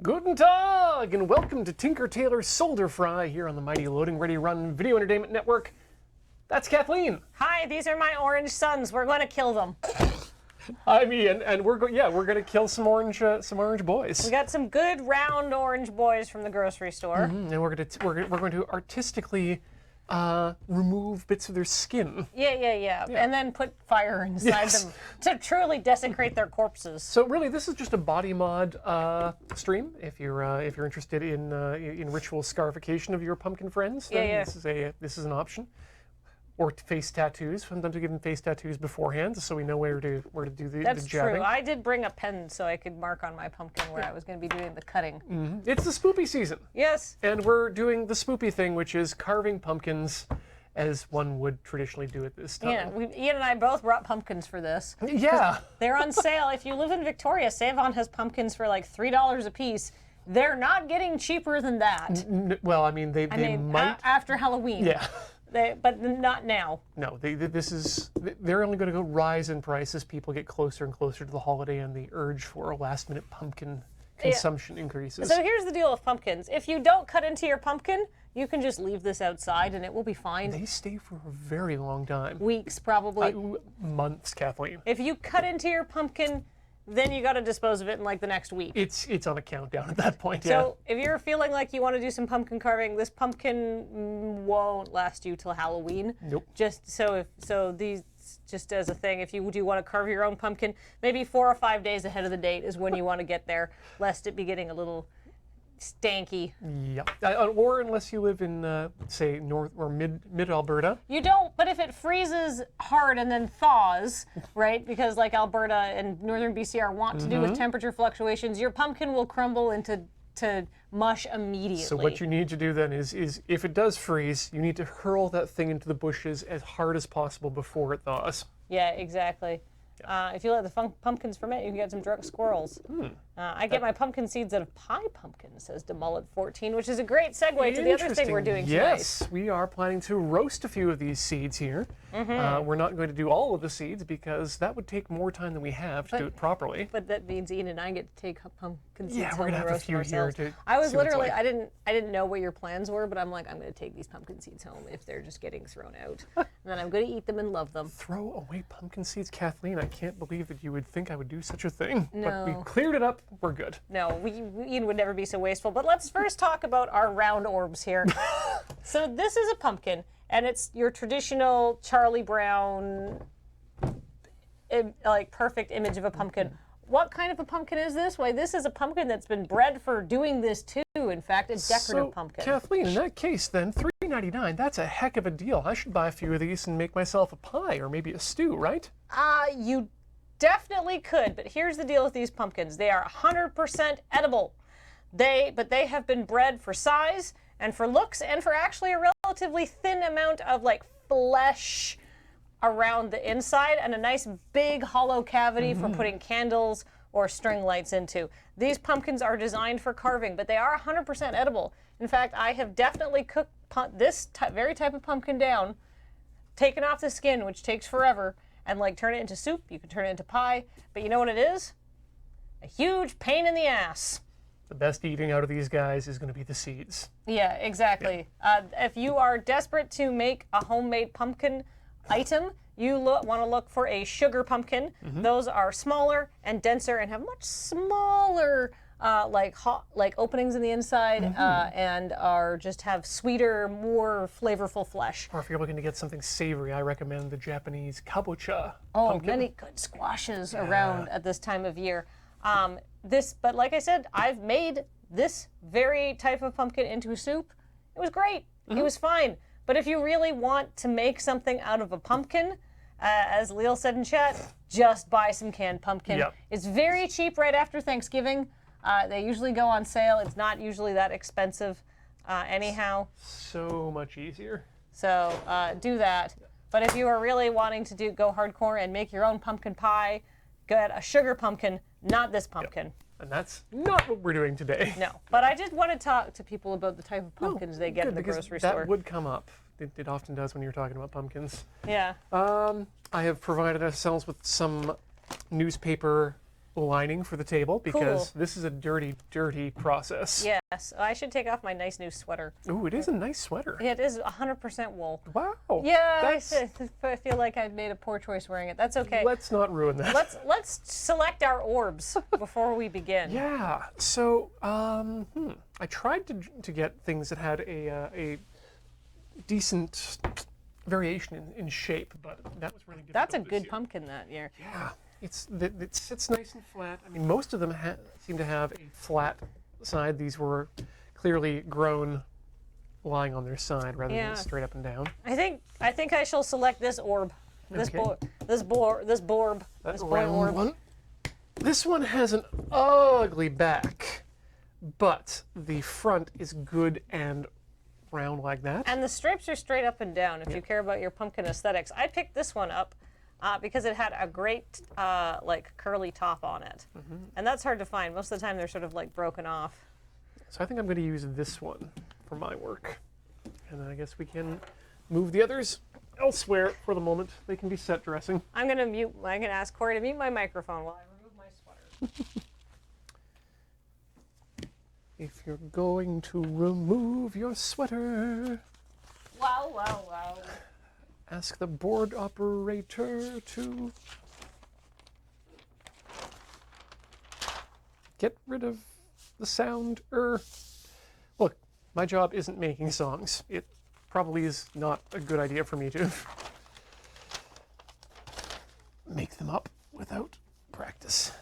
Guten Tag, and welcome to Tinker Tailor Solder Fry here on the mighty Loading Ready Run Video Entertainment Network. That's Kathleen. Hi, these are my orange sons. We're going to kill them. I mean, and we're going to kill some orange boys. We got some good round orange boys from the grocery store. And we're going to artistically remove bits of their skin. Yeah. And then put fire inside them to truly desecrate their corpses. So really, this is just a body mod stream. If you're interested in ritual scarification of your pumpkin friends, then this is an option. Or face tattoos. Sometimes we give them face tattoos beforehand, so we know where to do the That's jabbing. true. I did bring a pen so I could mark on my pumpkin where I was going to be doing the cutting. It's the spoopy season. Yes. And we're doing the spoopy thing, which is carving pumpkins as one would traditionally do at this time. Yeah, Ian and I both brought pumpkins for this. Yeah. They're on sale. If you live in Victoria, Save-On has pumpkins for like $3 a piece. They're not getting cheaper than that. Well, I mean, they might. After Halloween. Yeah. But not now. No, they're only going to go rise in price as people get closer and closer to the holiday and the urge for a last-minute pumpkin consumption increases. So here's the deal with pumpkins. If you don't cut into your pumpkin, you can just leave this outside and it will be fine. They stay for a very long time. Weeks, probably. Months, Kathleen. If you cut into your pumpkin, then you got to dispose of it in like the next week. It's on a countdown at that point. So if you're feeling like you want to do some pumpkin carving, this pumpkin won't last you till Halloween. Nope. Just so these just as a thing, if you do want to carve your own pumpkin, maybe 4 or 5 days ahead of the date is when you want to get there, lest it be getting a little stanky. Yeah. Or unless you live in, say, north or mid Alberta. You don't, but if it freezes hard and then thaws, right, because like Alberta and northern BC are wont to do with temperature fluctuations, your pumpkin will crumble into mush immediately. So what you need to do then is if it does freeze, you need to hurl that thing into the bushes as hard as possible before it thaws. Yeah, exactly. If you let the pumpkins ferment, you can get some drunk squirrels. I get my pumpkin seeds out of pie pumpkins, says DeMullet14, which is a great segue to the other thing we're doing tonight. Yes, we are planning to roast a few of these seeds here. We're not going to do all of the seeds because that would take more time than we have to do it properly. But that means Ian and I get to take pumpkin seeds we're home gonna and have a roast them few here ourselves. to I was see what it's literally, like. I didn't know what your plans were, but I'm like, I'm going to take these pumpkin seeds home if they're just getting thrown out. And then I'm going to eat them and love them. Throw away pumpkin seeds, Kathleen? I can't believe that you would think I would do such a thing. No. But we cleared it up. We're good. No, Ian would never be so wasteful. But let's first talk about our round orbs here. So this is a pumpkin, and it's your traditional Charlie Brown, like perfect image of a pumpkin. What kind of a pumpkin is this? Why, this is a pumpkin that's been bred for doing this too. In fact, a decorative pumpkin. Kathleen, in that case, then $3.99. That's a heck of a deal. I should buy a few of these and make myself a pie or maybe a stew, right? You definitely could, but here's the deal with these pumpkins. They are 100% edible. But they have been bred for size and for looks and for actually a relatively thin amount of like flesh around the inside and a nice big hollow cavity for putting candles or string lights into. These pumpkins are designed for carving, but they are 100% edible. In fact, I have definitely cooked this very type of pumpkin down, taken off the skin, which takes forever, and like turn it into soup. You can turn it into pie, but you know what it is? A huge pain in the ass. The best eating out of these guys is going to be the seeds. Yeah, exactly. If you are desperate to make a homemade pumpkin item, you want to look for a sugar pumpkin. Those are smaller and denser and have much smaller like openings in the inside and just have sweeter, more flavorful flesh. Or if you're looking to get something savory, I recommend the Japanese kabocha pumpkin. Many good squashes around at this time of year. But like I said, I've made this very type of pumpkin into a soup. It was great. It was fine. But if you really want to make something out of a pumpkin, as Leal said in chat, just buy some canned pumpkin. Yep. It's very cheap right after Thanksgiving. They usually go on sale. It's not usually that expensive anyhow. So much easier. So do that. But if you are really wanting to go hardcore and make your own pumpkin pie, get a sugar pumpkin, not this pumpkin. Yep. And that's not what we're doing today. No, but I just want to talk to people about the type of pumpkins they get in the grocery store. That would come up. It often does when you're talking about pumpkins. Yeah. I have provided ourselves with some newspaper lining for the table because this is a dirty, dirty process. Yes, I should take off my nice new sweater. Ooh, it is a nice sweater. It is 100% wool. Wow. Yeah, I feel like I made a poor choice wearing it. That's okay. Let's not ruin that. Let's select our orbs before we begin. Yeah. So, I tried to get things that had a decent variation in shape, but that was really difficult. That's a this good year. pumpkin that year. Yeah. It sits nice and flat. I mean, most of them seem to have a flat side. These were clearly grown lying on their side rather than straight up and down. I think I shall select this orb. This borb. That round one. This one has an ugly back, but the front is good and round like that. And the stripes are straight up and down if you care about your pumpkin aesthetics. I picked this one up because it had a great like curly top on it. And that's hard to find. Most of the time they're sort of like broken off. So I think I'm going to use this one for my work. And then I guess we can move the others elsewhere for the moment. They can be set dressing. I'm going to ask Corey to mute my microphone while I remove my sweater. If you're going to remove your sweater, Wow. ask the board operator to get rid of the sound. Look, my job isn't making songs. It probably is not a good idea for me to make them up without practice.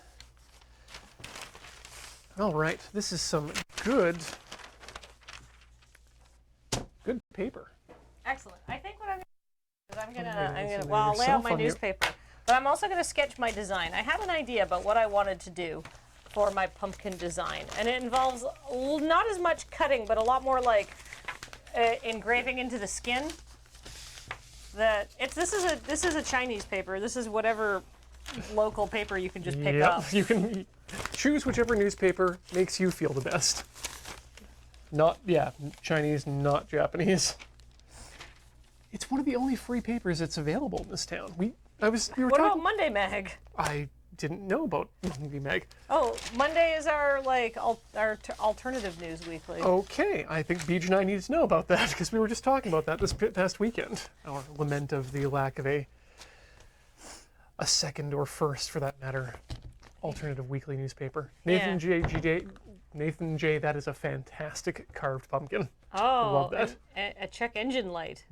All right, this is some good paper. Excellent. I think what I'm going to do is some I'll lay out my yourself on here. newspaper. But I'm also going to sketch my design. I have an idea about what I wanted to do for my pumpkin design. And it involves not as much cutting, but a lot more like engraving into the skin. This is a Chinese paper. This is whatever local paper you can just pick up. You can choose whichever newspaper makes you feel the best. Chinese, not Japanese. It's one of the only free papers that's available in this town. We were What talking. about Monday Mag? I didn't know about Monday Mag. Oh, Monday is our alternative news weekly. Okay, I think Beej and I need to know about that because we were just talking about that this past weekend. Our lament of the lack of a second or first, for that matter, alternative weekly newspaper. Nathan J, that is a fantastic carved pumpkin. Oh, love that. A check engine light.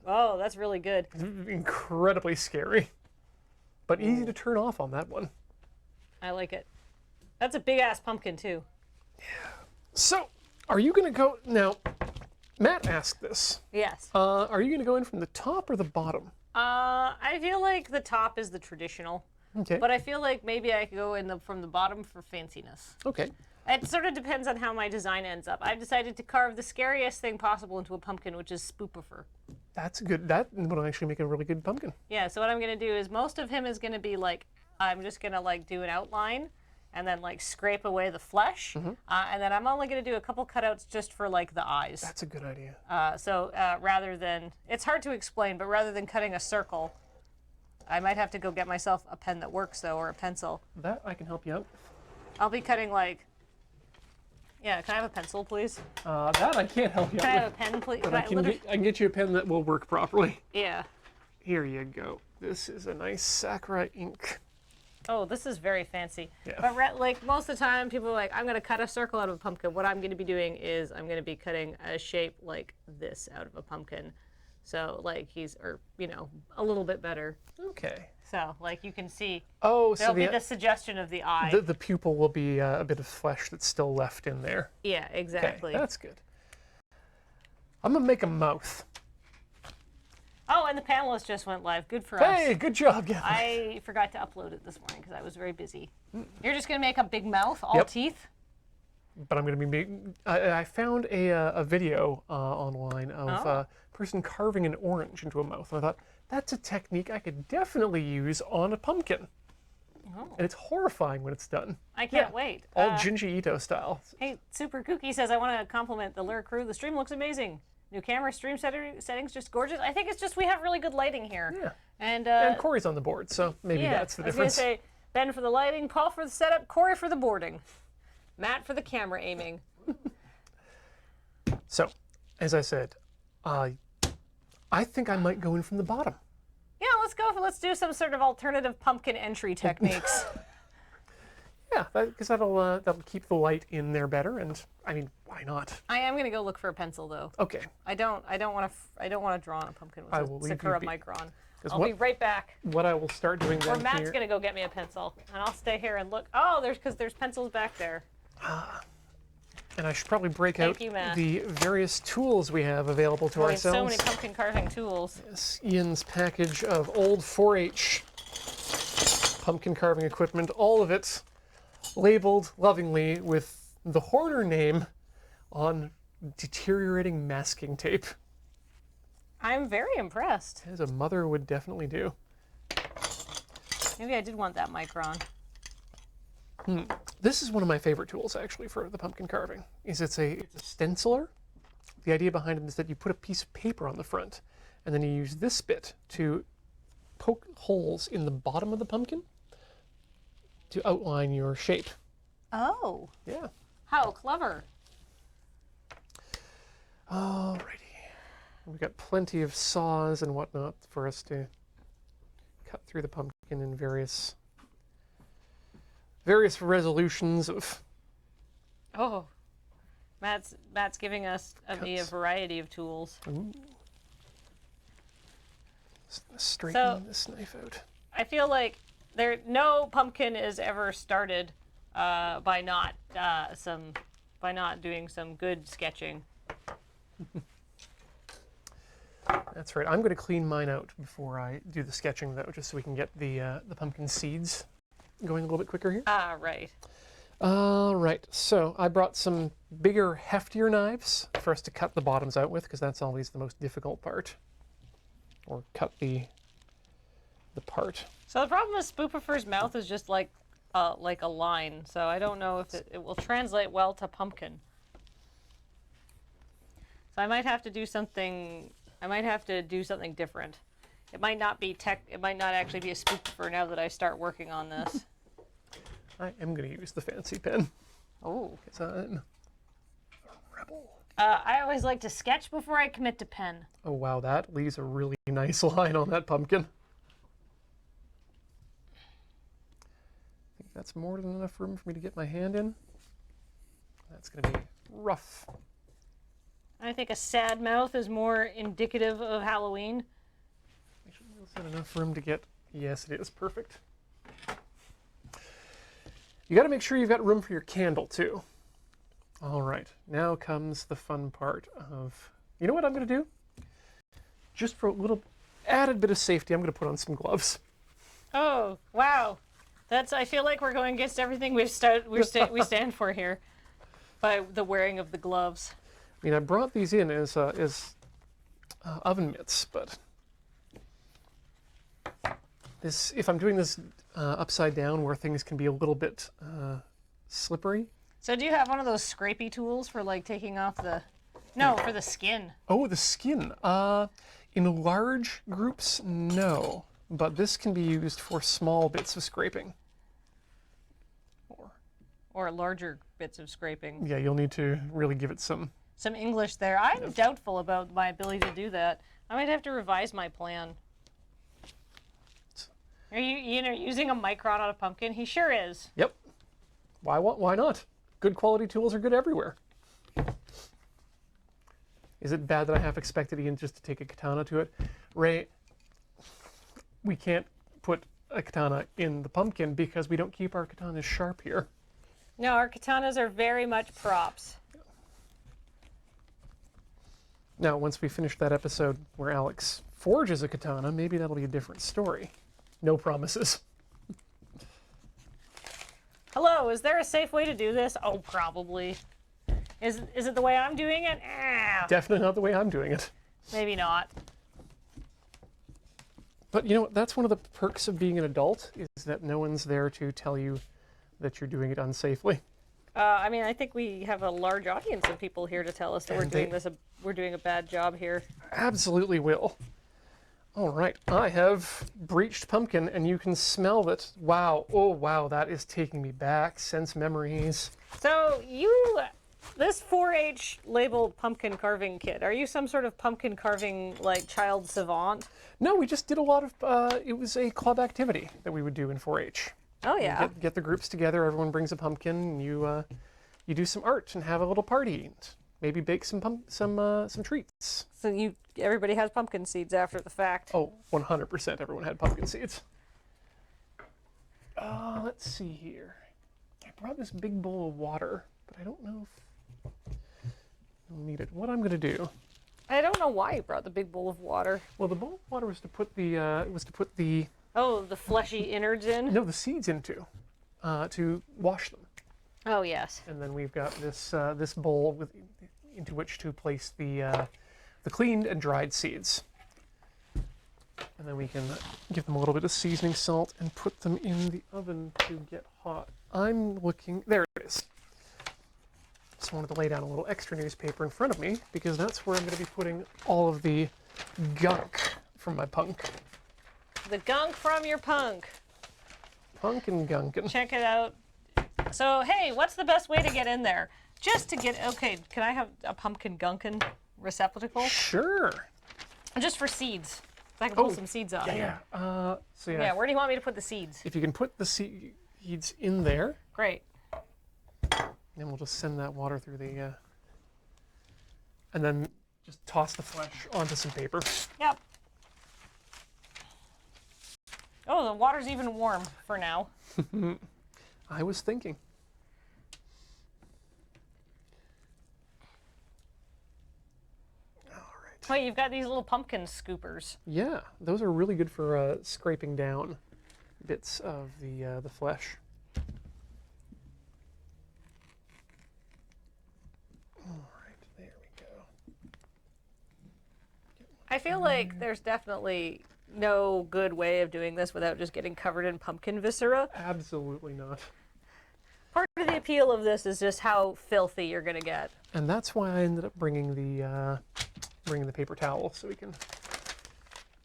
Oh, that's really good. Incredibly scary, but easy to turn off on that one. I like it. That's a big ass pumpkin too. So, are you going to go now? Matt asked this. Yes. Are you going to go in from the top or the bottom? I feel like the top is the traditional, Okay. but I feel like maybe I could go from the bottom for fanciness. Okay. It sort of depends on how my design ends up. I've decided to carve the scariest thing possible into a pumpkin, which is spoopifer. That's good. That would actually make a really good pumpkin. Yeah, so what I'm going to do is most of him is going to be like, I'm just going to like do an outline and then like scrape away the flesh. And then I'm only going to do a couple cutouts just for like the eyes. That's a good idea. So rather than, it's hard to explain, but rather than cutting a circle, I might have to go get myself a pen that works though, or a pencil. That I can help you out. I'll be cutting like, yeah, can I have a pencil, please? That I can't help you Can I out have a pen, please? with. But I can get you a pen that will work properly. Yeah. Here you go. This is a nice Sakurai ink. Oh, this is very fancy. Yeah. But like most of the time, people are like, I'm going to cut a circle out of a pumpkin. What I'm going to be doing is I'm going to be cutting a shape like this out of a pumpkin. So like a little bit better. Okay. So like you can see, Oh, so there'll be the suggestion of the eye. the pupil will be a bit of flesh that's still left in there. Yeah, exactly. Okay, that's good. I'm gonna make a mouth. Oh, and the panelist just went live. Good for us. Hey, good job, Gavin. I forgot to upload it this morning because I was very busy. You're just going to make a big mouth, all Yep. teeth? But I'm going to be making. I found a video online of a person carving an orange into a mouth, and I thought that's a technique I could definitely use on a pumpkin. Oh. And it's horrifying when it's done. I can't wait. All Junji Ito style. Hey, Super Kooky says, I want to compliment the Lyric crew. The stream looks amazing. New camera, stream settings, just gorgeous. I think it's just we have really good lighting here. Yeah. And And Corey's on the board, so maybe that's the I was going difference. to say, Ben for the lighting, Paul for the setup, Corey for the boarding, Matt for the camera aiming. So, as I said, I think I might go in from the bottom. Yeah, let's do some sort of alternative pumpkin entry techniques. Yeah, because that'll keep the light in there better, and I mean, why not? I am gonna go look for a pencil though. Okay. I don't want to draw on a pumpkin with a Sakura micron. I'll be right back. What I will start doing then Or Matt's gonna go get me a pencil, and I'll stay here and look. Oh, there's pencils back there. And I should probably break out the various tools we have available to ourselves. So many pumpkin carving tools. Yes, Ian's package of old 4-H pumpkin carving equipment, all of it labeled lovingly with the hoarder name on deteriorating masking tape. I'm very impressed. As a mother would definitely do. Maybe I did want that micron. This is one of my favorite tools, actually, for the pumpkin carving. It's a stenciler. The idea behind it is that you put a piece of paper on the front, and then you use this bit to poke holes in the bottom of the pumpkin to outline your shape. Oh. Yeah. How clever. Alrighty. We've got plenty of saws and whatnot for us to cut through the pumpkin in various resolutions of. Oh, Matt's giving us a variety of tools. Ooh. Straighten this knife out. I feel like no pumpkin is ever started by not doing some good sketching. That's right. I'm going to clean mine out before I do the sketching, though, just so we can get the pumpkin seeds going a little bit quicker here. Ah, right. All right. So I brought some bigger, heftier knives for us to cut the bottoms out with, because that's always the most difficult part. Or cut the part. So the problem is Spoopifer's mouth is just like a line, so I don't know if it will translate well to pumpkin. So I might have to do something. I might have to do something different. It might not be It might not actually be a Spoopifer now that I start working on this. I am going to use the fancy pen. Oh. Because I'm a rebel. I always like to sketch before I commit to pen. Oh wow, that leaves a really nice line on that pumpkin. I think that's more than enough room for me to get my hand in. That's going to be rough. I think a sad mouth is more indicative of Halloween. Actually, is that enough room to get? Yes, it is. Perfect. You got to make sure you've got room for your candle, too. All right, now comes the fun part of... You know what I'm going to do? Just for a little added bit of safety, I'm going to put on some gloves. Oh, wow. I feel like we're going against everything we stand for here by the wearing of the gloves. I mean, I brought these in as oven mitts, but if I'm doing this upside down where things can be a little bit slippery. So do you have one of those scrapey tools for like taking off the... No, for the skin. Oh, the skin. In large groups, no. But this can be used for small bits of scraping. Or larger bits of scraping. Yeah, you'll need to really give it some English there. I'm doubtful about my ability to do that. I might have to revise my plan. Are you using a micron on a pumpkin? He sure is. Yep. Why not? Good quality tools are good everywhere. Is it bad that I half expected Ian just to take a katana to it? Ray, we can't put a katana in the pumpkin because we don't keep our katanas sharp here. No, our katanas are very much props. Now, once we finish that episode where Alex forges a katana, maybe that'll be a different story. No promises. Hello, is there a safe way to do this? Oh, probably. Is it the way I'm doing it? Definitely not the way I'm doing it. Maybe not. But you know what? That's one of the perks of being an adult, is that no one's there to tell you that you're doing it unsafely. I mean, I think we have a large audience of people here to tell us that we're doing a bad job here. Absolutely will. All right, I have breached pumpkin, and you can smell that. Wow, oh wow, that is taking me back. Sense memories. So this 4-H labeled pumpkin carving kit, are you some sort of pumpkin carving, like, child savant? No, we just did a lot of, it was a club activity that we would do in 4-H. Oh, yeah. Get the groups together, everyone brings a pumpkin, and you do some art and have a little party, and maybe bake some treats. So everybody has pumpkin seeds after the fact. Oh, 100% everyone had pumpkin seeds. Let's see here. I brought this big bowl of water, but I don't know if I'll need it. What I'm going to do... I don't know why you brought the big bowl of water. Well, the bowl of water was to put the... Oh, the fleshy innards in? No, the seeds into, to wash them. Oh, yes. And then we've got this bowl into which to place the cleaned and dried seeds. And then we can give them a little bit of seasoning salt and put them in the oven to get hot. There it is. Just wanted to lay down a little extra newspaper in front of me because that's where I'm going to be putting all of the gunk from my punk. The gunk from your punk. Punk and gunkin'. Check it out. So, hey, what's the best way to get in there? Just to get, okay, can I have a pumpkin gunkin receptacle? Sure. Just for seeds. So I can pull some seeds off. Yeah. Yeah, where do you want me to put the seeds? If you can put the seeds in there. Great. Then we'll just send that water through the, and then just toss the flesh onto some paper. Yep. Oh, the water's even warm for now. I was thinking. All right. Wait, you've got these little pumpkin scoopers. Yeah, those are really good for scraping down bits of the flesh. All right, there we go. I feel like there's definitely no good way of doing this without just getting covered in pumpkin viscera. Absolutely not. Part of the appeal of this is just how filthy you're gonna get. And that's why I ended up bringing the paper towel so we can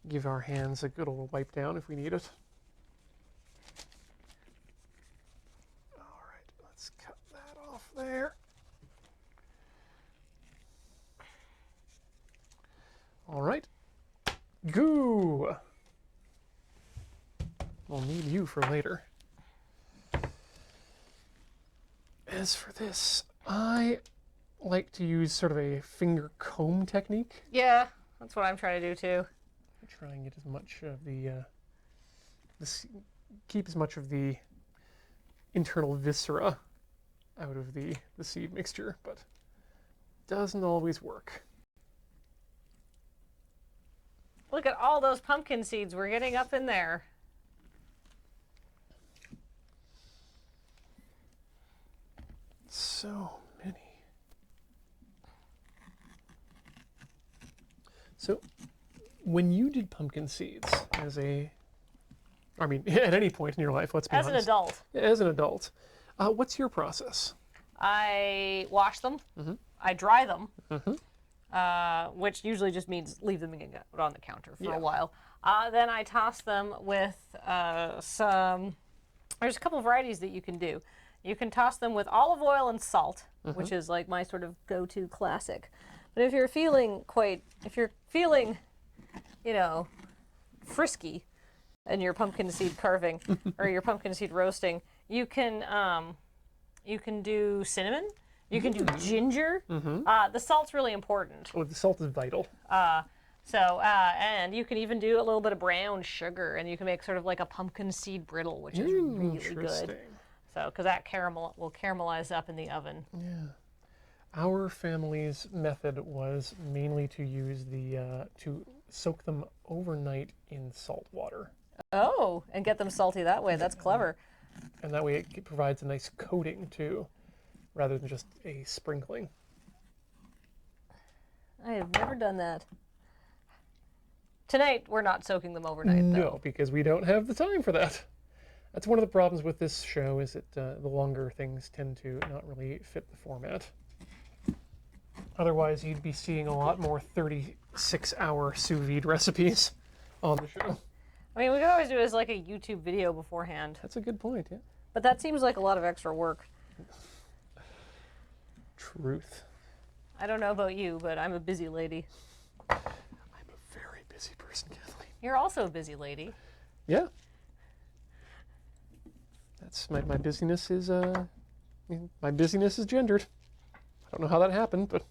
give our hands a good old wipe down if we need it. All right, let's cut that off there. All right. Goo! We'll need you for later. As for this, I like to use sort of a finger comb technique. Yeah, that's what I'm trying to do too. Try and get as much of keep as much of the internal viscera out of the seed mixture, but doesn't always work. Look at all those pumpkin seeds we're getting up in there. So many. So, when you did pumpkin seeds at any point in your life, let's be honest. As an adult. As an adult, what's your process? I wash them. Mm-hmm. I dry them. Mm-hmm. Which usually just means leave them on the counter for Yeah. a while. Then I toss them with there's a couple varieties that you can do. You can toss them with olive oil and salt, which is like my sort of go-to classic. But if you're feeling, frisky in your pumpkin seed carving or your pumpkin seed roasting, you can do cinnamon. You can do ginger. The salt's really important. Oh, the salt is vital. And you can even do a little bit of brown sugar, and you can make sort of like a pumpkin seed brittle, which is really good. So, because that caramel will caramelize up in the oven. Yeah. Our family's method was mainly to use to soak them overnight in salt water. Oh, and get them salty that way. That's clever. And that way it provides a nice coating too, rather than just a sprinkling. I have never done that. Tonight, we're not soaking them overnight, though. No, because we don't have the time for that. That's one of the problems with this show, is that the longer things tend to not really fit the format. Otherwise, you'd be seeing a lot more 36-hour sous vide recipes. on the show. I mean, we could always do it as like a YouTube video beforehand. That's a good point, yeah. But that seems like a lot of extra work. Truth. I don't know about you, but I'm a busy lady. I'm a very busy person, Kathleen. You're also a busy lady. Yeah. That's my busyness is my busyness is gendered. I don't know how that happened, but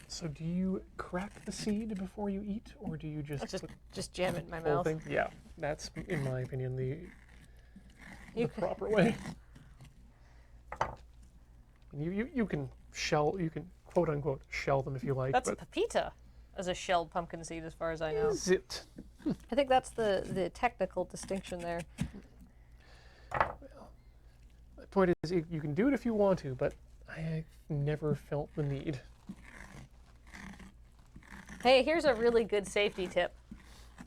So do you crack the seed before you eat, or do you just jam it in my whole mouth? thing? Yeah, that's in my opinion the You proper way. You can quote unquote shell them if you like. That's but pepita as a shelled pumpkin seed, as far as I know. is it? I think that's the technical distinction there. The point is, you can do it if you want to, but I never felt the need. Hey, here's a really good safety tip.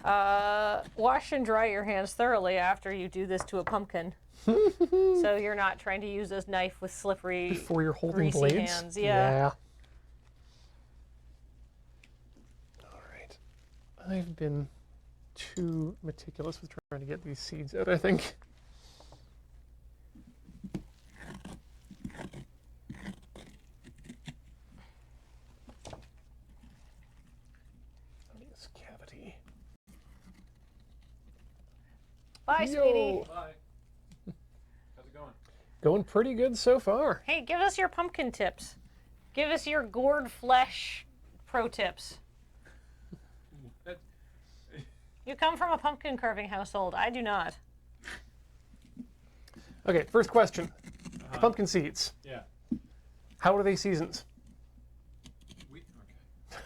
Wash and dry your hands thoroughly after you do this to a pumpkin. So you're not trying to use this knife with slippery, Before you're holding greasy blades? hands. Yeah. All right. I've been too meticulous with trying to get these seeds out, I think. This cavity. Bye, sweetie. Bye. How's it going? Going pretty good so far. Hey, give us your pumpkin tips. Give us your gourd flesh pro tips. You come from a pumpkin carving household. I do not. Okay, first question. Pumpkin seeds. Yeah. How are they seasoned? Okay.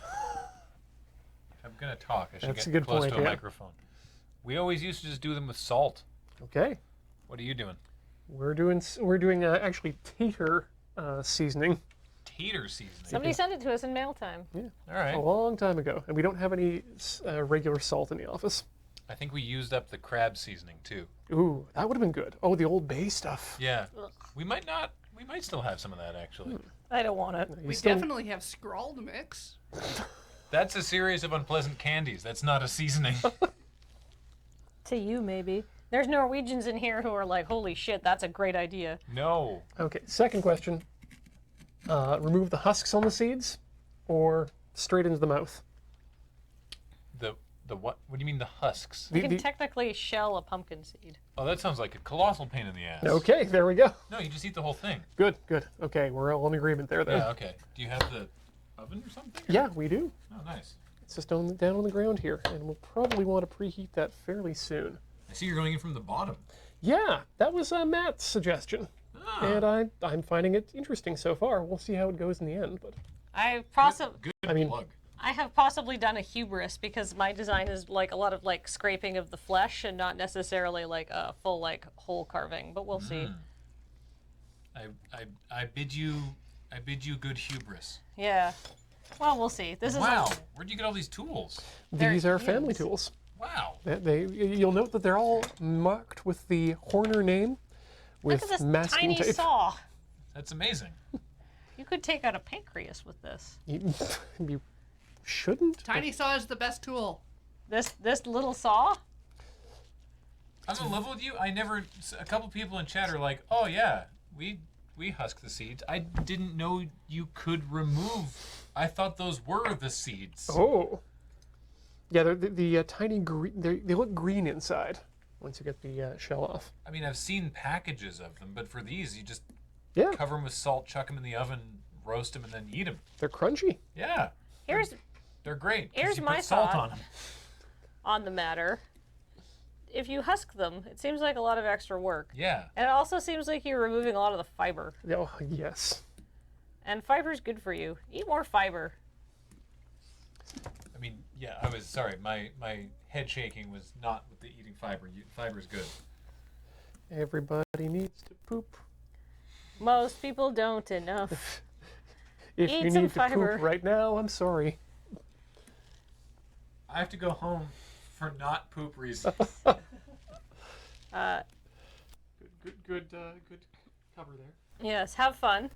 I'm gonna talk. I should That's get a good close point, to a yeah. microphone. We always used to just do them with salt. Okay. What are you doing? We're doing actually tater seasoning Tater seasoning. Somebody sent it to us in mail time. All right. a long time ago, and we don't have any regular salt in the office. I think we used up the crab seasoning too. Ooh, that would have been good. Oh, the Old Bay stuff. Yeah. We might not. We might still have some of that actually. I don't want it. You We still- definitely have scrawled mix. That's a series of unpleasant candies. That's not a seasoning. To you, maybe. There's Norwegians in here who are like, holy shit, that's a great idea. No. Okay, second question. Remove the husks on the seeds, or straight into the mouth? The what? What do you mean the husks? You can technically shell a pumpkin seed. Oh, that sounds like a colossal pain in the ass. Okay, there we go. No, you just eat the whole thing. Good, good. Okay, we're all in agreement there then. Yeah. Okay. Do you have the oven or something? Yeah, we do. Oh, nice. It's just down on the ground here, and we'll probably want to preheat that fairly soon. I see you're going in from the bottom. Yeah, that was Matt's suggestion, Ah, and I'm finding it interesting so far. We'll see how it goes in the end, but good I mean- plug. I have possibly done a hubris because my design is like a lot of like scraping of the flesh and not necessarily like a full like whole carving, but we'll see. I bid you good hubris. Yeah. Well, we'll see. This is Wow, where'd you get all these tools? these are family hands. tools. Wow. You'll note that they're all marked with the Horner name, with Look at this masking tiny tape. saw. That's amazing. You could take out a pancreas with this. You shouldn't. Tiny saw is the best tool. This little saw? I'm gonna level with you. A couple people in chat are like, oh yeah, we husk the seeds. I didn't know you could remove. I thought those were the seeds. Oh. Yeah, they're the tiny green. They look green inside once you get the shell off. I mean, I've seen packages of them, but for these, you just Yeah, cover them with salt, chuck them in the oven, roast them, and then eat them. they're crunchy. Yeah, they're great. 'cause Here's you my put salt thought. on them. on the matter. If you husk them, it seems like a lot of extra work. Yeah. And it also seems like you're removing a lot of the fiber. Oh, yes. And fiber's good for you. Eat more fiber. I mean, yeah. I was sorry. My head shaking was not with the eating fiber. Fiber's good. Everybody needs to poop. Most people don't enough. If Eat you some need to fiber. poop right now, I'm sorry. I have to go home for not poop reasons. Uh, Good cover there. Yes, have fun.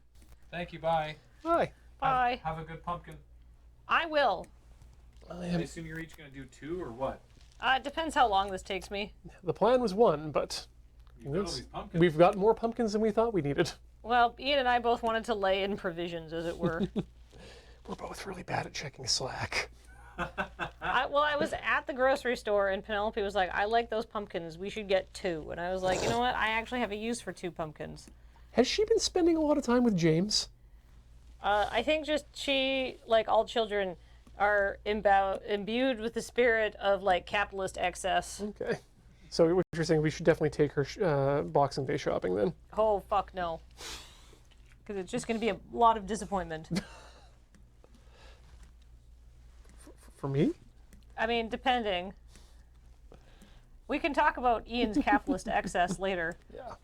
Thank you. Bye. Hi. Bye. Have a good pumpkin. I will. I assume you're each going to do 2 or what? It depends how long this takes me. The plan was 1, but You've got all these pumpkins. we've got more pumpkins than we thought we needed. Well, Ian and I both wanted to lay in provisions, as it were. We're both really bad at checking Slack. I was at the grocery store and Penelope was like, I like those pumpkins. We should get 2. And I was like, you know what? I actually have a use for 2 pumpkins. Has she been spending a lot of time with James? I think just she, like all children, are imbued with the spirit of like capitalist excess. Okay. So what you're saying, we should definitely take her Boxing Day shopping then? Oh, fuck no. Because it's just going to be a lot of disappointment. For me? I mean, depending. We can talk about Ian's capitalist excess later. Yeah.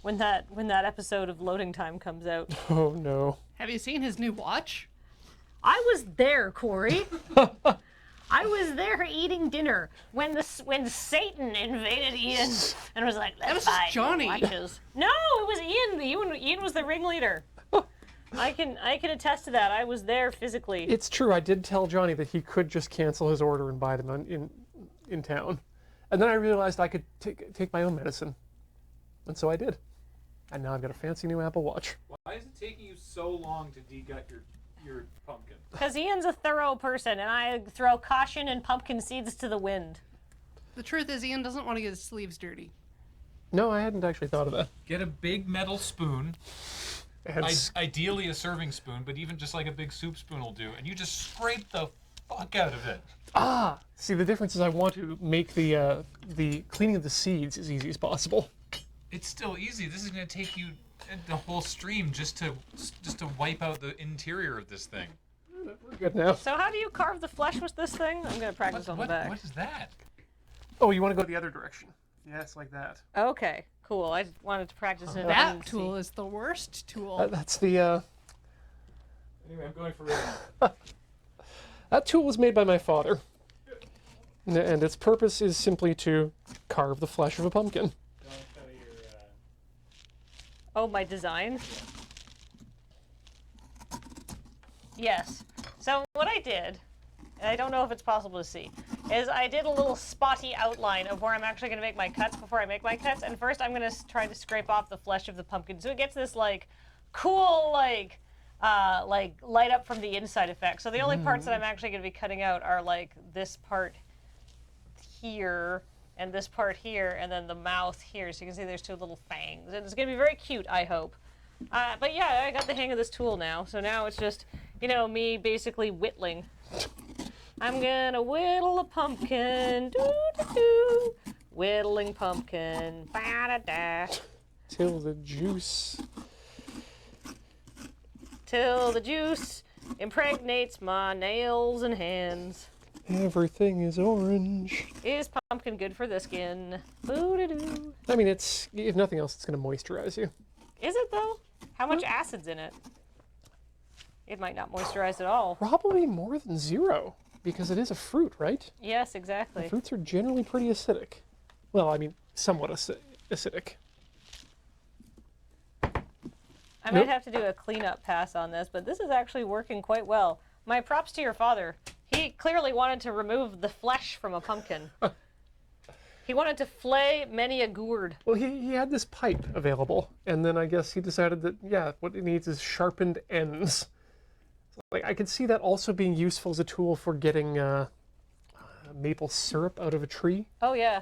When that episode of Loading Time comes out. Oh no. Have you seen his new watch? I was there, Corey. I was there eating dinner when Satan invaded Ian and was like, "Let's was buy Johnny." watches." No, it was Ian. Ian was the ringleader. I can attest to that. I was there physically. It's true. I did tell Johnny that he could just cancel his order and buy them in town, and then I realized I could take my own medicine, and so I did. And now I've got a fancy new Apple Watch. Why is it taking you so long to degut your pumpkin? Because Ian's a thorough person, and I throw caution and pumpkin seeds to the wind. The truth is, Ian doesn't want to get his sleeves dirty. No, I hadn't actually thought of that. Get a big metal spoon, And ideally a serving spoon, but even just like a big soup spoon will do, and you just scrape the fuck out of it. see, the difference is I want to make the cleaning of the seeds as easy as possible. It's still easy. This is going to take you the whole stream just to wipe out the interior of this thing. We're good now. So how do you carve the flesh with this thing? I'm going to practice on the back. What is that? Oh, you want to go the other direction? Yes, like that. Okay, cool. I just wanted to practice it. That tool is the worst tool. That's the. Anyway, I'm going for real. That tool was made by my father, and its purpose is simply to carve the flesh of a pumpkin. Oh, my design? Yes. So what I did, and I don't know if it's possible to see, is I did a little spotty outline of where I'm actually going to make my cuts before I make my cuts. And first I'm going to try to scrape off the flesh of the pumpkin. So it gets this like cool like light up from the inside effect. So the only parts that I'm actually going to be cutting out are like this part here and this part here, and then the mouth here. So you can see there's 2 little fangs. And it's going to be very cute, I hope. But yeah, I got the hang of this tool now. So now it's just, me basically whittling. I'm going to whittle a pumpkin. Doo-doo-doo. Whittling pumpkin. Ba-da-da. Till the juice. Till the juice impregnates my nails and hands. Everything is orange. Is pumpkin good for the skin? Boo-doo-doo. I mean, if nothing else, it's going to moisturize you. Is it though? How much acid's in it? It might not moisturize at all. Probably more than 0, because it is a fruit, right? Yes, exactly. Fruits are generally pretty acidic. Well, I mean, somewhat acidic. I might have to do a cleanup pass on this, but this is actually working quite well. My props to your father. He clearly wanted to remove the flesh from a pumpkin. He wanted to flay many a gourd. Well, he had this pipe available, and then I guess he decided that, yeah, what it needs is sharpened ends. Like, I could see that also being useful as a tool for getting maple syrup out of a tree. Oh, yeah.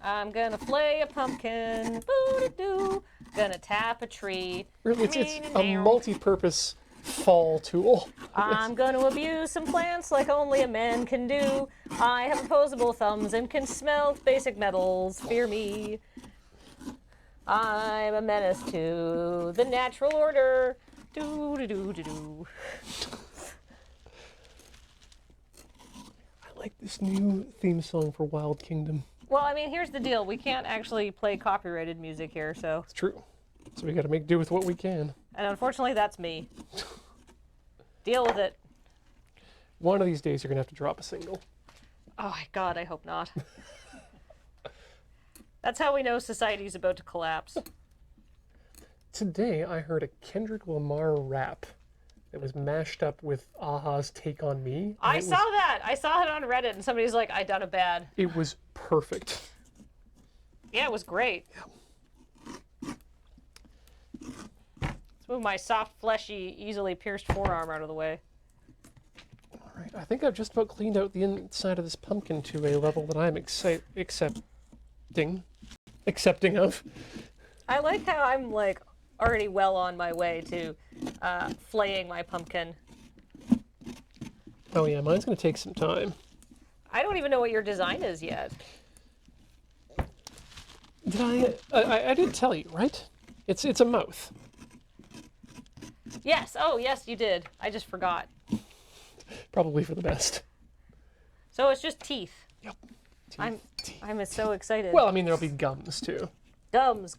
I'm gonna flay a pumpkin. Boo-doo-doo. Gonna tap a tree. Really, it's a multi-purpose fall tool. I'm gonna abuse some plants like only a man can do. I have opposable thumbs and can smell basic metals. Fear me. I'm a menace to the natural order. Do-do-do-do-do. I like this new theme song for Wild Kingdom. Well, I mean, here's the deal. We can't actually play copyrighted music here, so... It's true. So we got to make do with what we can. And unfortunately, that's me. Deal with it. One of these days, you're going to have to drop a single. Oh, my God, I hope not. That's how we know society's about to collapse. Today I heard a Kendrick Lamar rap that was mashed up with Aha's Take on Me. And I saw that. I saw it on Reddit, and somebody's like, "I done it bad." It was perfect. Yeah, it was great. Let's move my soft, fleshy, easily pierced forearm out of the way. All right, I think I've just about cleaned out the inside of this pumpkin to a level that I'm accepting of. I like how I'm like already well on my way to flaying my pumpkin. Oh yeah, mine's gonna take some time. I don't even know what your design is yet. Did I did tell you, right? It's a mouth. Yes. Oh, yes, you did. I just forgot. Probably for the best. So it's just teeth. Yep. I'm so excited. Well, I mean, there'll be gums too. Gums.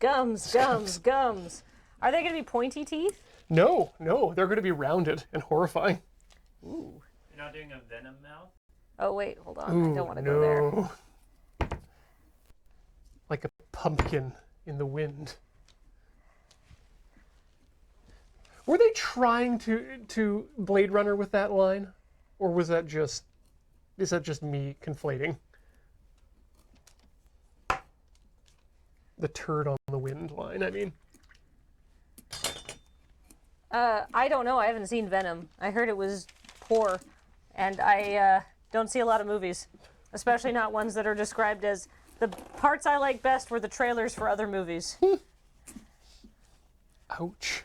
Are they going to be pointy teeth? No, they're going to be rounded and horrifying. Ooh. You're not doing a venom mouth? Oh, wait, hold on. Ooh, I don't want to go there. Like a pumpkin in the wind. Were they trying to Blade Runner with that line? Or is that just me conflating? The turd on the wind line, I mean. I don't know. I haven't seen Venom. I heard it was poor, and I don't see a lot of movies, especially not ones that are described as the parts I like best were the trailers for other movies. Ouch.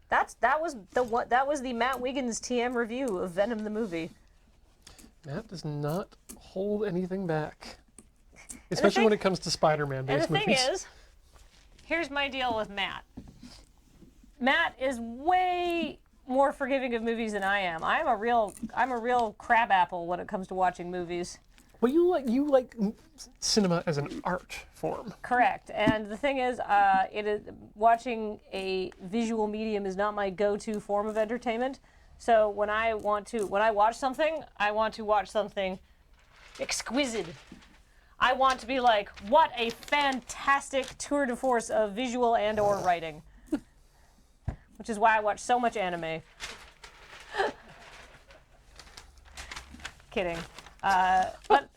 That was the Matt Wiggins TM review of Venom the movie. Matt does not hold anything back, especially when it comes to Spider-Man based movies. And the thing is, here's my deal with Matt. Matt is way more forgiving of movies than I am. I'm a real crabapple when it comes to watching movies. Well, you like cinema as an art form. Correct. And the thing is, watching a visual medium is not my go-to form of entertainment. So when I watch something, I want to watch something exquisite. I want to be like, what a fantastic tour de force of visual and or writing. Which is why I watch so much anime. Kidding. But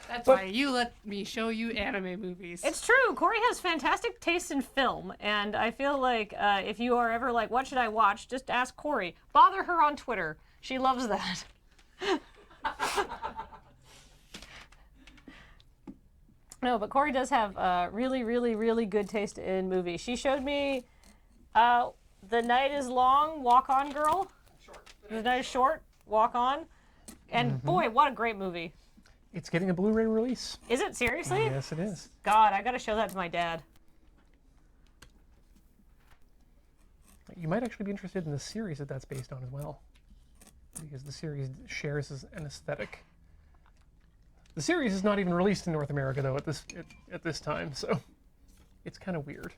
That's why you let me show you anime movies. it's true. Corey has fantastic taste in film, and I feel like if you are ever like, what should I watch? Just ask Corey. Bother her on Twitter. She loves that. No, but Corey does have really, really, really good taste in movies. She showed me The Night is Long, Walk On Girl. The Night is Short, Walk On. And boy, what a great movie. It's getting a Blu-ray release. Is it seriously? Yes, it is. God, I gotta show that to my dad. You might actually be interested in the series that that's based on as well, because the series shares an aesthetic. The series is not even released in North America though at this time, so it's kind of weird.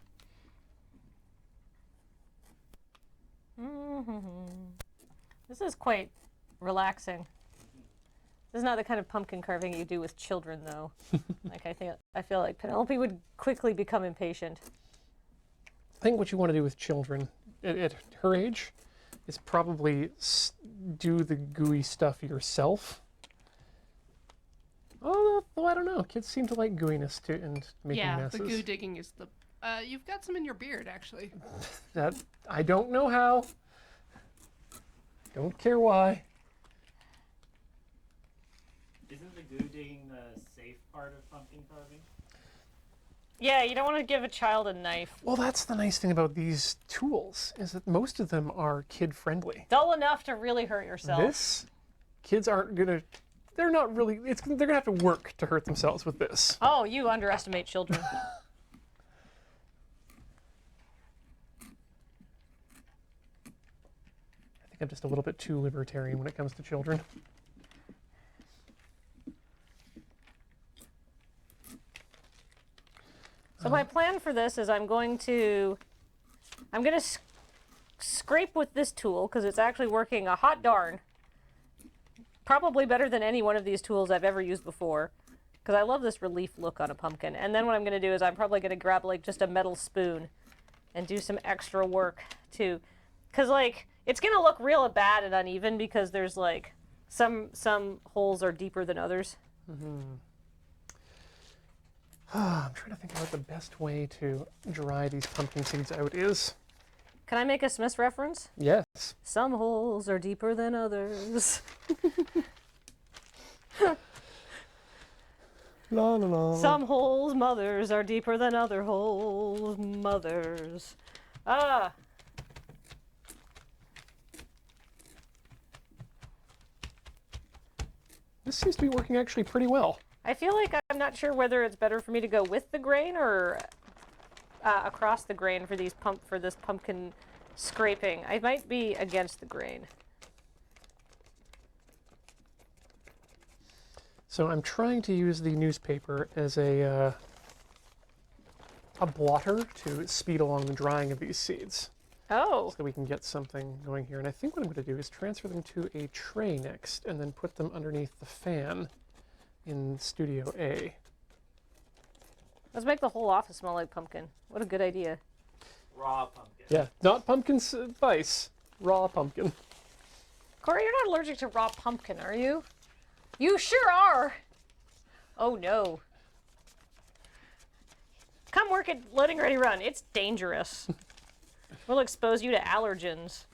This is quite relaxing. This is not the kind of pumpkin carving you do with children, though. I feel like Penelope would quickly become impatient. I think what you want to do with children at her age is probably do the gooey stuff yourself. Oh, I don't know. Kids seem to like gooiness too and making messes. The goo digging is the. You've got some in your beard, actually. That I don't know how. Don't care why. Isn't the goo digging the safe part of pumpkin carving? Yeah, you don't want to give a child a knife. Well, that's the nice thing about these tools is that most of them are kid-friendly. Dull enough to really hurt yourself. Kids aren't gonna. They're not really. They're gonna have to work to hurt themselves with this. Oh, you underestimate children. I think I'm just a little bit too libertarian when it comes to children. So my plan for this is I'm going to scrape with this tool because it's actually working a hot darn. Probably better than any one of these tools I've ever used before because I love this relief look on a pumpkin. And then what I'm going to do is I'm probably going to grab like just a metal spoon and do some extra work to, because like it's gonna look real bad and uneven because there's like some holes are deeper than others. I'm trying to think about the best way to dry these pumpkin seeds out is. Can I make a Smith's reference? Yes. Some holes are deeper than others. La la la. Some holes, mothers, are deeper than other holes, mothers. Ah. This seems to be working actually pretty well. I feel like I'm not sure whether it's better for me to go with the grain or across the grain for this pumpkin scraping. I might be against the grain. So I'm trying to use the newspaper as a blotter to speed along the drying of these seeds, Oh. so that we can get something going here. And I think what I'm going to do is transfer them to a tray next, and then put them underneath the fan in Studio A. Let's make the whole office smell like pumpkin. What a good idea. Raw pumpkin. Yeah, not pumpkin spice, raw pumpkin. Corey, you're not allergic to raw pumpkin, are you? You sure are. Oh no. Come work at Loading Ready Run. It's dangerous. We'll expose you to allergens.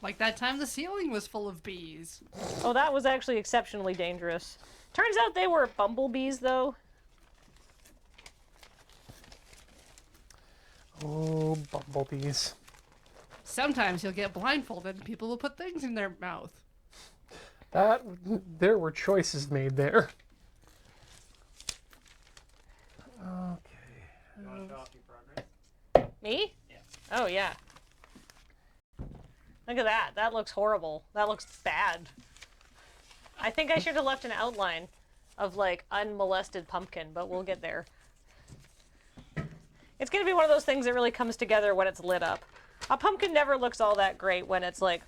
Like that time the ceiling was full of bees. Oh, that was actually exceptionally dangerous. Turns out they were bumblebees, though. Oh, bumblebees. Sometimes you'll get blindfolded and people will put things in their mouth. There were choices made there. Okay. You want to show off your progress? Me? Yeah. Oh, yeah. Look at that. That looks horrible. That looks bad. I think I should have left an outline of, like, unmolested pumpkin, but we'll get there. It's going to be one of those things that really comes together when it's lit up. A pumpkin never looks all that great when it's, like,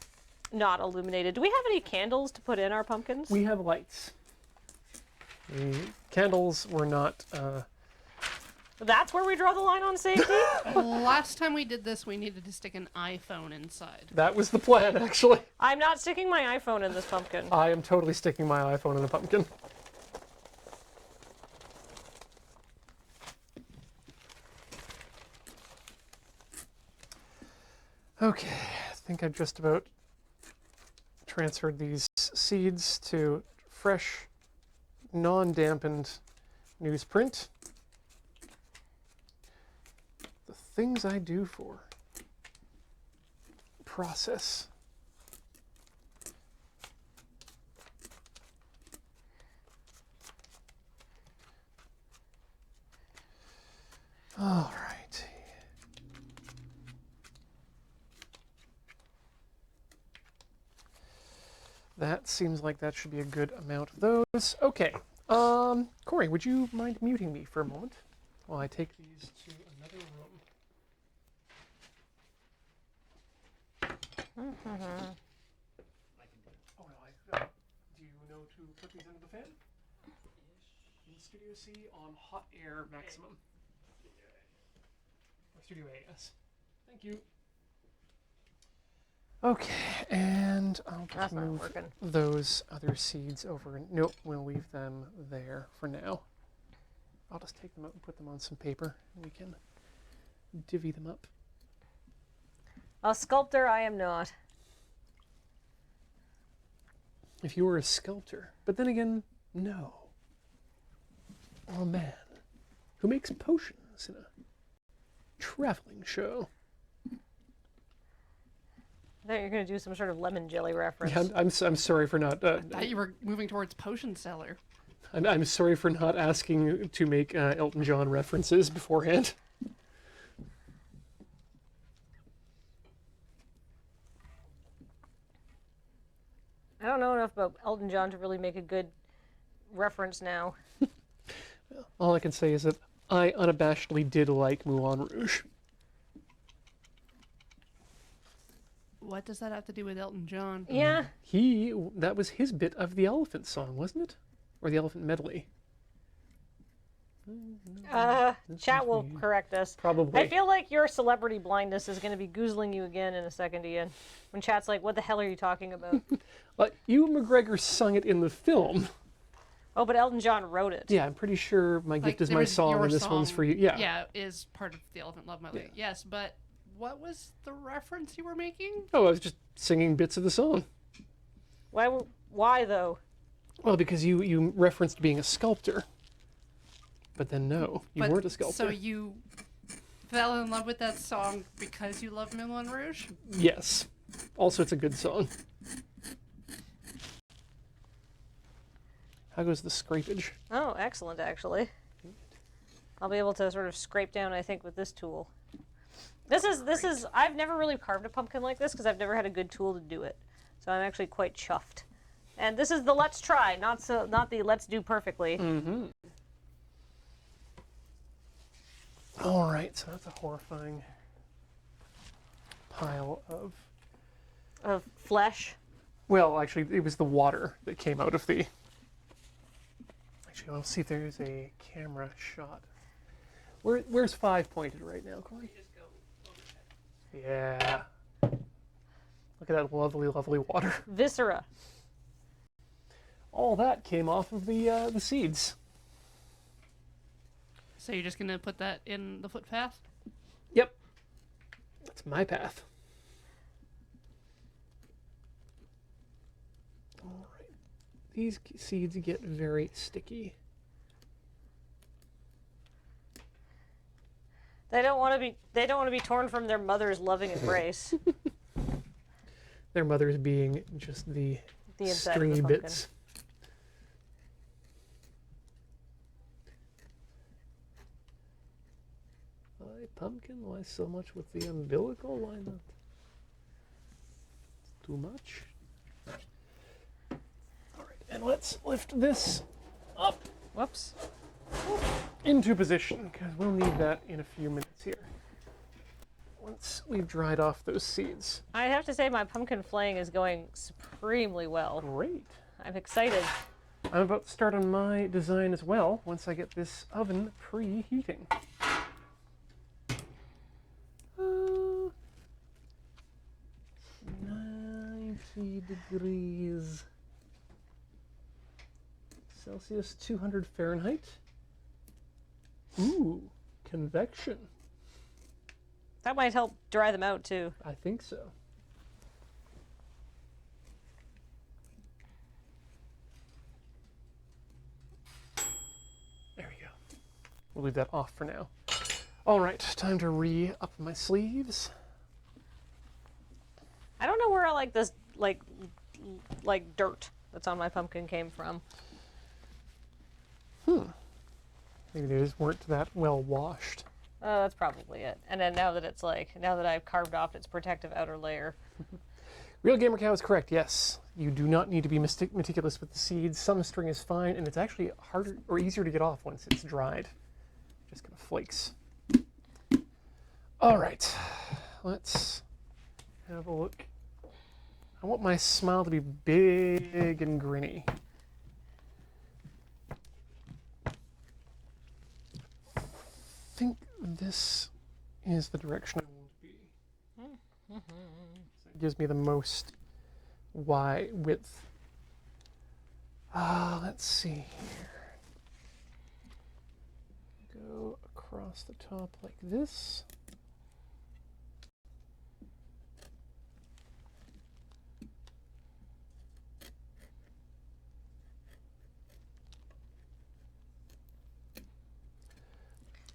not illuminated. Do we have any candles to put in our pumpkins? We have lights. The candles were not. That's where we draw the line on safety? Last time we did this, we needed to stick an iPhone inside. That was the plan, actually. I'm not sticking my iPhone in this pumpkin. I am totally sticking my iPhone in a pumpkin. Okay, I think I've just about transferred these seeds to fresh, non-dampened newsprint. The things I do for process. All right. That seems like that should be a good amount of those. Okay. Corey, would you mind muting me for a moment while I take these to another room? I can do it. Oh no, do you know to put these into the fan? In Studio C on hot air maximum. Or Studio A, yes. Thank you. Okay, and I'll That's just not move working. those other seeds over. Nope, we'll leave them there for now. I'll just take them out and put them on some paper, and we can divvy them up. A sculptor I am not. If you were a sculptor, but then again, no. Or a man who makes potions in a traveling show. I thought you were going to do some sort of lemon jelly reference. Yeah, I'm sorry for not. I thought you were moving towards potion seller. I'm sorry for not asking to make Elton John references beforehand. I don't know enough about Elton John to really make a good reference now. All I can say is that I unabashedly did like Moulin Rouge. What does that have to do with Elton John? Yeah. That was his bit of the elephant song, wasn't it? Or the elephant medley. Chat will correct us. Probably. I feel like your celebrity blindness is going to be goozling you again in a second, Ian. When chat's like, what the hell are you talking about? Ewan McGregor sung it in the film. Oh, but Elton John wrote it. Yeah, I'm pretty sure My Gift is there My was song Your and this one's Song. for you. Yeah. Yeah, is part of The Elephant Love My Lady. Yes, but what was the reference you were making? Oh, I was just singing bits of the song. Why though? Well, because you referenced being a sculptor. But then no, you But- weren't a sculptor. So you fell in love with that song because you love Moulin Rouge? Yes. Also, it's a good song. How goes the scrapage? Oh, excellent, actually. I'll be able to sort of scrape down, I think, with this tool. This is. I've never really carved a pumpkin like this because I've never had a good tool to do it. So I'm actually quite chuffed. And this is the let's try, not the let's do perfectly. Mm-hmm. All right, so that's a horrifying pile of... Of flesh. Well, actually, it was the water that came out of the... Actually, I'll see if there's a camera shot. Where's 5 pointed right now, Corey? Yeah. Look at that lovely, lovely water. Viscera. All that came off of the seeds. So you're just gonna put that in the footpath? Yep. That's my path. All right. These seeds get very sticky. They don't want to be torn from their mother's loving embrace. Their mothers being just the The inside of the stringy pumpkin. bits. Why pumpkin? Why so much with the umbilical? Why not? It's too much. All right, and let's lift this up Whoops. into position because we'll need that in a few minutes here. Once we've dried off those seeds. I have to say my pumpkin flaying is going supremely well. Great. I'm excited. I'm about to start on my design as well once I get this oven preheating. 90 degrees Celsius, 200 Fahrenheit. Ooh, convection. That might help dry them out too. I think so. There we go. We'll leave that off for now. All right, time to re-up my sleeves. I don't know where all like this like dirt that's on my pumpkin came from. Maybe they just weren't that well washed. Oh, that's probably it. And then now that I've carved off its protective outer layer. Real Gamer Cow is correct, yes. You do not need to be meticulous with the seeds. Some string is fine, and it's actually harder or easier to get off once it's dried. Just kind of flakes. All right, let's have a look. I want my smile to be big and grinny. I think this is the direction I want to be. So it gives me the most wide width. Let's see here. Go across the top like this.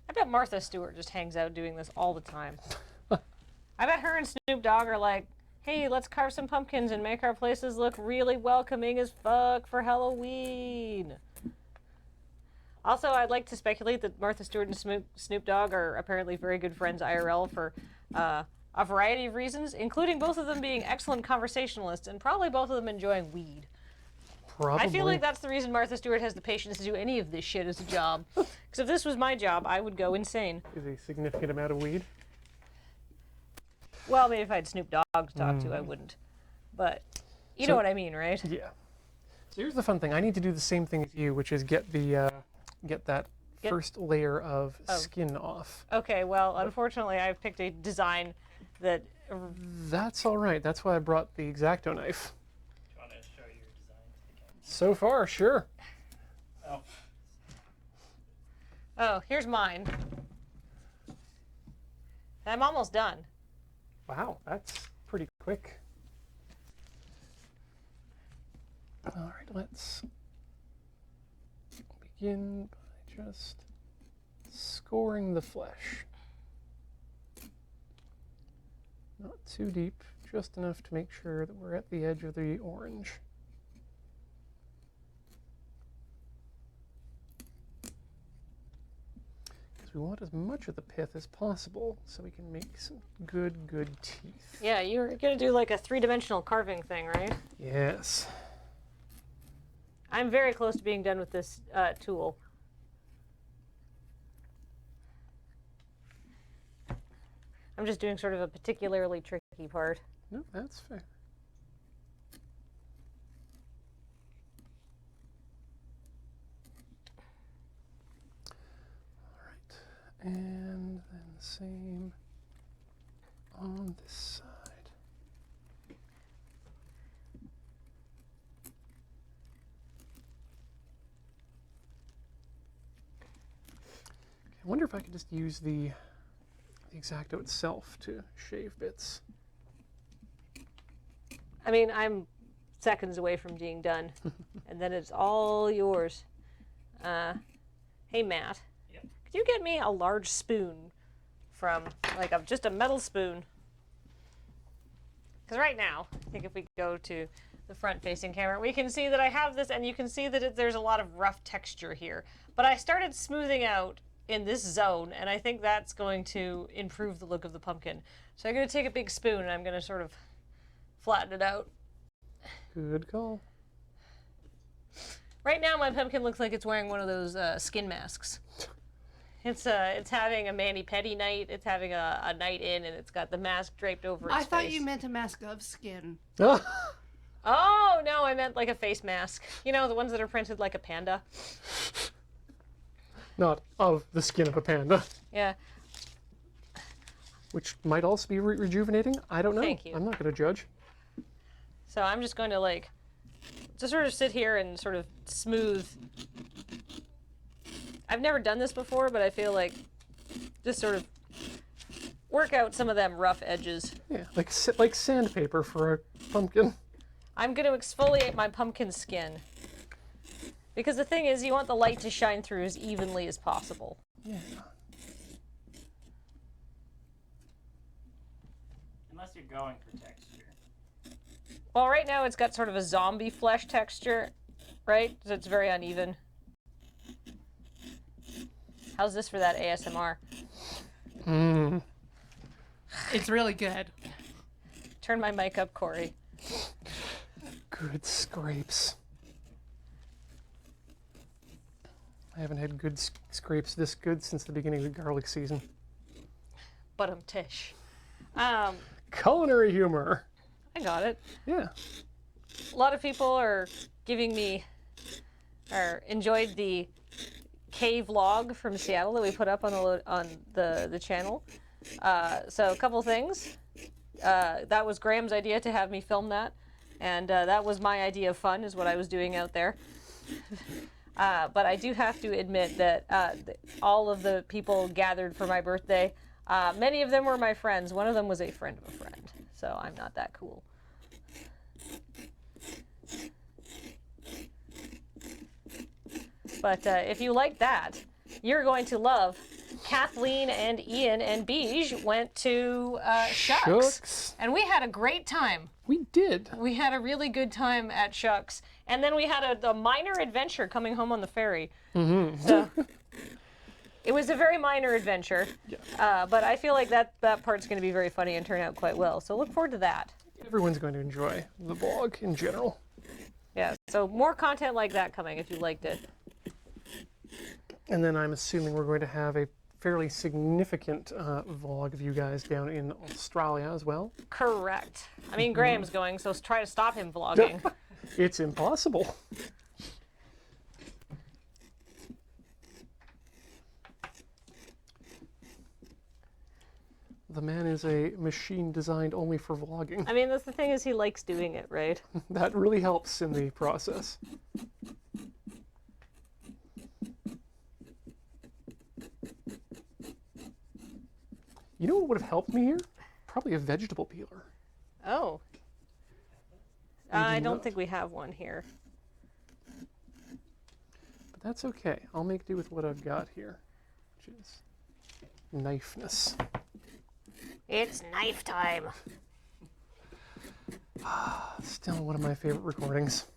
I bet Martha Stewart just hangs out doing this all the time. I bet her and Snoop Dogg are like, hey, let's carve some pumpkins and make our places look really welcoming as fuck for Halloween. Also, I'd like to speculate that Martha Stewart and Snoop Dogg are apparently very good friends IRL for a variety of reasons, including both of them being excellent conversationalists and probably both of them enjoying weed. Probably. I feel like that's the reason Martha Stewart has the patience to do any of this shit as a job. Because if this was my job, I would go insane. Is a significant amount of weed. Well, maybe if I had Snoop Dogg to talk to, I wouldn't. But you know what I mean, right? Yeah. So here's the fun thing. I need to do the same thing as you, which is get the get that first layer of skin off. Okay, well, unfortunately, I've picked a design that... That's all right. That's why I brought the X-Acto knife. Do you want to show your design to the camera? So far, sure. Oh. Oh, here's mine. I'm almost done. Wow, that's pretty quick. All right, let's begin by just scoring the flesh. Not too deep, just enough to make sure that we're at the edge of the orange. Because we want as much of the pith as possible so we can make some good teeth. Yeah, you're going to do like a three-dimensional carving thing, right? Yes. I'm very close to being done with this tool. I'm just doing sort of a particularly tricky part. No, that's fair. All right, and then the same on this side. I wonder if I could just use the X-Acto itself to shave bits. I mean, I'm seconds away from being done, and then it's all yours. Hey, Matt. Yep. Could you get me a large spoon from, like, just a metal spoon? Because right now, I think if we go to the front-facing camera, we can see that I have this, and you can see that there's a lot of rough texture here. But I started smoothing out in this zone, and I think that's going to improve the look of the pumpkin. So I'm going to take a big spoon, and I'm going to sort of flatten it out. Good call. Right now, my pumpkin looks like it's wearing one of those skin masks. It's having a mani-pedi night, it's having a night in, and it's got the mask draped over its face. I thought you meant a mask of skin. Oh, no, I meant like a face mask. You know, the ones that are printed like a panda. Not of the skin of a panda, Yeah. which might also be rejuvenating. I don't know. Thank you. I'm not going to judge. So I'm just going to like, just sort of sit here and sort of smooth. I've never done this before, but I feel like just sort of work out some of them rough edges. Yeah, like sandpaper for a pumpkin. I'm going to exfoliate my pumpkin skin. Because the thing is, you want the light to shine through as evenly as possible. Yeah. Unless you're going for texture. Well, right now it's got sort of a zombie flesh texture, right? So it's very uneven. How's this for that ASMR? Mmm. It's really good. Turn my mic up, Corey. Good scrapes. I haven't had good scrapes this good since the beginning of the garlic season. But tish. Culinary humor. I got it. Yeah. A lot of people are giving me, or enjoyed the cave vlog from Seattle that we put up on the channel. So a couple things. That was Graham's idea to have me film that, and that was my idea of fun, is what I was doing out there. But I do have to admit that all of the people gathered for my birthday, many of them were my friends. One of them was a friend of a friend, so I'm not that cool. But if you like that, you're going to love Kathleen and Ian and Beige went to Shucks. And we had a great time. We did. We had a really good time at Shucks. And then we had a minor adventure coming home on the ferry. Mm-hmm. So, it was a very minor adventure. Yeah. But I feel like that part's going to be very funny and turn out quite well. So look forward to that. Everyone's going to enjoy the vlog in general. Yeah, so more content like that coming if you liked it. And then I'm assuming we're going to have a fairly significant vlog of you guys down in Australia as well. Correct. I mean, Graham's going, so try to stop him vlogging. It's impossible. The man is a machine designed only for vlogging. I mean, that's the thing is he likes doing it, right? That really helps in the process. You know what would have helped me here? Probably a vegetable peeler. Oh. I don't think we have one here. But that's okay. I'll make do with what I've got here, which is knifeness. It's knife time. Still one of my favorite recordings.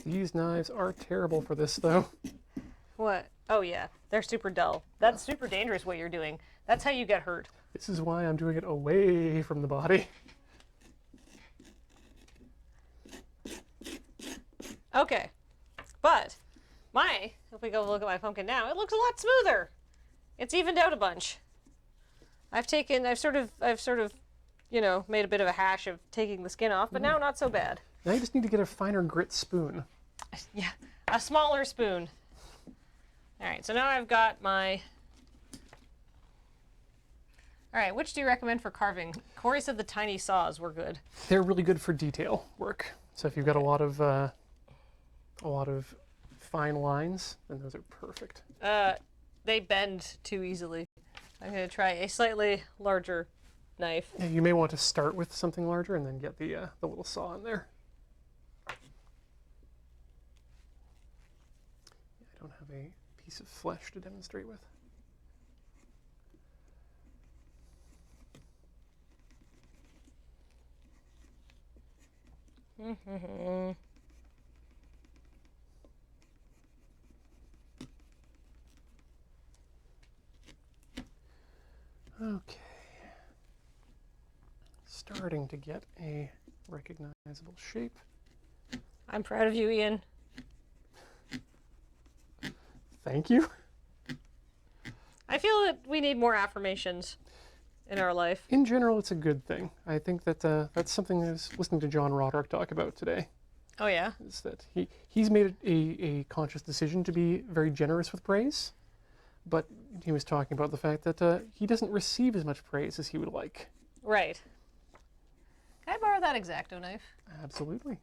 These knives are terrible for this, though. What? Oh, yeah. They're super dull. That's super dangerous what you're doing. That's how you get hurt. This is why I'm doing it away from the body. Okay. But if we go look at my pumpkin now, it looks a lot smoother. It's evened out a bunch. I've sort of, you know, made a bit of a hash of taking the skin off, but now not so bad. Now you just need to get a finer grit spoon. Yeah, a smaller spoon. All right, so now I've got my... All right, which do you recommend for carving? Corey said the tiny saws were good. They're really good for detail work. So if you've got a lot of fine lines, then those are perfect. They bend too easily. I'm going to try a slightly larger knife. Yeah, you may want to start with something larger and then get the little saw in there. I don't have a piece of flesh to demonstrate with. Okay. Starting to get a recognizable shape. I'm proud of you, Ian. Thank you. I feel that we need more affirmations in our life. In general, it's a good thing. I think that that's something I was listening to John Roderick talk about today. Oh, yeah? Is that he's made a conscious decision to be very generous with praise, but he was talking about the fact that he doesn't receive as much praise as he would like. Right. Can I borrow that X-Acto knife? Absolutely.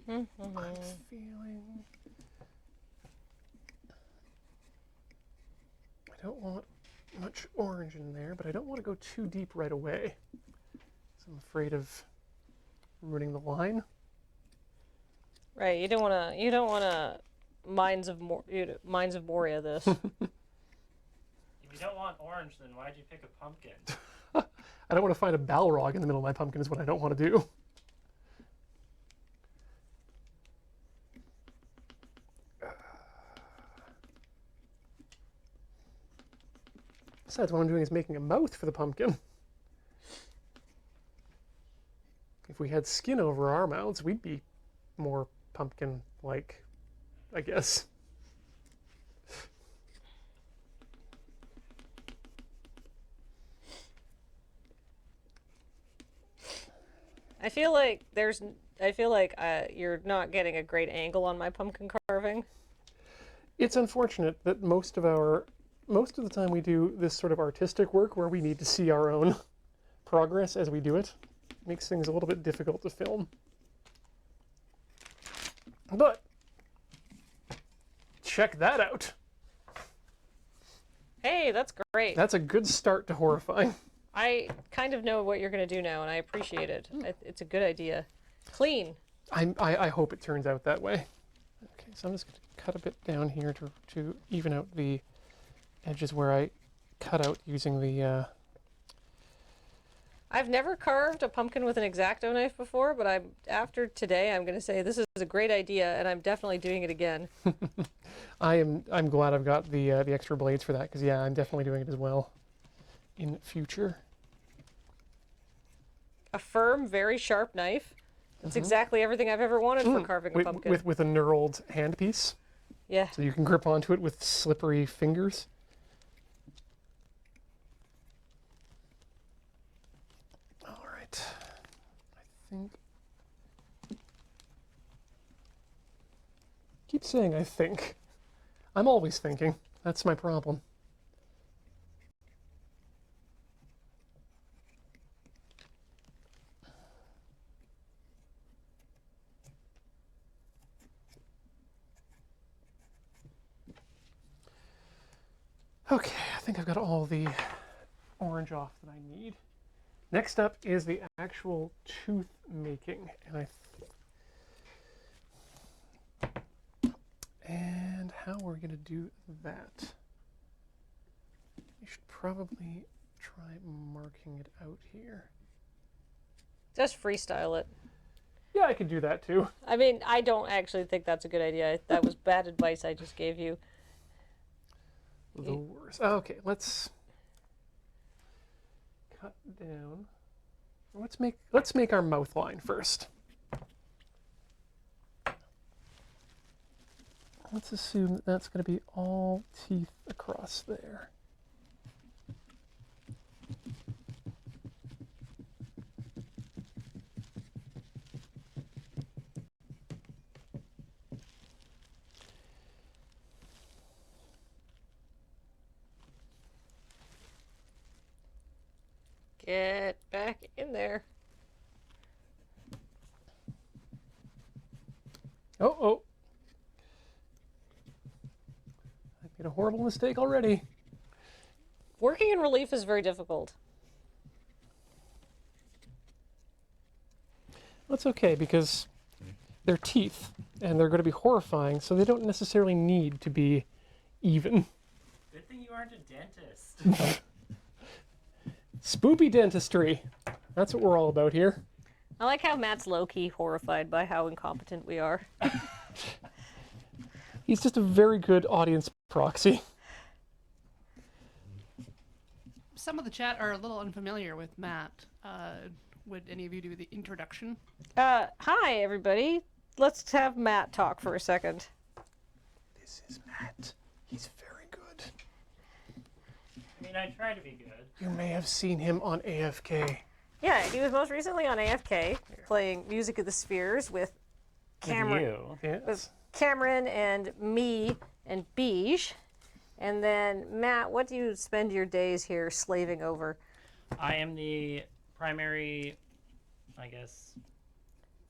I'm feeling... I don't want much orange in there, but I don't want to go too deep right away. So I'm afraid of ruining the line. Right. You don't want to Mines of Moria this. If you don't want orange, then why'd you pick a pumpkin? I don't want to find a Balrog in the middle of my pumpkin is what I don't want to do. Besides, what I'm doing is making a mouth for the pumpkin. If we had skin over our mouths, we'd be more pumpkin-like, I guess. I feel like you're not getting a great angle on my pumpkin carving. It's unfortunate that most of the time we do this sort of artistic work where we need to see our own progress as we do it. It makes things a little bit difficult to film. But check that out. Hey, that's great. That's a good start to horrifying. I kind of know what you're going to do now, and I appreciate it. It's a good idea. Clean. I hope it turns out that way. Okay, so I'm just going to cut a bit down here to even out the edges where I cut out using the... I've never carved a pumpkin with an X-Acto knife before, but after today, I'm going to say this is a great idea, and I'm definitely doing it again. I'm glad I've got the extra blades for that, because yeah, I'm definitely doing it as well in future. A firm, very sharp knife It's exactly everything I've ever wanted for carving a with, pumpkin. with a knurled handpiece, Yeah. so you can grip onto it with slippery fingers. All right, I think. Keep saying I think. I'm always thinking. That's my problem. Okay, I think I've got all the orange off that I need. Next up is the actual tooth making, and how we're gonna do that. You should probably try marking it out here. Just freestyle it. Yeah, I could do that too. I mean, I don't actually think that's a good idea. That was bad advice I just gave you. The worst. Okay, let's cut down. Let's make our mouth line first. Let's assume that that's going to be all teeth across there. Get back in there. Oh. I made a horrible mistake already. Working in relief is very difficult. That's okay because they're teeth and they're going to be horrifying, so they don't necessarily need to be even. Good thing you aren't a dentist. Spoopy dentistry. That's what we're all about here. I like how Matt's low-key horrified by how incompetent we are. He's just a very good audience proxy. Some of the chat are a little unfamiliar with Matt. Would any of you do the introduction? Hi, everybody. Let's have Matt talk for a second. This is Matt. He's very good. I mean, I try to be good. You may have seen him on AFK. Yeah, he was most recently on AFK, playing Music of the Spheres with Cameron. You. Yes. With Cameron and me and Beige. And then, Matt, what do you spend your days here slaving over? I am the primary, I guess.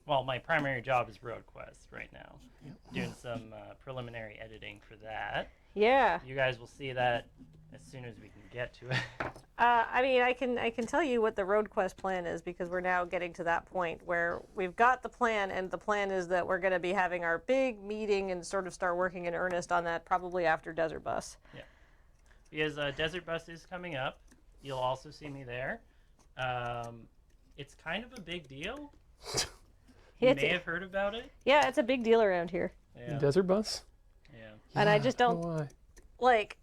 Well, my primary job is Road Quest right now. Doing some preliminary editing for that. Yeah. You guys will see that as soon as we can get to it. I mean, I can tell you what the Road Quest plan is because we're now getting to that point where we've got the plan, and the plan is that we're going to be having our big meeting and sort of start working in earnest on that probably after Desert Bus. Yeah. Because Desert Bus is coming up. You'll also see me there. It's kind of a big deal. You may have heard about it. Yeah, it's a big deal around here. Yeah. Desert Bus? Yeah. And I just don't, Why? like,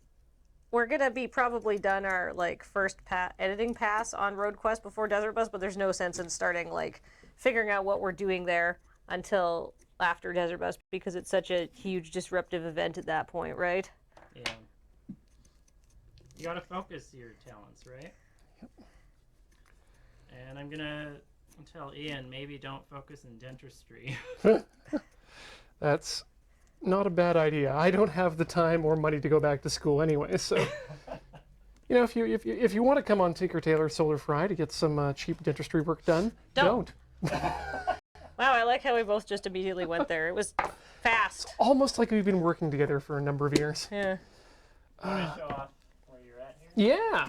we're going to be probably done our, like, first editing pass on Road Quest before Desert Bus, but there's no sense in starting, like, figuring out what we're doing there until after Desert Bus because it's such a huge disruptive event at that point, right? Yeah. You gotta focus your talents, right? Yep. And I'm gonna tell Ian, maybe don't focus in dentistry. That's not a bad idea. I don't have the time or money to go back to school anyway, so you know, if you want to come on Tinker Tailor Solar Fry to get some cheap dentistry work done, don't. Wow, I like how we both just immediately went there. It was fast. Almost like we've been working together for a number of years. Yeah. Want to show off where you're at here? Yeah.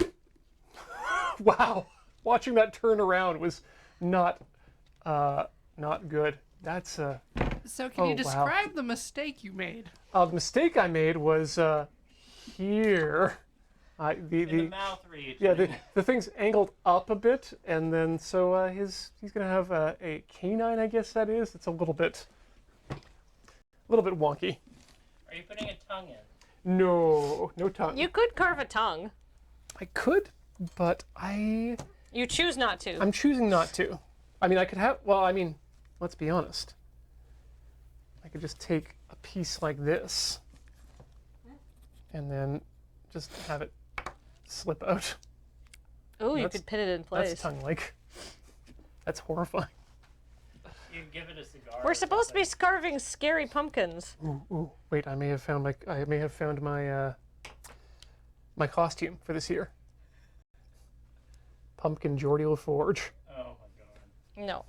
Wow. Watching that turn around was not good. That's So can Oh, you wow. describe the mistake you made? the mistake I made was here. In the mouth region. Yeah, the thing's angled up a bit, and then so he's gonna have a canine, I guess that is. It's a little bit wonky. Are you putting a tongue in? No tongue. You could carve a tongue. I could, but You choose not to. I'm choosing not to. I mean, I could have. Well, I mean, let's be honest. I could just take a piece like this and then just have it slip out. Oh, you That's- could pin it in place. That's tongue-like. That's horrifying. You can give it a cigar. We're or supposed to be something. scarving scary pumpkins. Ooh. Wait, I may have found my my costume for this year. Pumpkin Geordie LaForge. Oh my god. No.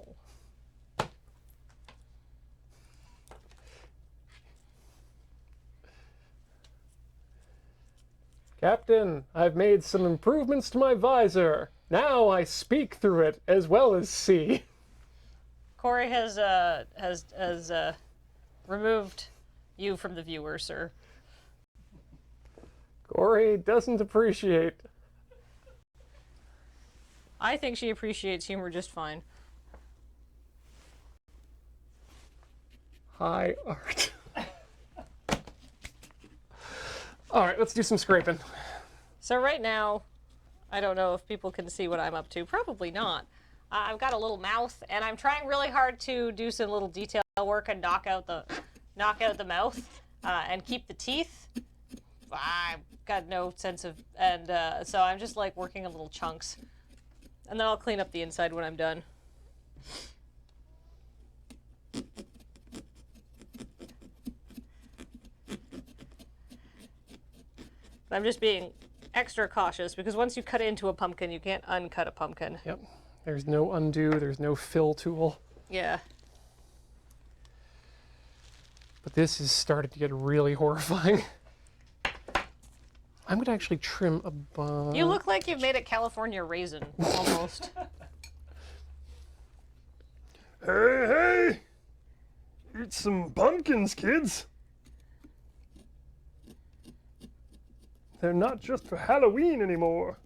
Captain, I've made some improvements to my visor. Now I speak through it as well as see. Corey has removed you from the viewer, sir. Corey doesn't appreciate. I think she appreciates humor just fine. High art. All right, let's do some scraping. So right now, I don't know if people can see what I'm up to. Probably not. I've got a little mouth, and I'm trying really hard to do some little detail work and knock out the mouth and keep the teeth. I've got no sense of, and so I'm just like working in little chunks, and then I'll clean up the inside when I'm done. I'm just being extra cautious because once you cut into a pumpkin, you can't uncut a pumpkin. Yep. There's no undo, there's no fill tool. Yeah. But this has started to get really horrifying. I'm going to actually trim a bunch. You look like you've made a California raisin, almost. Hey! Eat some pumpkins, kids! They're not just for Halloween anymore.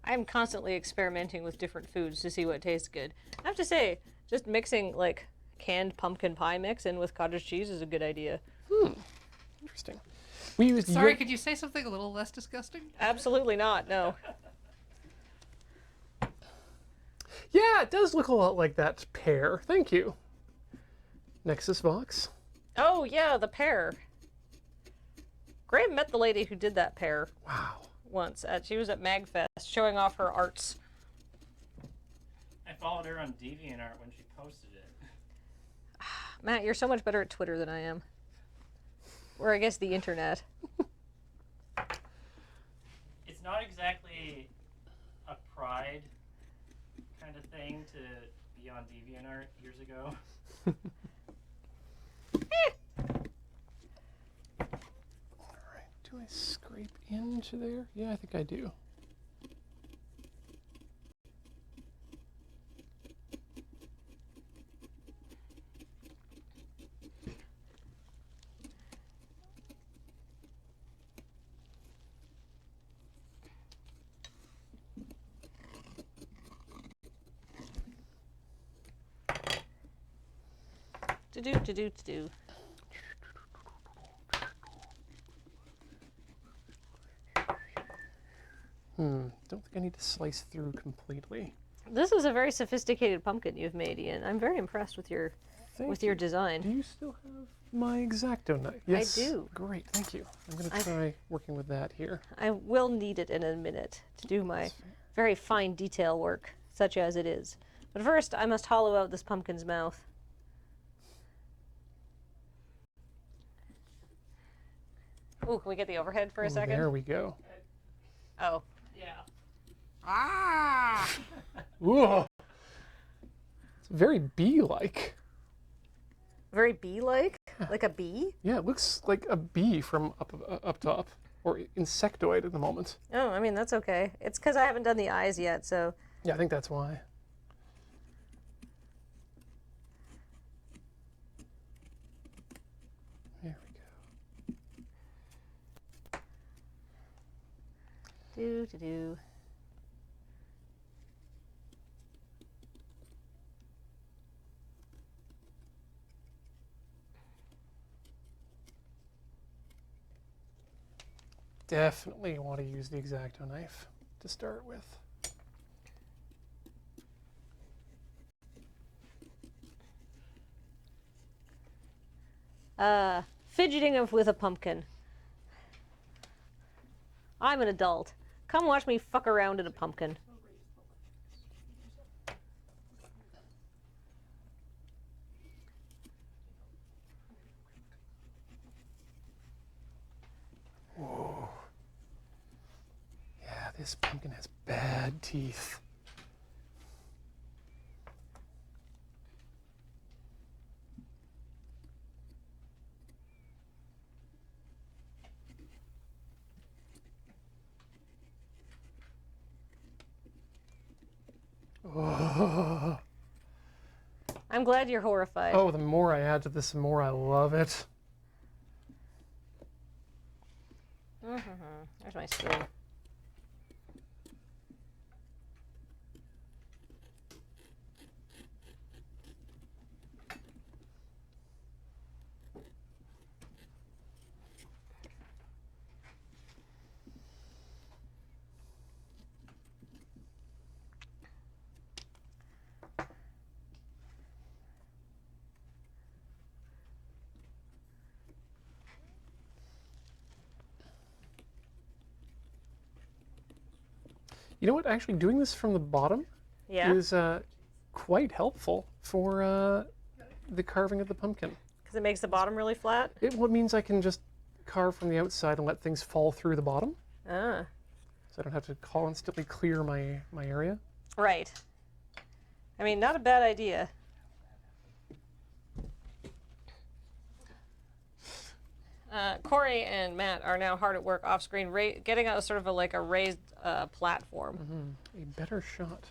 I'm constantly experimenting with different foods to see what tastes good. I have to say, just mixing like canned pumpkin pie mix in with cottage cheese is a good idea. Interesting. We used Sorry, could you say something a little less disgusting? Absolutely not, no. Yeah, it does look a lot like that pear. Thank you. Nexus Vox. Oh yeah, the pear. Graham met the lady who did that pear Wow. once. She was at MagFest showing off her arts. I followed her on DeviantArt when she posted it. Matt, you're so much better at Twitter than I am. Or I guess the internet. It's not exactly a pride kind of thing to be on DeviantArt years ago. Alright, do I scrape into there? Yeah, I think I do. To-do. Don't think I need to slice through completely. This is a very sophisticated pumpkin you've made, Ian. I'm very impressed with your Thank your you. design. Do you still have my X-Acto knife? Yes. do. Great, thank you. I'm going to try working with that here. I will need it in a minute to do my very fine detail work, such as it is. But first, I must hollow out this pumpkin's mouth. Ooh, can we get the overhead for a second? There we go. Oh. Yeah. Ah! Ooh. It's very bee-like. Very bee-like? Like a bee? Yeah, it looks like a bee from up top, or insectoid at the moment. Oh, I mean, that's okay. It's because I haven't done the eyes yet, so... Yeah, I think that's why. There we go. Do. Definitely want to use the X-Acto knife. to start with. Fidgeting with a pumpkin. I'm an adult. Come watch me fuck around in a pumpkin. Whoa. Yeah, this pumpkin has bad teeth. Oh. I'm glad you're horrified. Oh, the more I add to this, the more I love it. There's my spoon. You know what? Actually, doing this from the bottom is quite helpful for the carving of the pumpkin. Because it makes the bottom really flat? It means I can just carve from the outside and let things fall through the bottom. Ah. So I don't have to constantly clear my area. Right. I mean, not a bad idea. Corey and Matt are now hard at work off screen, getting out sort of a raised platform. A better shot.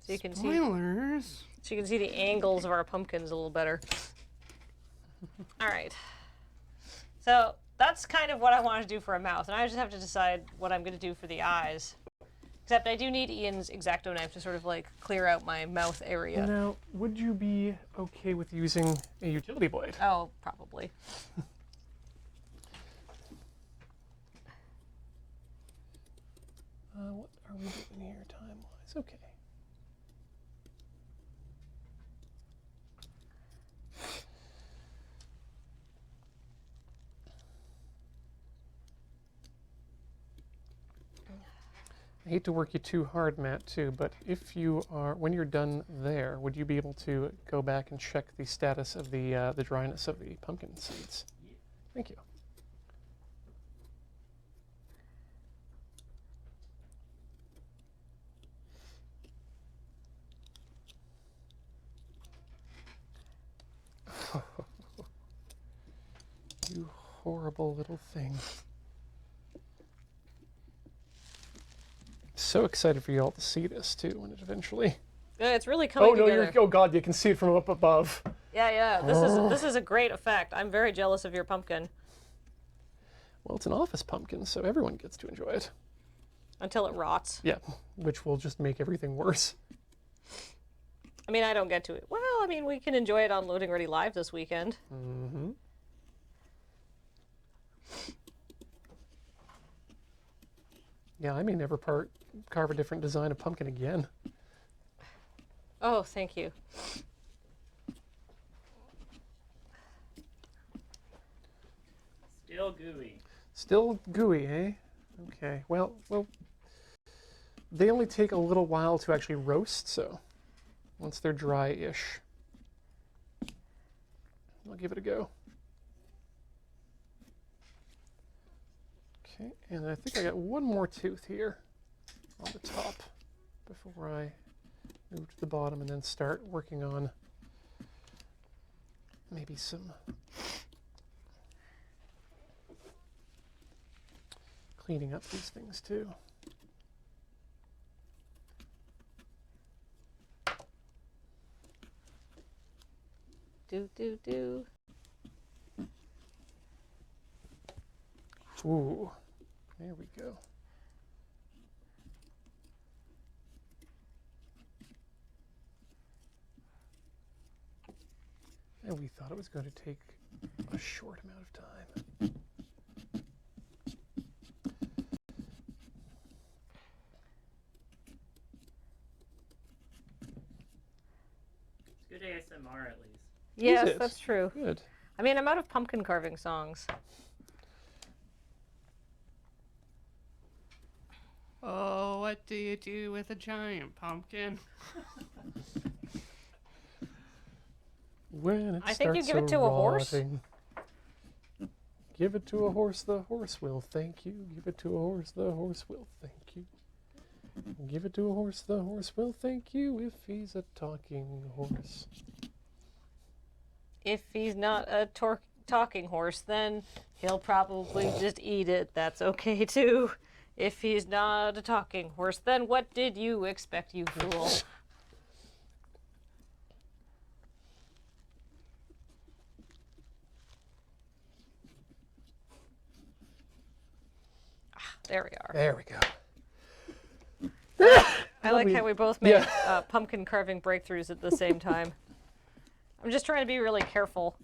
So you can Spoilers. So you can see the angles of our pumpkins a little better. All right. So that's kind of what I want to do for a mouth, and I just have to decide what I'm going to do for the eyes. Except I do need Ian's X-Acto knife to sort of clear out my mouth area. Now, would you be okay with using a utility blade? Oh, probably. What are we doing here time-wise? Okay. I hate to work you too hard, Matt, too, but if you are, when you're done there, would you be able to go back and check the status of the dryness of the pumpkin seeds? Thank you. You horrible little thing. So excited for you all to see this too when it eventually. Yeah, it's really coming together. Oh god, you can see it from up above. Yeah. This is a great effect. I'm very jealous of your pumpkin. Well, it's an office pumpkin, so everyone gets to enjoy it. Until it rots. Yeah, which will just make everything worse. I mean, I don't get to it. Well, I mean, we can enjoy it on Loading Ready Live this weekend. Mm-hmm. Yeah, I may never carve a different design of pumpkin again. Oh, thank you. Still gooey. Still gooey, eh? Okay, well, they only take a little while to actually roast, so once they're dry-ish, I'll give it a go. Okay, and I think I got one more tooth here on the top before I move to the bottom and then start working on maybe some cleaning up these things too. Do. Ooh, there we go. And we thought it was going to take a short amount of time. Good ASMR at least. Yes, it? that's true. Good. I mean, I'm out of pumpkin carving songs. Oh, what do you do with a giant pumpkin? When it I think you starts give it to a horse. rotting. Give it to a horse, the horse will thank you. Give it to a horse, the horse will thank you. Give it to a horse, the horse will thank you if he's a talking horse. If he's not a talking horse, then he'll probably just eat it. That's okay too. If he's not a talking horse, then what did you expect, you fool? There we are. There we go. I like how we both made pumpkin carving breakthroughs at the same time. I'm just trying to be really careful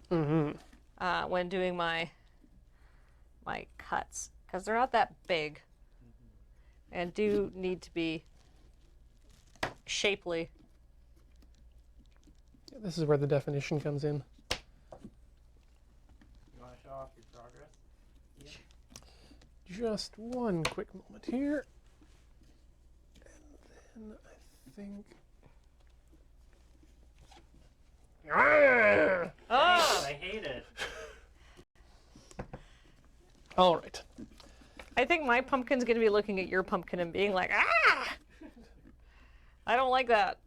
when doing my cuts, because they're not that big and do need to be shapely. This is where the definition comes in. You want to show off your progress? Just one quick moment here. And then I think... Oh! I hate it. All right. I think my pumpkin's going to be looking at your pumpkin and being like, ah! I don't like that.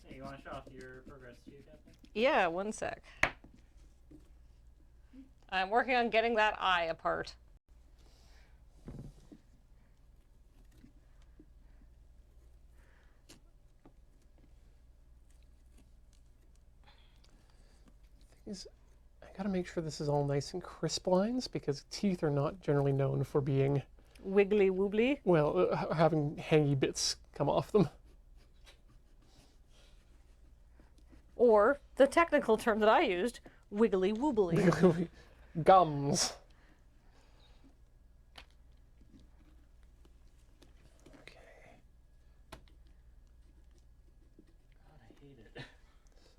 Hey, you want to show off your progress too, Captain? Yeah, one sec. I'm working on getting that eye apart. I gotta make sure this is all nice and crisp lines because teeth are not generally known for being, Wiggly woobly. well, having hangy bits come off them. Or the technical term that I used, wiggly woobly. Gums. Okay. God, I hate it.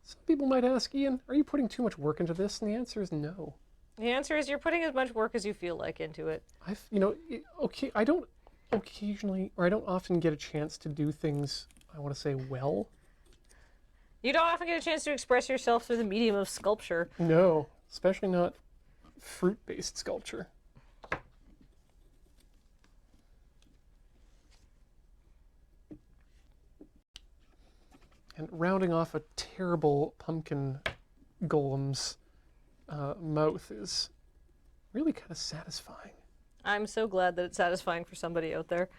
Some people might ask, Ian, are you putting too much work into this? And the answer is no. The answer is you're putting as much work as you feel like into it. I don't occasionally, or I don't often get a chance to do things, I want to say, well. You don't often get a chance to express yourself through the medium of sculpture. No, especially not fruit-based sculpture. And rounding off a terrible pumpkin golem's mouth is really kind of satisfying. I'm so glad that it's satisfying for somebody out there.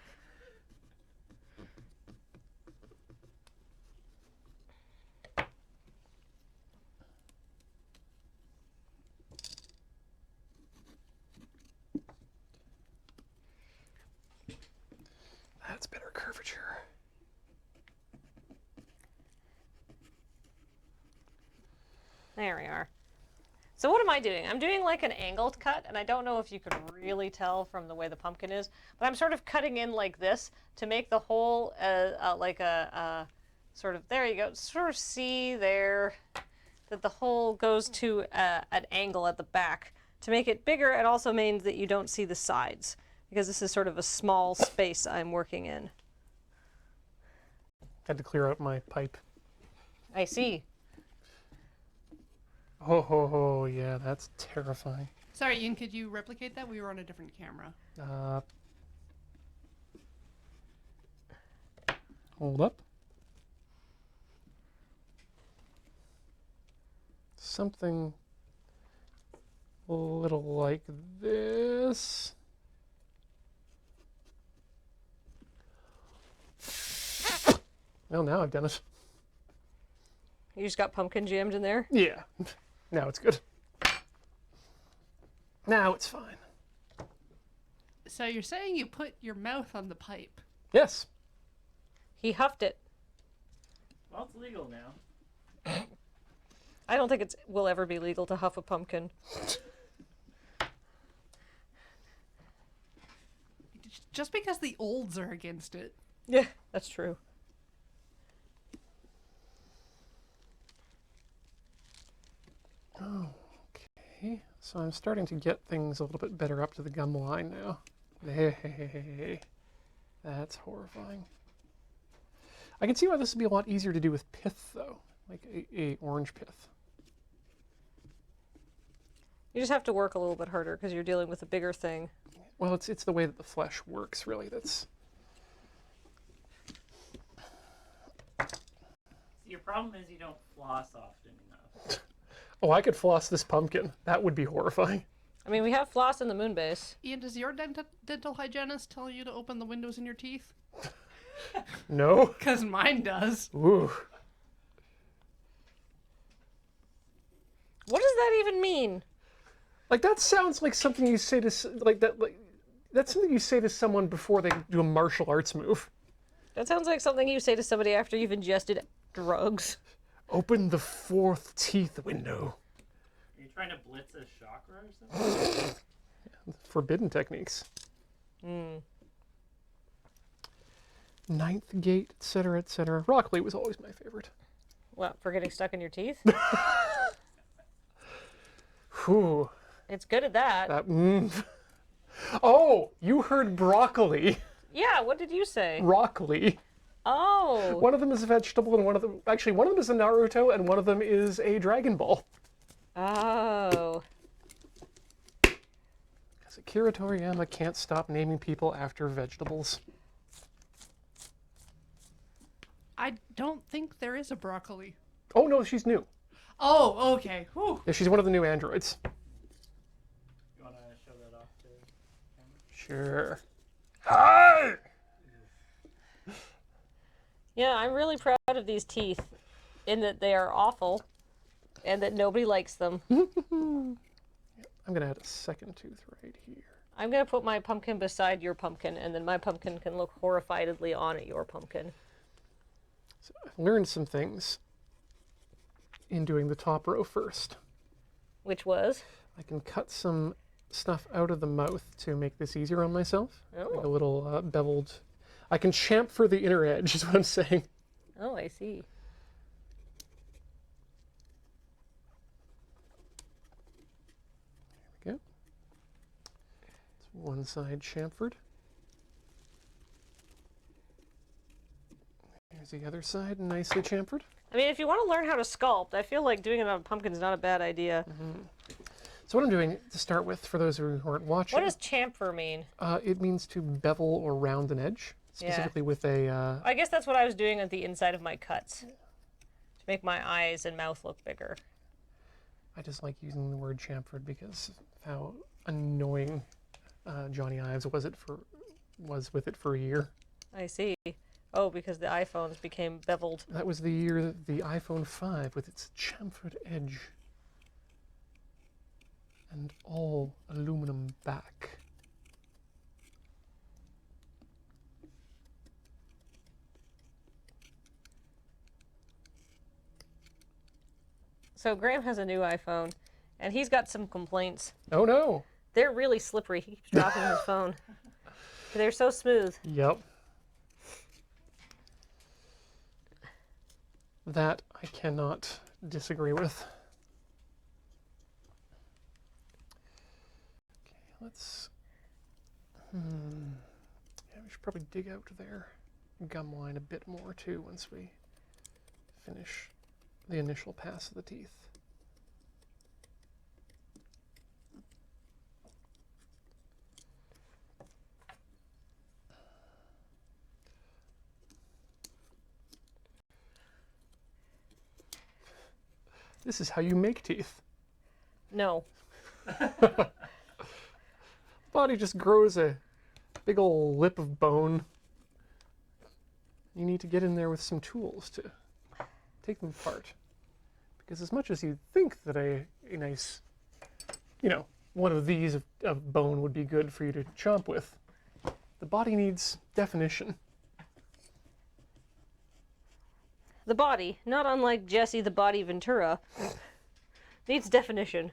That's better curvature. There we are. So what am I doing? I'm doing like an angled cut, and I don't know if you could really tell from the way the pumpkin is, but I'm sort of cutting in like this to make the hole like a sort of, there you go, sort of see there that the hole goes to an angle at the back. To make it bigger, it also means that you don't see the sides, because this is sort of a small space I'm working in. Had to clear out my pipe. I see. Oh, yeah, that's terrifying. Sorry, Ian, could you replicate that? We were on a different camera. Hold up. Something a little like this. Well, now I've done it. You just got pumpkin jammed in there? Yeah. Now it's good. Now it's fine. So you're saying you put your mouth on the pipe? Yes. He huffed it. Well, it's legal now. I don't think it will ever be legal to huff a pumpkin. Just because the olds are against it. Yeah, that's true. So I'm starting to get things a little bit better up to the gum line now. Hey, that's horrifying. I can see why this would be a lot easier to do with pith, though, like a orange pith. You just have to work a little bit harder because you're dealing with a bigger thing. Well, it's the way that the flesh works, really. That's. Your problem is you don't floss often enough. Oh, I could floss this pumpkin. That would be horrifying. I mean, we have floss in the moon base. Ian, does your dental hygienist tell you to open the windows in your teeth? No? Because mine does. Ooh. What does that even mean? Like, that sounds like something you say to, that's something you say to someone before they do a martial arts move. That sounds like something you say to somebody after you've ingested drugs. Open the fourth teeth window. Are you trying to blitz a chakra or something? Forbidden techniques. Ninth gate, etc., etc. Broccoli was always my favorite. What, for getting stuck in your teeth? Whew. It's good at that. Oh, you heard broccoli. Yeah, what did you say? Broccoli. Oh. One of them is a vegetable, and one of them, actually, one of them is a Naruto, and one of them is a Dragon Ball. Oh. Because Akira Toriyama can't stop naming people after vegetables. I don't think there is a broccoli. Oh, no, she's new. Oh, okay. Whew. Yeah, she's one of the new androids. You want to show that off to Sure. Hi! Yeah, I'm really proud of these teeth in that they are awful and that nobody likes them. I'm going to add a second tooth right here. I'm going to put my pumpkin beside your pumpkin, and then my pumpkin can look horrifiedly on at your pumpkin. So I've learned some things in doing the top row first. Which was? I can cut some stuff out of the mouth to make this easier on myself. Oh. Like a little beveled. I can chamfer the inner edge, is what I'm saying. Oh, I see. There we go. It's one side chamfered. There's the other side, nicely chamfered. I mean, if you want to learn how to sculpt, I feel like doing it on a pumpkin is not a bad idea. So what I'm doing to start with, for those who aren't watching, What does chamfer mean? it means to bevel or round an edge, specifically with a. I guess that's what I was doing at the inside of my cuts. To make my eyes and mouth look bigger. I just like using the word chamfered because of how annoying Johnny Ives was with it for a year. I see. Oh, because the iPhones became beveled. That was the year the iPhone 5 with its chamfered edge and all aluminum back. So Graham has a new iPhone, and he's got some complaints. Oh no! They're really slippery. He keeps dropping his phone. They're so smooth. Yep. That I cannot disagree with. Okay, let's. Yeah, we should probably dig out their gum line a bit more too once we finish the initial pass of the teeth. This is how you make teeth. No. Body just grows a big old lip of bone. You need to get in there with some tools to take them apart. Because as much as you think that a nice, one of these of bone would be good for you to chomp with, the body needs definition. The body, not unlike Jesse the Body Ventura, needs definition.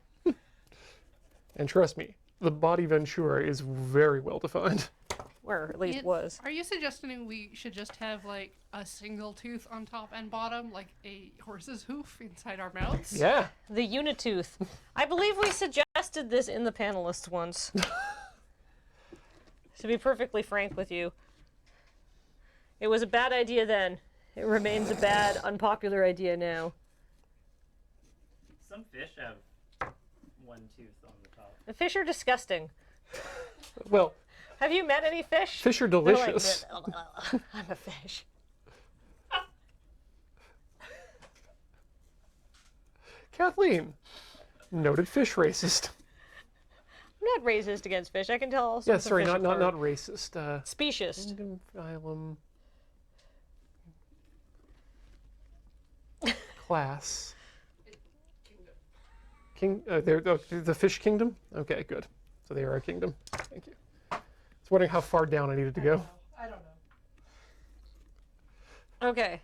And trust me, the body Ventura is very well defined. Or at least Ian, was. Are you suggesting we should just have like a single tooth on top and bottom, like a horse's hoof inside our mouths? Yeah. The unitooth. I believe we suggested suggested this in the panelists once. To be perfectly frank with you. It was a bad idea then. It remains a bad, unpopular idea now. Some fish have one tooth on the top. The fish are disgusting. Well, Have you met any fish? fish are They're like, delicious. I'm a fish. Kathleen, noted fish racist. I'm not racist against fish. I can tell all Yeah, sorts sorry, of fish not apart. racist. Specious. Kingdom, phylum, class. They're the fish kingdom. Okay, good. So they are a kingdom. Thank you. I was wondering how far down I needed to go. I don't know. Okay.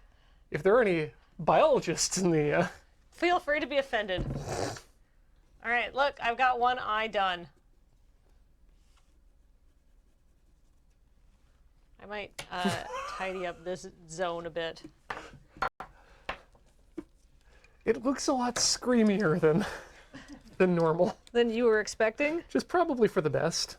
If there are any biologists in the, Feel free to be offended. All right, look, I've got one eye done. I might tidy up this zone a bit. it looks a lot screamier than normal. Than you were expecting? Which is probably for the best.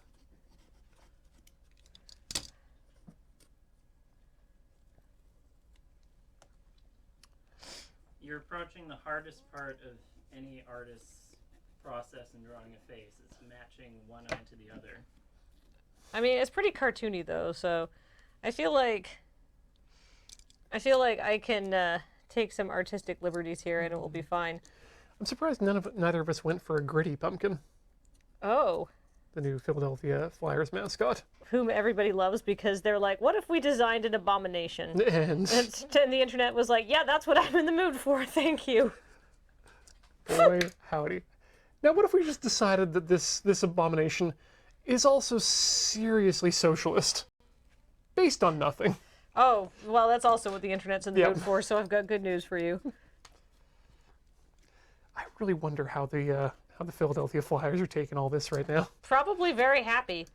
You're approaching the hardest part of any artist's process in drawing a face. It's matching one eye to the other. I mean, it's pretty cartoony though, so I feel like I can take some artistic liberties here and it will be fine. I'm surprised neither of us went for a gritty pumpkin, Oh, the new Philadelphia Flyers mascot. whom everybody loves because they're like, what if we designed an abomination? And And the internet was like, yeah, that's what I'm in the mood for, thank you. boy, howdy. Now, what if we just decided that this abomination is also seriously socialist, based on nothing? Oh, well, that's also what the internet's in the Yep. mood for, so I've got good news for you. I really wonder how the Philadelphia Flyers are taking all this right now. Probably very happy.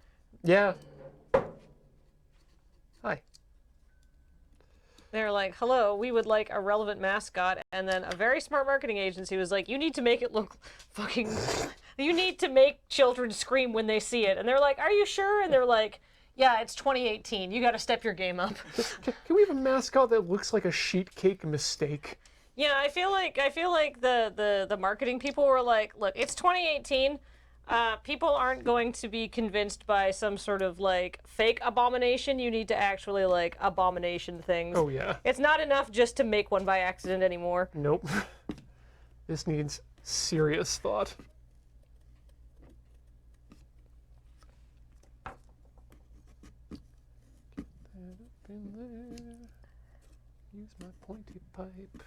Yeah. Hi. They're like, hello, we would like a relevant mascot. And then a very smart marketing agency was like, you need to make it look fucking... You need to make children scream when they see it. And they're like, are you sure? And they're like, yeah, it's 2018. You got to step your game up. Can we have a mascot that looks like a sheet cake mistake? Yeah, I feel like the marketing people were like, look, it's 2018. People aren't going to be convinced by some sort of like fake abomination. You need to actually like abomination things. Oh yeah. It's not enough just to make one by accident anymore. Nope. This needs serious thought. Get that up in there. Use my pointy pipe.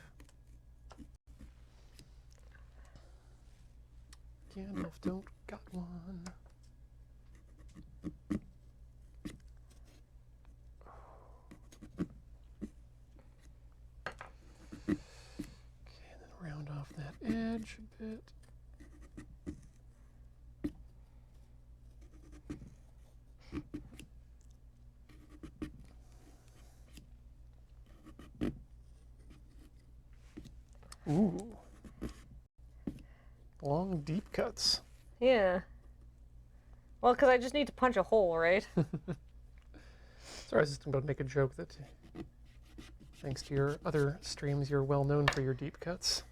Gandalf don't got one. Okay, and then round off that edge a bit. Ooh. Long, deep cuts. Yeah. Well, because I just need to punch a hole, right? Sorry, I was just about to make a joke that thanks to your other streams, you're well known for your deep cuts.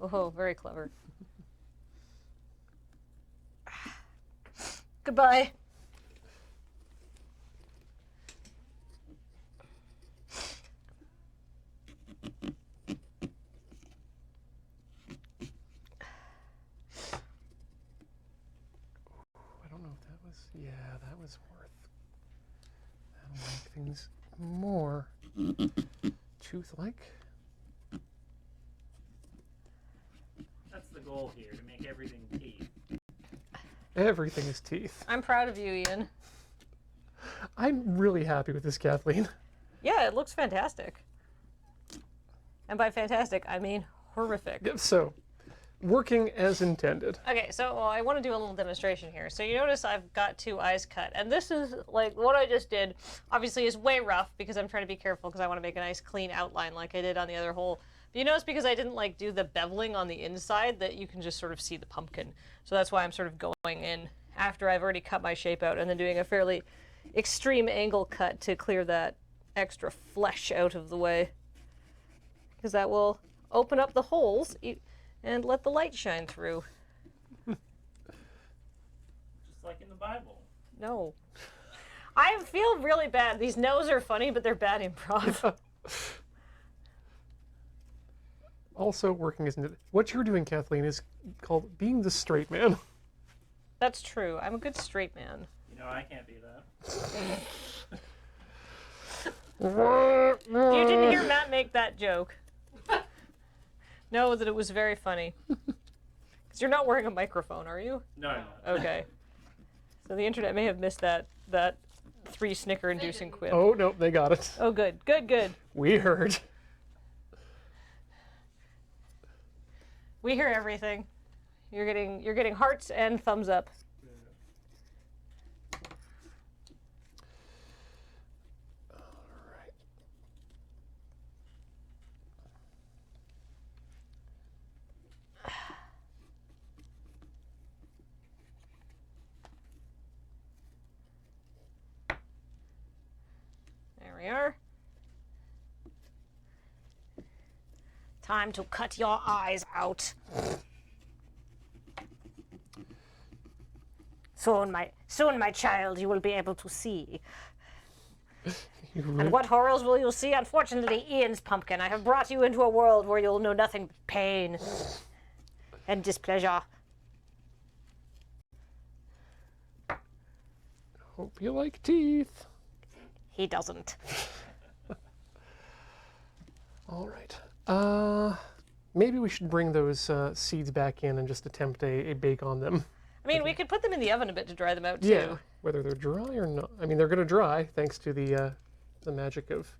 Oh, very clever. Goodbye. I don't know if that was, yeah, that was worth. That'll make things more tooth-like. That's the goal here, to make everything teeth. Everything is teeth. I'm proud of you, Ian. I'm really happy with this, Kathleen. Yeah, it looks fantastic. And by fantastic, I mean horrific. Yep, so, working as intended. Okay, so I want to do a little demonstration here. So you notice I've got two eyes cut. And this is, like, what I just did, obviously is way rough because I'm trying to be careful because I want to make a nice clean outline like I did on the other hole. You notice because I didn't like do the beveling on the inside that you can just sort of see the pumpkin. So that's why I'm sort of going in after I've already cut my shape out and then doing a fairly extreme angle cut to clear that extra flesh out of the way. Because that will open up the holes and let the light shine through. Just like in the Bible. No. I feel really bad. These no's are funny, but they're bad improv. Also working as what you're doing, Kathleen, is called being the straight man. That's true. I'm a good straight man. You know, I can't be that. You didn't hear Matt make that joke. Know that it was very funny. Because you're not wearing a microphone, are you? No, I'm not. Okay. So the internet may have missed that 3 snicker-inducing quip. Oh, no, they got it. Oh, good. Good. We heard. We hear everything. You're getting hearts and thumbs up. There we are. Time to cut your eyes out. Soon, my child, you will be able to see. And what horrors will you see? Unfortunately, Ian's pumpkin. I have brought you into a world where you'll know nothing but pain and displeasure. Hope you like teeth. He doesn't. All right. Maybe we should bring those seeds back in and just attempt a bake on them. I mean, we could put them in the oven a bit to dry them out, too. Yeah, whether they're dry or not. I mean, they're going to dry thanks to the magic of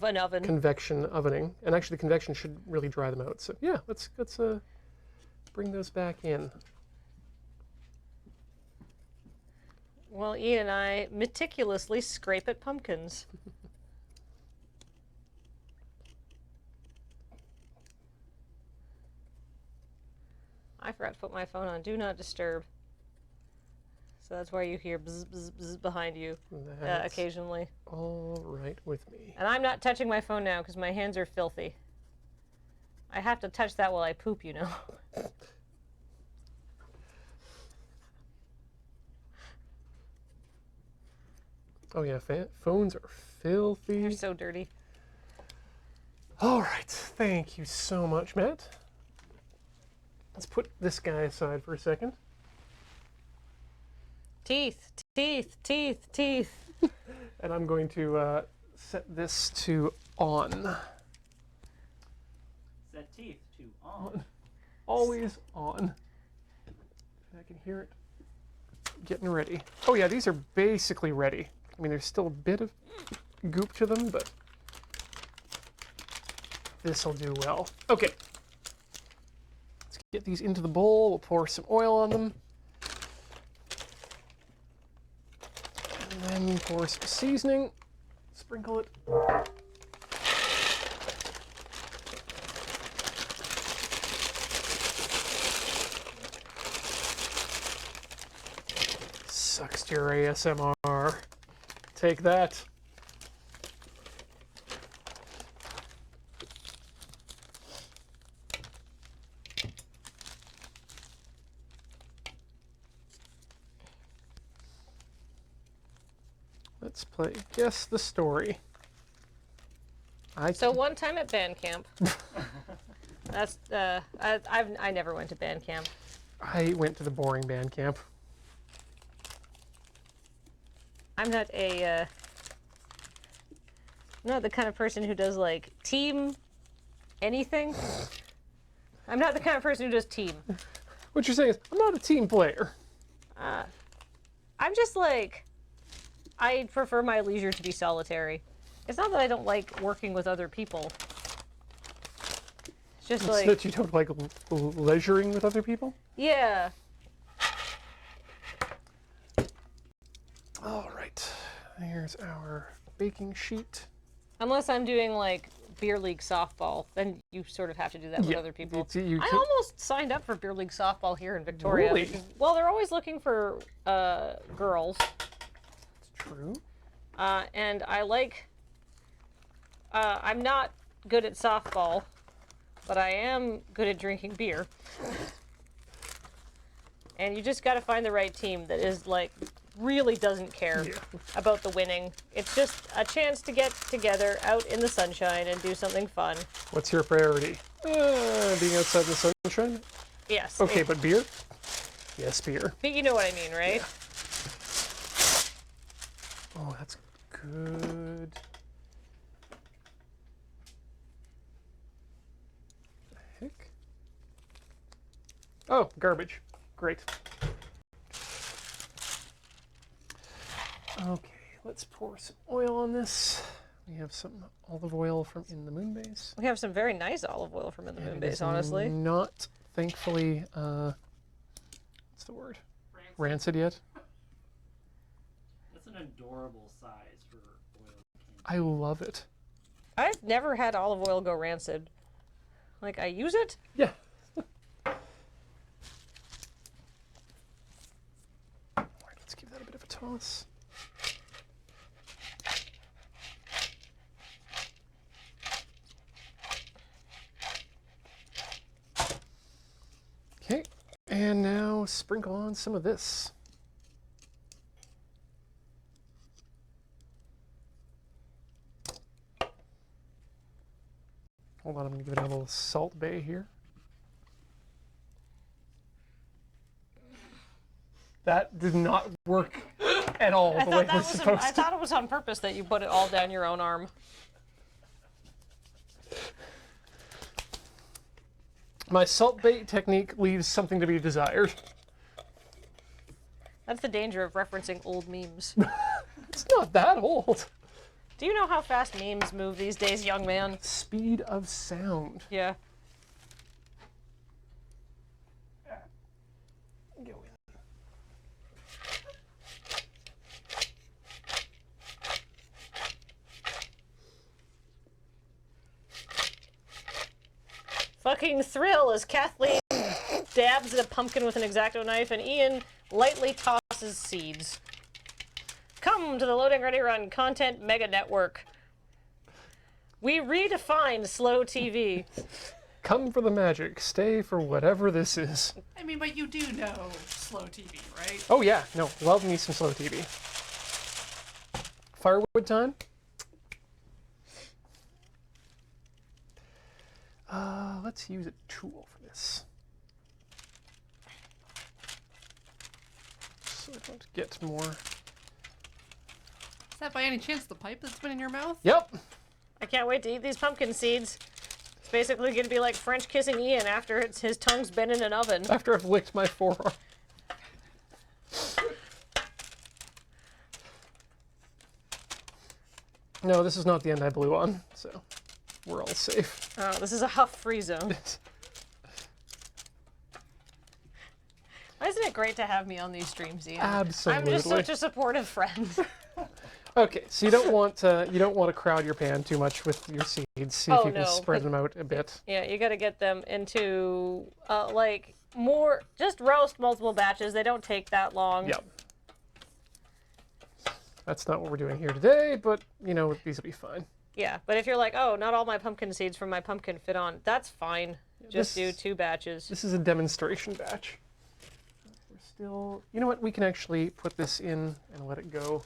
an oven. convection ovening. And actually, the convection should really dry them out. So, yeah, let's bring those back in. Well, Ian and I meticulously scrape at pumpkins. I forgot to put my phone on Do Not Disturb. So that's why you hear bzz, bzz, bzz behind you That's occasionally. all right with me. And I'm not touching my phone now because my hands are filthy. I have to touch that while I poop, you know. Oh, yeah, phones are filthy. They're so dirty. All right, thank you so much, Matt. Let's put this guy aside for a second. Teeth, teeth, teeth, teeth. And I'm going to set this to on. Set teeth to on. Always on. I can hear it getting ready. Oh yeah, these are basically ready. I mean, there's still a bit of goop to them, but this'll do well. Okay. Let's get these into the bowl. We'll pour some oil on them. And then pour some seasoning. Sprinkle it. Sucks to your ASMR. Take that. Let's play Guess the Story. So one time at band camp. That's I never went to band camp. I went to the boring band camp. I'm not not the kind of person who does like team anything. I'm not the kind of person who does team. What you're saying is, I'm not a team player. I'm just like, I prefer my leisure to be solitary. It's not that I don't like working with other people. It's just It's like, that you don't like leisuring with other people? yeah. All right. Here's our baking sheet. Unless I'm doing like beer league softball, then you sort of have to do that with Yeah, other people. you I could- almost signed up for beer league softball here in Victoria. Really? Because, well, they're always looking for girls, It's true. and I like. I'm not good at softball, but I am good at drinking beer. And you just got to find the right team that is like really doesn't care about the winning. It's just a chance to get together out in the sunshine and do something fun. What's your priority? Being outside in the sunshine? Yes. Okay, but beer? Yes, beer. But you know what I mean, right? Oh, that's good. The heck? Oh, garbage. Great. Okay, let's pour some oil on this. We have some olive oil from in the moon base. We have some very nice olive oil from in the moon It base, is honestly. not, thankfully, what's the word? Rancid yet. That's an adorable size for oil candy. I love it. I've never had olive oil go rancid. Like, I use it. Yeah. All right, let's give that a bit of a toss. Okay, and now sprinkle on some of this. Hold on, I'm gonna give it a little Salt Bay here. That did not work at all the way it was supposed I to. thought it was on purpose that you put it all down your own arm. My Salt Bay technique leaves something to be desired. That's the danger of referencing old memes. It's not that old. Do you know how fast memes move these days, young man? Speed of sound. Yeah. Go in. Fucking thrill as Kathleen dabs at a pumpkin with an X-Acto knife and Ian lightly tosses seeds. Come to the Loading Ready Run Content Mega Network. We redefine slow TV. Come for the magic. Stay for whatever this is. I mean, but you do know slow TV, right? Oh yeah, no, love me some slow TV. Firewood time. Let's use a tool for this. So I don't get more. Is that by any chance the pipe that's been in your mouth? Yep. I can't wait to eat these pumpkin seeds. It's basically going to be like French kissing Ian after his tongue's been in an oven. After I've licked my forearm. No, this is not the end I blew on, so we're all safe. Oh, this is a huff-free zone. Isn't it great to have me on these streams, Ian? Absolutely. I'm just such a supportive friend. Okay, so you don't want to crowd your pan too much with your seeds. See if Oh, you can no, spread them out a bit. Yeah, you got to get them into like more. Just roast multiple batches. They don't take that long. Yep. That's not what we're doing here today, but you know these will be fine. Yeah, but if you're like, oh, not all my pumpkin seeds from my pumpkin fit on, that's fine. Just do 2 batches. This is a demonstration batch. We're still. You know what? We can actually put this in and let it go.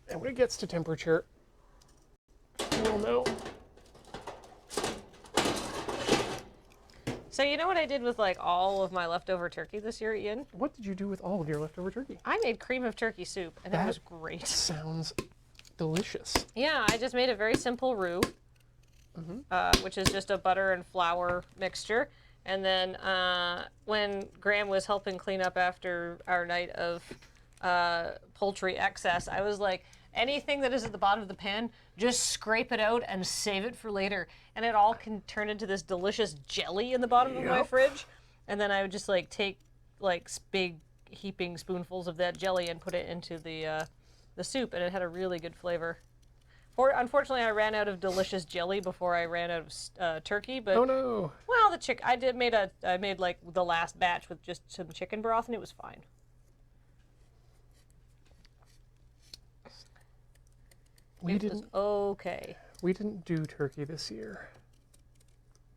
And when it gets to temperature, we'll know. So you know what I did with like all of my leftover turkey this year, Ian? What did you do with all of your leftover turkey? I made cream of turkey soup, and it That- was great. Sounds delicious. Yeah, I just made a very simple roux, which is just a butter and flour mixture. And then when Graham was helping clean up after our night of poultry excess, I was like, anything that is at the bottom of the pan, just scrape it out and save it for later. And it all can turn into this delicious jelly in the bottom of my Yep. fridge. And then I would just like take like big heaping spoonfuls of that jelly and put it into the soup, and it had a really good flavor. Unfortunately, I ran out of delicious jelly before I ran out of turkey. But Oh no. well, I made like the last batch with just some chicken broth, and it was fine. We It was didn't. okay. We didn't do turkey this year.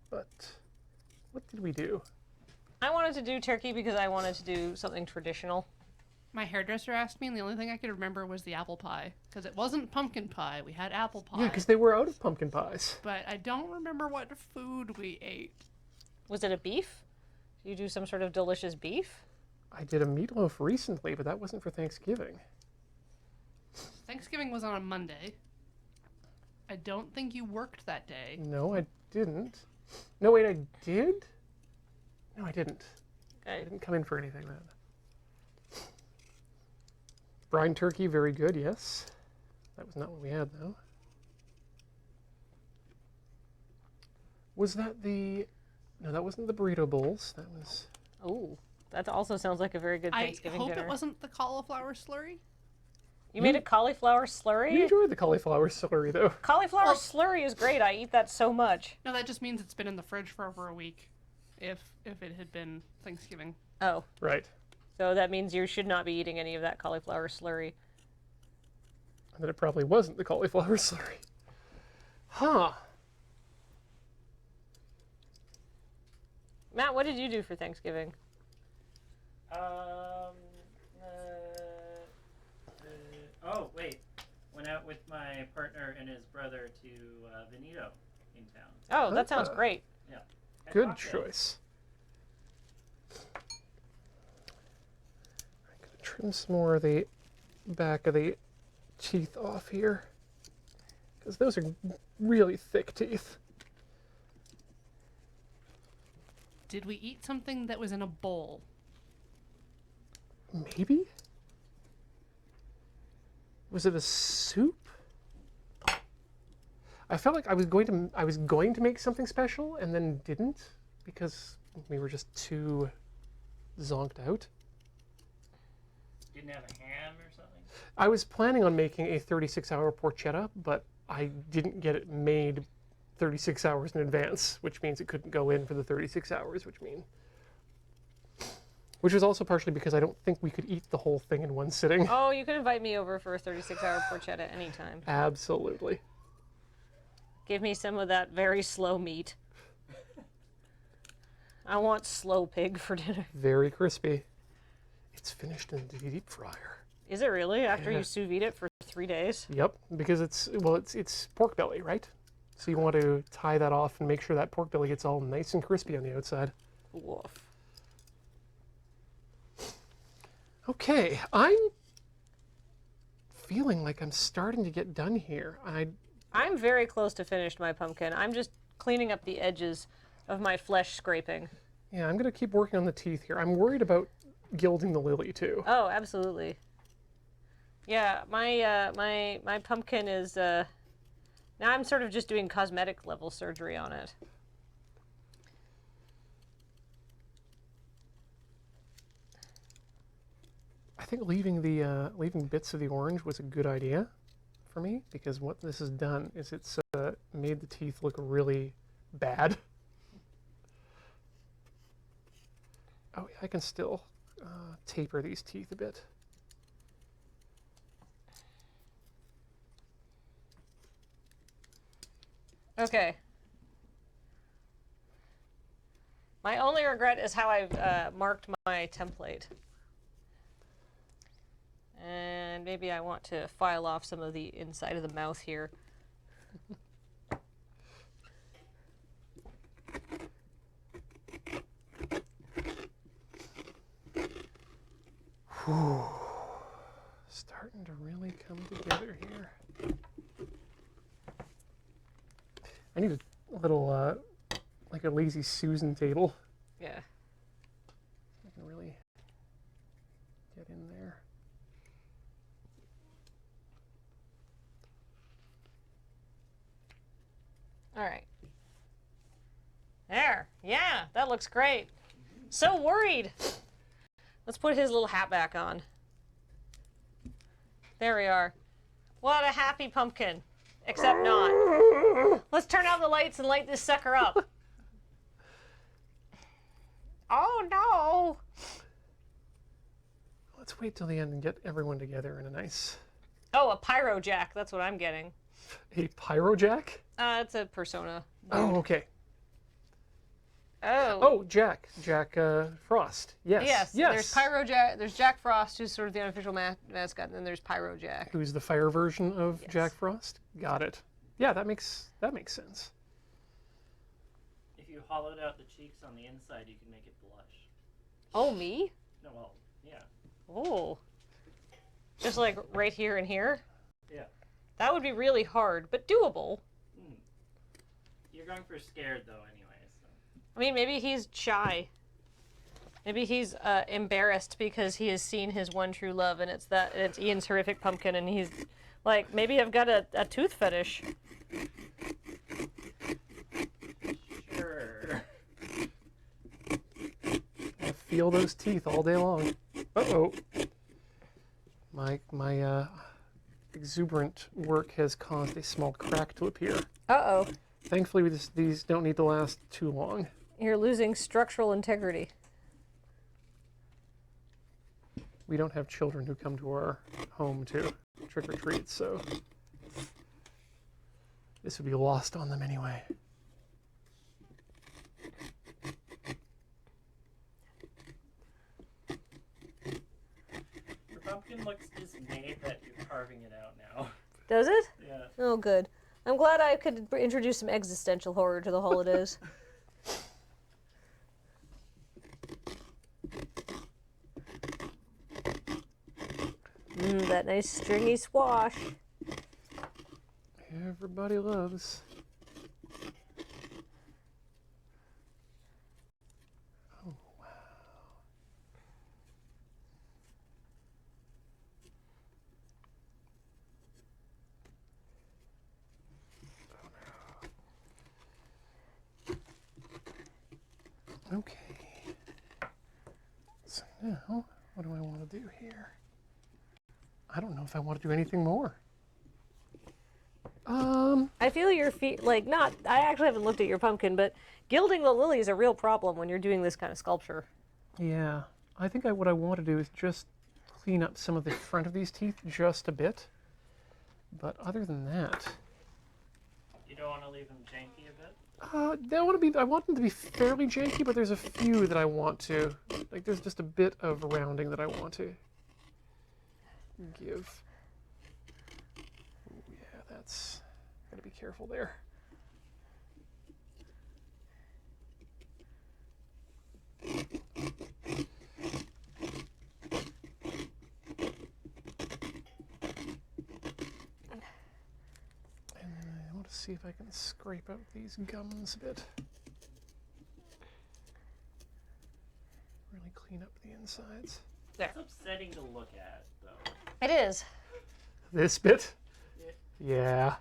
But what did we do? I wanted to do turkey because I wanted to do something traditional. My hairdresser asked me, and the only thing I could remember was the apple pie. Because it wasn't pumpkin pie. We had apple pie. Yeah, because they were out of pumpkin pies. But I don't remember what food we ate. Was it a beef? Did you do some sort of delicious beef? I did a meatloaf recently, but that wasn't for Thanksgiving. Thanksgiving was on a Monday. I don't think you worked that day. No, I didn't. No, wait, I did? No, I didn't. I Okay. didn't come in for anything then. Brine turkey, very good, yes. That was not what we had, though. Was that the... No, that wasn't the burrito bowls. That was... Oh, that also sounds like a very good I Thanksgiving hope dinner. it wasn't the cauliflower slurry. You made a cauliflower We slurry? enjoyed the cauliflower slurry, though. Cauliflower slurry is great. I eat that so much. No, that just means it's been in the fridge for over a week. If it had been Thanksgiving. Oh, Right. so that means you should not be eating any of that cauliflower slurry. And then it probably wasn't the cauliflower slurry. Huh. Matt, what did you do for Thanksgiving? Oh, wait. Went out with my partner and his brother to Veneto in town. Oh, that sounds Ah. great. Yeah. Had Good cocktails. choice. I'm going to trim some more of the back of the teeth off here. Because those are really thick teeth. Did we eat something that was in a bowl? Maybe? Was it a soup? I felt like I was going to make something special and then didn't because we were just too zonked out. Didn't have a ham or something? I was planning on making a 36-hour porchetta, but I didn't get it made 36 hours in advance, which means it couldn't go in for the 36 hours, which was also partially because I don't think we could eat the whole thing in one sitting. Oh, you can invite me over for a 36-hour porchetta anytime. Absolutely. Give me some of that very slow meat. I want slow pig for dinner. Very crispy. It's finished in the deep fryer. Is it really? After Yeah. you sous vide it for 3 days? Yep, because it's pork belly, right? So you want to tie that off and make sure that pork belly gets all nice and crispy on the outside. Woof. Okay, I'm feeling like I'm starting to get done here. I'm very close to finished my pumpkin. I'm just cleaning up the edges of my flesh scraping. Yeah, I'm gonna keep working on the teeth here. I'm worried about gilding the lily too. Oh, absolutely. Yeah, my pumpkin is now I'm sort of just doing cosmetic level surgery on it. I think leaving bits of the orange was a good idea for me because what this has done is it's made the teeth look really bad. Oh, yeah, I can still taper these teeth a bit. Okay. My only regret is how I've marked my template. And maybe I want to file off some of the inside of the mouth here. Whew. Starting to really come together here. I need a little, like a lazy Susan table. Yeah. I can really get in there. All right. There. Yeah, that looks great. So worried. Let's put his little hat back on. There we are. What a happy pumpkin. Except not. Let's turn out the lights and light this sucker up. Oh no! Let's wait till the end and get everyone together in a nice... Oh, a pyro jack. That's what I'm getting. A pyro jack? It's a persona. Oh, okay. Oh. Oh, Jack. Jack Frost. Yes. Yes. There's Pyro Jack. There's Jack Frost, who's sort of the unofficial mascot, and then there's Pyro Jack. Who's the fire version of Yes. Jack Frost? Got it. Yeah, that makes sense. If you hollowed out the cheeks on the inside, you can make it blush. Oh, me? No, well, yeah. Oh. Just like right here and here? Yeah. That would be really hard, but doable. You're going for scared, though, anyway. So. I mean, maybe he's shy. Maybe he's embarrassed because he has seen his one true love, and it's Ian's horrific pumpkin, and he's like, maybe I've got a tooth fetish. Sure. I feel those teeth all day long. Uh-oh. My exuberant work has caused a small crack to appear. Uh-oh. Thankfully, these don't need to last too long. You're losing structural integrity. We don't have children who come to our home to trick or treat, so this would be lost on them anyway. Your pumpkin looks dismayed that you're carving it out now. Does it? Yeah. Oh, good. I'm glad I could introduce some existential horror to the holidays. That nice stringy swash. Everybody loves. Oh, wow. Okay. So now, what do I want to do here? I don't know if I want to do anything more. I feel your feet, like, not, I actually haven't looked at your pumpkin, but gilding the lily is a real problem when you're doing this kind of sculpture. Yeah, I think what I want to do is just clean up some of the front of these teeth just a bit. But other than that, You don't want to leave them janky a bit? I want them to be fairly janky, but there's a few that I want to, like there's just a bit of rounding that I want to give. Ooh, yeah, that's, gotta be careful there. See if I can scrape out these gums a bit. Really clean up the insides. There. It's upsetting to look at, though. It is. This bit? Yeah.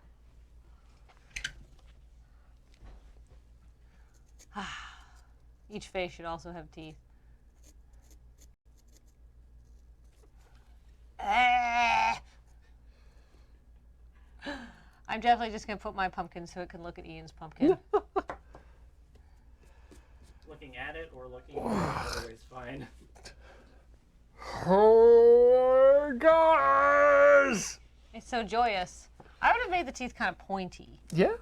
Each face should also have teeth. I'm definitely just going to put my pumpkin so it can look at Ian's pumpkin. Looking at it or looking at it, otherwise fine. Oh, guys! It's so joyous. I would have made the teeth kind of pointy. Yeah?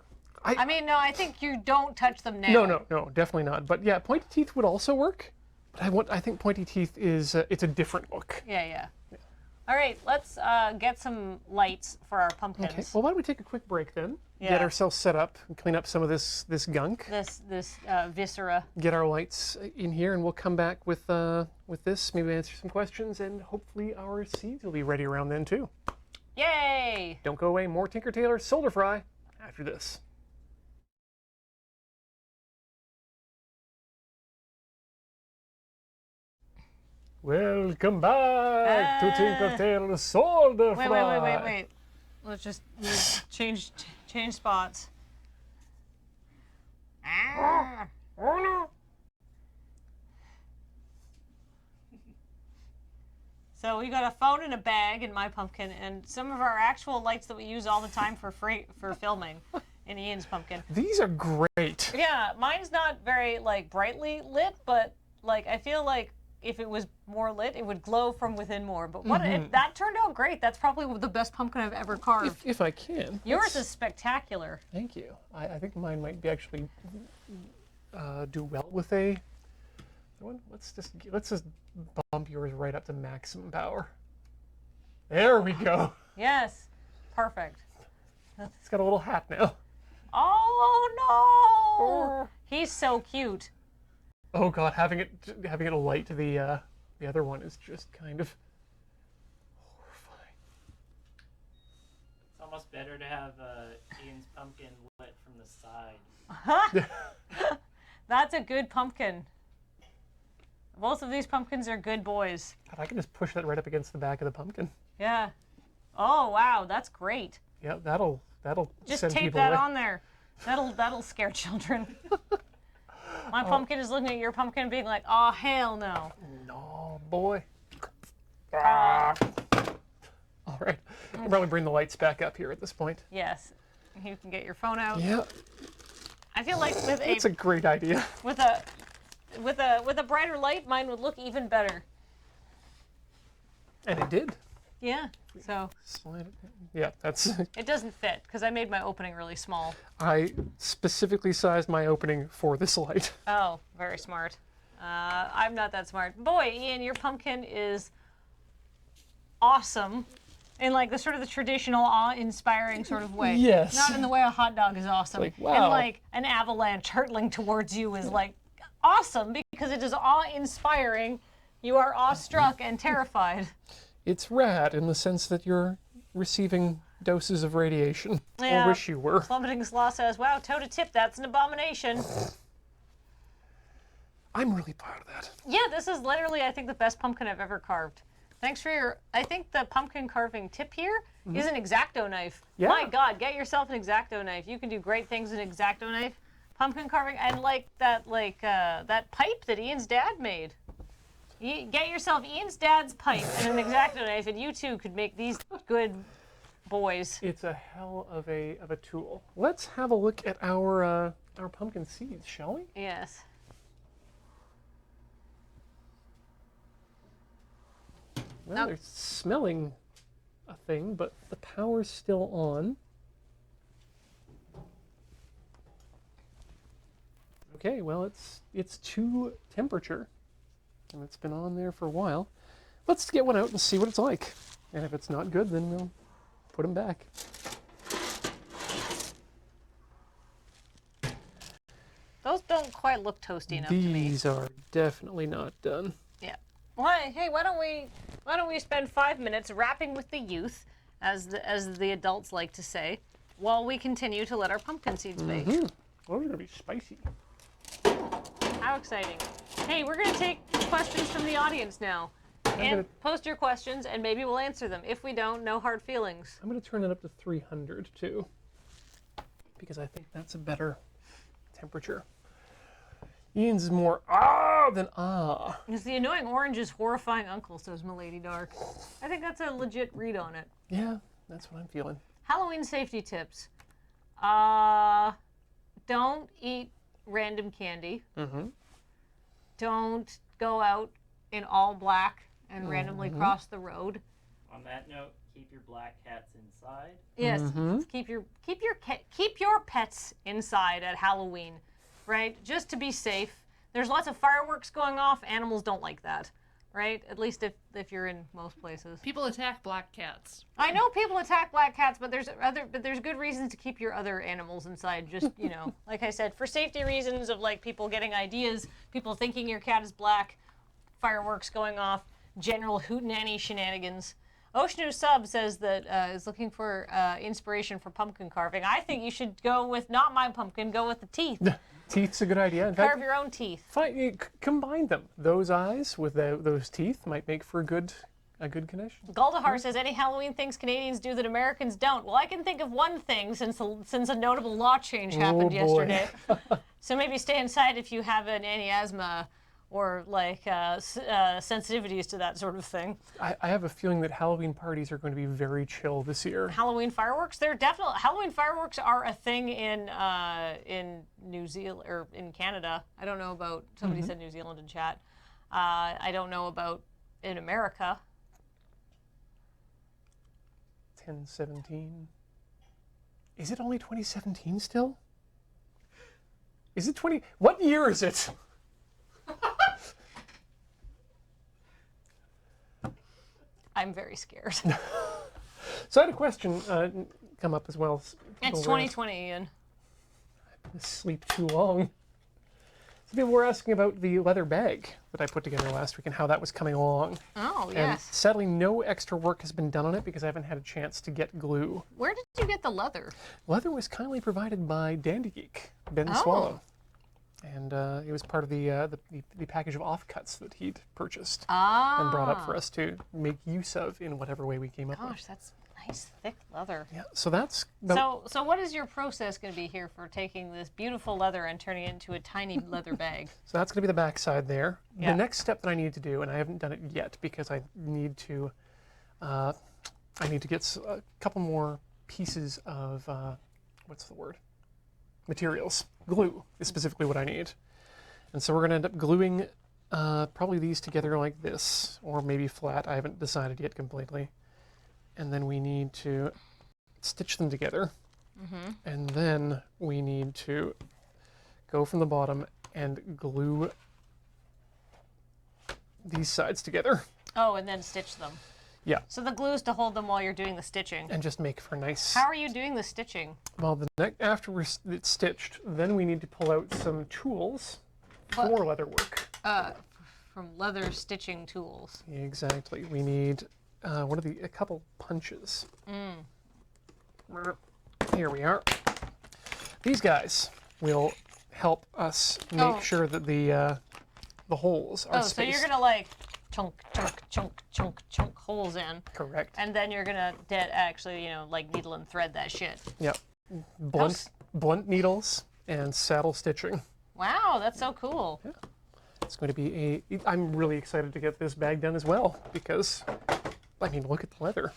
I mean, no, I think you don't touch them now. No, definitely not. But yeah, pointy teeth would also work. But I think pointy teeth is, it's a different look. Yeah. All right, let's get some lights for our pumpkins. Okay, well, why don't we take a quick break then? Yeah. Get ourselves set up and clean up some of this gunk. This viscera. Get our lights in here, and we'll come back with this, maybe answer some questions, and hopefully our seeds will be ready around then too. Yay! Don't go away, more Tinker Tailor Solder Fry after this. Welcome back to Tinker Tailor Solder Fry. Wait. Let's just change spots. Oh no! So we got a phone and a bag in my pumpkin, and some of our actual lights that we use all the time for filming in Ian's pumpkin. These are great. Yeah, mine's not very like brightly lit, but like I feel like if it was more lit, it would glow from within more. But that turned out great. That's probably the best pumpkin I've ever carved. If I can. Yours is spectacular. Thank you. I think mine might be actually do well with a one. Let's just bump yours right up to maximum power. There we go. Yes, perfect. He's got a little hat now. Oh no! He's so cute. Oh god, having it light to the other one is just kind of horrifying. It's almost better to have Ian's pumpkin lit from the side. That's a good pumpkin. Both of these pumpkins are good boys. God, I can just push that right up against the back of the pumpkin. Yeah. Oh wow, that's great. Yeah, that'll Just send tape people that away. on there. That'll scare children. My pumpkin is looking at your pumpkin being like, oh, hell no. No, boy. All right. I'll probably bring the lights back up here at this point. Yes. You can get your phone out. Yeah, I feel like with that's a great idea. with a brighter light, mine would look even better. And it did. Yeah. So Slide it. Yeah, that's. it doesn't fit because I made my opening really small. I specifically sized my opening for this light. Oh, very smart. I'm not that smart. Boy, Ian, your pumpkin is awesome in like the sort of the traditional awe-inspiring sort of way. Yes. Not in the way a hot dog is awesome. Like, wow. And like an avalanche hurtling towards you is like awesome because it is awe-inspiring. You are awestruck and terrified. It's rad in the sense that you're receiving doses of radiation. Yeah. Or wish you were. Plummeting Slaw says, wow, toe to tip, that's an abomination. I'm really proud of that. Yeah, this is literally, I think, the best pumpkin I've ever carved. Thanks for your, I think the pumpkin carving tip here is an X-Acto knife. Yeah. My God, get yourself an X-Acto knife. You can do great things with an X-Acto knife. Pumpkin carving, and like that pipe that Ian's dad made. Get yourself Ian's dad's pipe and an X-Acto knife, and you too could make these good boys. It's a hell of a tool. Let's have a look at our pumpkin seeds, shall we? Yes. Well, they're smelling a thing, but the power's still on. Okay, well, it's to temperature, and it's been on there for a while. Let's get one out and see what it's like. And if it's not good, then we'll put them back. Those don't quite look toasty enough to me. These are definitely not done. Yeah. Why? Hey, why don't we spend 5 minutes rapping with the youth, as the adults like to say, while we continue to let our pumpkin seeds bake. Those are gonna be spicy. How exciting! Hey, we're gonna take questions from the audience now, and post your questions, and maybe we'll answer them. If we don't, no hard feelings. I'm gonna turn it up to 300 too, because I think that's a better temperature. Ian's is more than It's the annoying orange is horrifying uncle, says Milady Dark. I think that's a legit read on it. Yeah, that's what I'm feeling. Halloween safety tips. Don't eat random candy. Don't go out in all black and randomly cross the road. On that note, keep your black cats inside. Yes, keep your pets inside at Halloween, right? Just to be safe. There's lots of fireworks going off. Animals don't like that, right? At least if you're in most places. People attack black cats. I know people attack black cats, but there's good reasons to keep your other animals inside. Just like I said, for safety reasons of like people getting ideas, people thinking your cat is black, fireworks going off, general hootenanny shenanigans. Oceanu Sub says that is looking for inspiration for pumpkin carving. I think you should go with not my pumpkin. Go with the teeth. Teeth's a good idea. In fact, Carve your own teeth. combine them. Those eyes with those teeth might make for a good connection. Galdahar says any Halloween things Canadians do that Americans don't. Well, I can think of one thing since a notable law change happened yesterday. So maybe stay inside if you have an anti-asthma like sensitivities to that sort of thing. I have a feeling that Halloween parties are going to be very chill this year. Halloween fireworks, Halloween fireworks are a thing in New Zealand or in Canada. I don't know about, somebody said New Zealand in chat. I don't know about in America. 10/17. Is it only 2017 still? Is it 20? What year is it? I'm very scared. So I had a question come up as well. It's 2020, Ian. I've been asleep too long. So people were asking about the leather bag that I put together last week and how that was coming along. Oh, And yes. sadly, no extra work has been done on it because I haven't had a chance to get glue. Where did you get the leather? Leather was kindly provided by Dandy Geek, Ben Oh. Swallow. And it was part of the package of offcuts that he'd purchased Ah. and brought up for us to make use of in whatever way we came up with. Gosh, that's nice, thick leather. Yeah, so that's about, So what is your process going to be here for taking this beautiful leather and turning it into a tiny leather bag? so that's going to be the back side there. Yeah. The next step that I need to do, and I haven't done it yet because I need to get a couple more pieces of what's the word? Materials. Glue is specifically what I need. And so we're going to end up gluing probably these together like this, or maybe flat. I haven't decided yet completely. And then we need to stitch them together. And then we need to go from the bottom and glue these sides together. Oh, and then stitch them. Yeah, So the glue is to hold them while you're doing the stitching. and just make for nice. How are you doing the stitching? Well, after it's stitched, then we need to pull out some tools for leather work. From leather stitching tools. Exactly. We need a couple punches. Here we are. These guys will help us make sure that the holes are Oh, so spaced. you're gonna like chunk, chunk, chunk, chunk, chunk holes in, Correct. and then you're gonna actually, like needle and thread that shit. Yep. Blunt needles and saddle stitching. Wow, that's so cool. It's going to be I'm really excited to get this bag done as well because, I mean, look at the leather.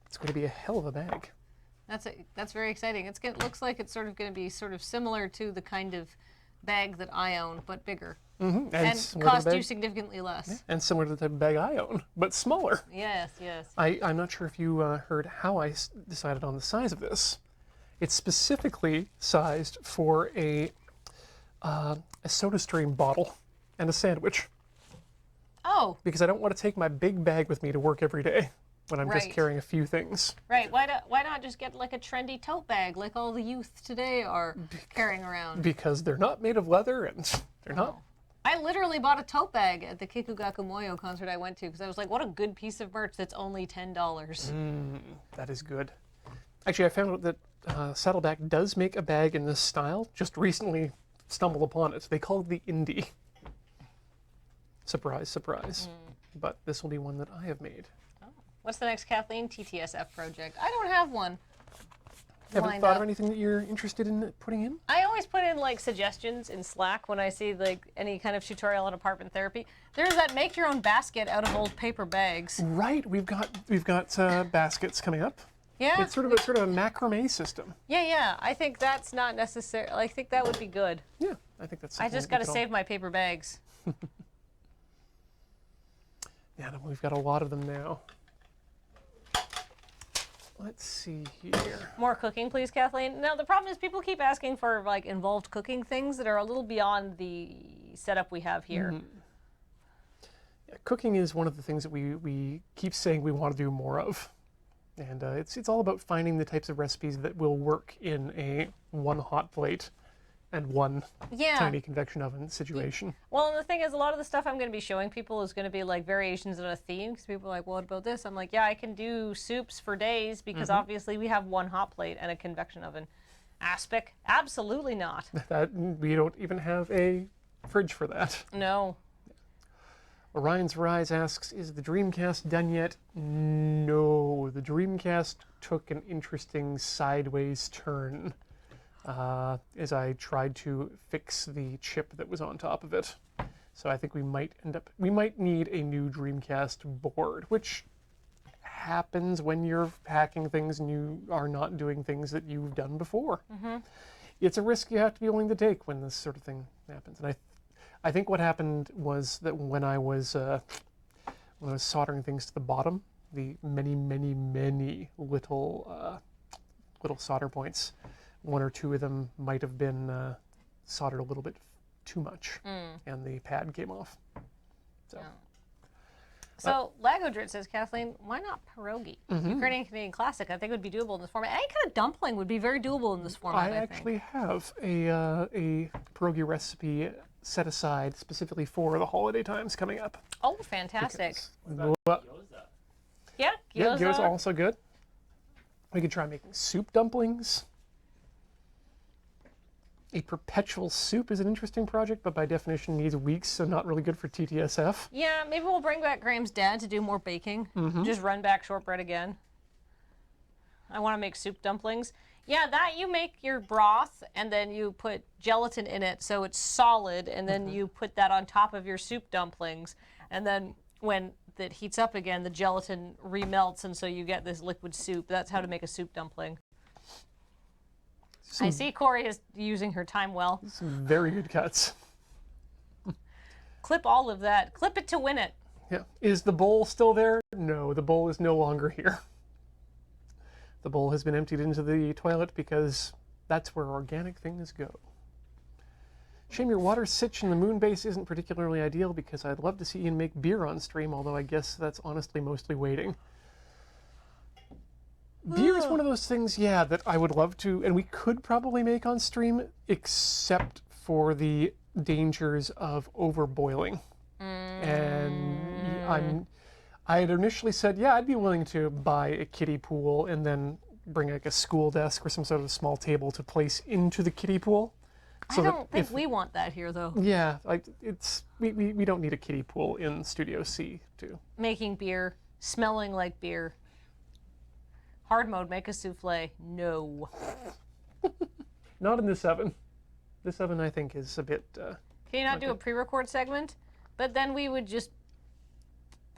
It's going to be a hell of a bag. That's very exciting. Looks like it's sort of going to be sort of similar to the kind of bag that I own, but bigger. Mm-hmm. And cost you significantly less. And similar to the type of bag I own, but smaller. Yes, yes. I'm not sure if you heard how I decided on the size of this. It's specifically sized for a SodaStream bottle and a sandwich Oh, because I don't want to take my big bag with me to work every day when I'm just Right. carrying a few things. right. Why not just get like a trendy tote bag like all the youth today are carrying around? Because they're not made of leather and they're not. I literally bought a tote bag at the Kikugaku Moyo concert I went to because I was like, what a good piece of merch that's only $10. That is good. Actually, I found out that Saddleback does make a bag in this style. Just recently stumbled upon it. They call it the Indie. Surprise, surprise. But this will be one that I have made. What's the next Kathleen TTSF project? I don't have one. Haven't lined thought up. of anything that you're interested in putting in? I always put in like suggestions in Slack when I see like any kind of tutorial on apartment therapy. There's that make your own basket out of old paper bags. Right, we've got baskets coming up. Yeah. It's sort of a macrame system. Yeah. I think that's not necessary. I think that would be good. Yeah, I think that's. I something just that we got to could save my paper bags. Yeah, we've got a lot of them now. Let's see here. More cooking, please, Kathleen. Now, the problem is people keep asking for like involved cooking things that are a little beyond the setup we have here. Yeah, cooking is one of the things that we keep saying we want to do more of. And it's all about finding the types of recipes that will work in a one hot plate and one Yeah. tiny convection oven situation. Well, and the thing is, a lot of the stuff I'm going to be showing people is going to be like variations on a theme. Because people are like, well, what about this? I'm like, yeah, I can do soups for days because obviously we have one hot plate and a convection oven. Aspic? Absolutely not. That we don't even have a fridge for that. No. Orion's Rise asks, is the Dreamcast done yet? No, the Dreamcast took an interesting sideways turn as I tried to fix the chip that was on top of it. So I think we might need a new Dreamcast board, which happens when you're hacking things and you are not doing things that you've done before. It's a risk you have to be willing to take when this sort of thing happens. And I think what happened was that when I was soldering things to the bottom, the many little solder points, one or two of them might have been soldered a little bit too much, and the pad came off. So. Yeah. So, Lagodrit says, Kathleen, why not pierogi? Ukrainian Canadian classic, I think would be doable in this format. Any kind of dumpling would be very doable in this format, I think. Actually have a pierogi recipe set aside specifically for the holiday times coming up. Oh, fantastic. Gyoza. Yeah, Yeah, gyoza. gyoza also good. We could try making soup dumplings. A perpetual soup is an interesting project, but by definition needs weeks, so not really good for TTSF. Yeah, maybe we'll bring back Graham's dad to do more baking. Just run back shortbread again. I want to make soup dumplings. Yeah, that you make your broth and then you put gelatin in it so it's solid, and then you put that on top of your soup dumplings, and then when it heats up again, the gelatin remelts, and so you get this liquid soup. That's how to make a soup dumpling. I see Corey is using her time well. Some very good cuts. Clip all of that. Clip it to win it. Yeah. Is the bowl still there? No, the bowl is no longer here. The bowl has been emptied into the toilet because that's where organic things go. Shame your water sitch in the moon base isn't particularly ideal because I'd love to see Ian make beer on stream, although I guess that's honestly mostly waiting. Beer is one of those things, yeah, that I would love to, and we could probably make on stream, except for the dangers of overboiling. And I had initially said, yeah, I'd be willing to buy a kiddie pool and then bring like a school desk or some sort of small table to place into the kiddie pool. I don't think we want that here, though. Yeah, like we don't need a kiddie pool in Studio C too. Making beer, smelling like beer. Hard mode, make a souffle. No. Not in this oven. This oven, I think, is a bit... Can you not do a pre-record segment? But then we would just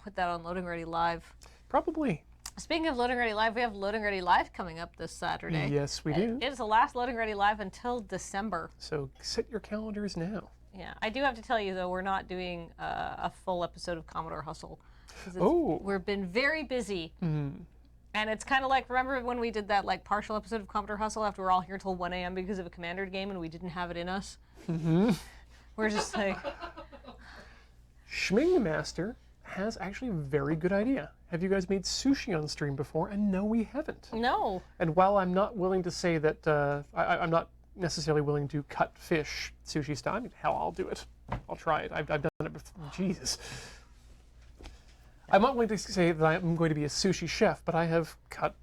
put that on Loading Ready Live. Probably. Speaking of Loading Ready Live, we have Loading Ready Live coming up this Saturday. Yes, we do. It is the last Loading Ready Live until December. So set your calendars now. Yeah, I do have to tell you, though, we're not doing a full episode of Commodore Hustle. Oh. We've been very busy. And it's kind of like, remember when we did that like partial episode of Commodore Hustle after we were all here till 1 a.m. because of a Commander game and we didn't have it in us? We're just like... Schming Master has actually a very good idea. Have you guys made sushi on stream before? And no, we haven't. No. And while I'm not willing to say that, I'm not necessarily willing to cut fish sushi style, I mean, hell, I'll do it. I'll try it. I've done it before. Jesus. I'm not going to say that I'm going to be a sushi chef, but I have cut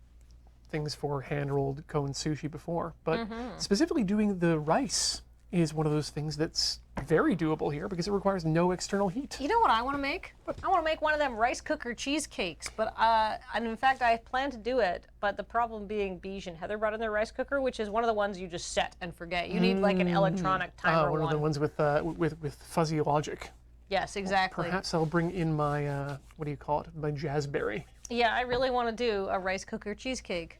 things for hand-rolled cone sushi before. But specifically doing the rice is one of those things that's very doable here because it requires no external heat. You know what I want to make? I want to make one of them rice cooker cheesecakes. But and in fact, I plan to do it. But the problem being, Beige and Heather brought in their rice cooker, which is one of the ones you just set and forget. You need like an electronic timer one of the ones with fuzzy logic. Yes, exactly. Perhaps I'll bring in my, what do you call it, my jazzberry. Yeah, I really want to do a rice cooker cheesecake.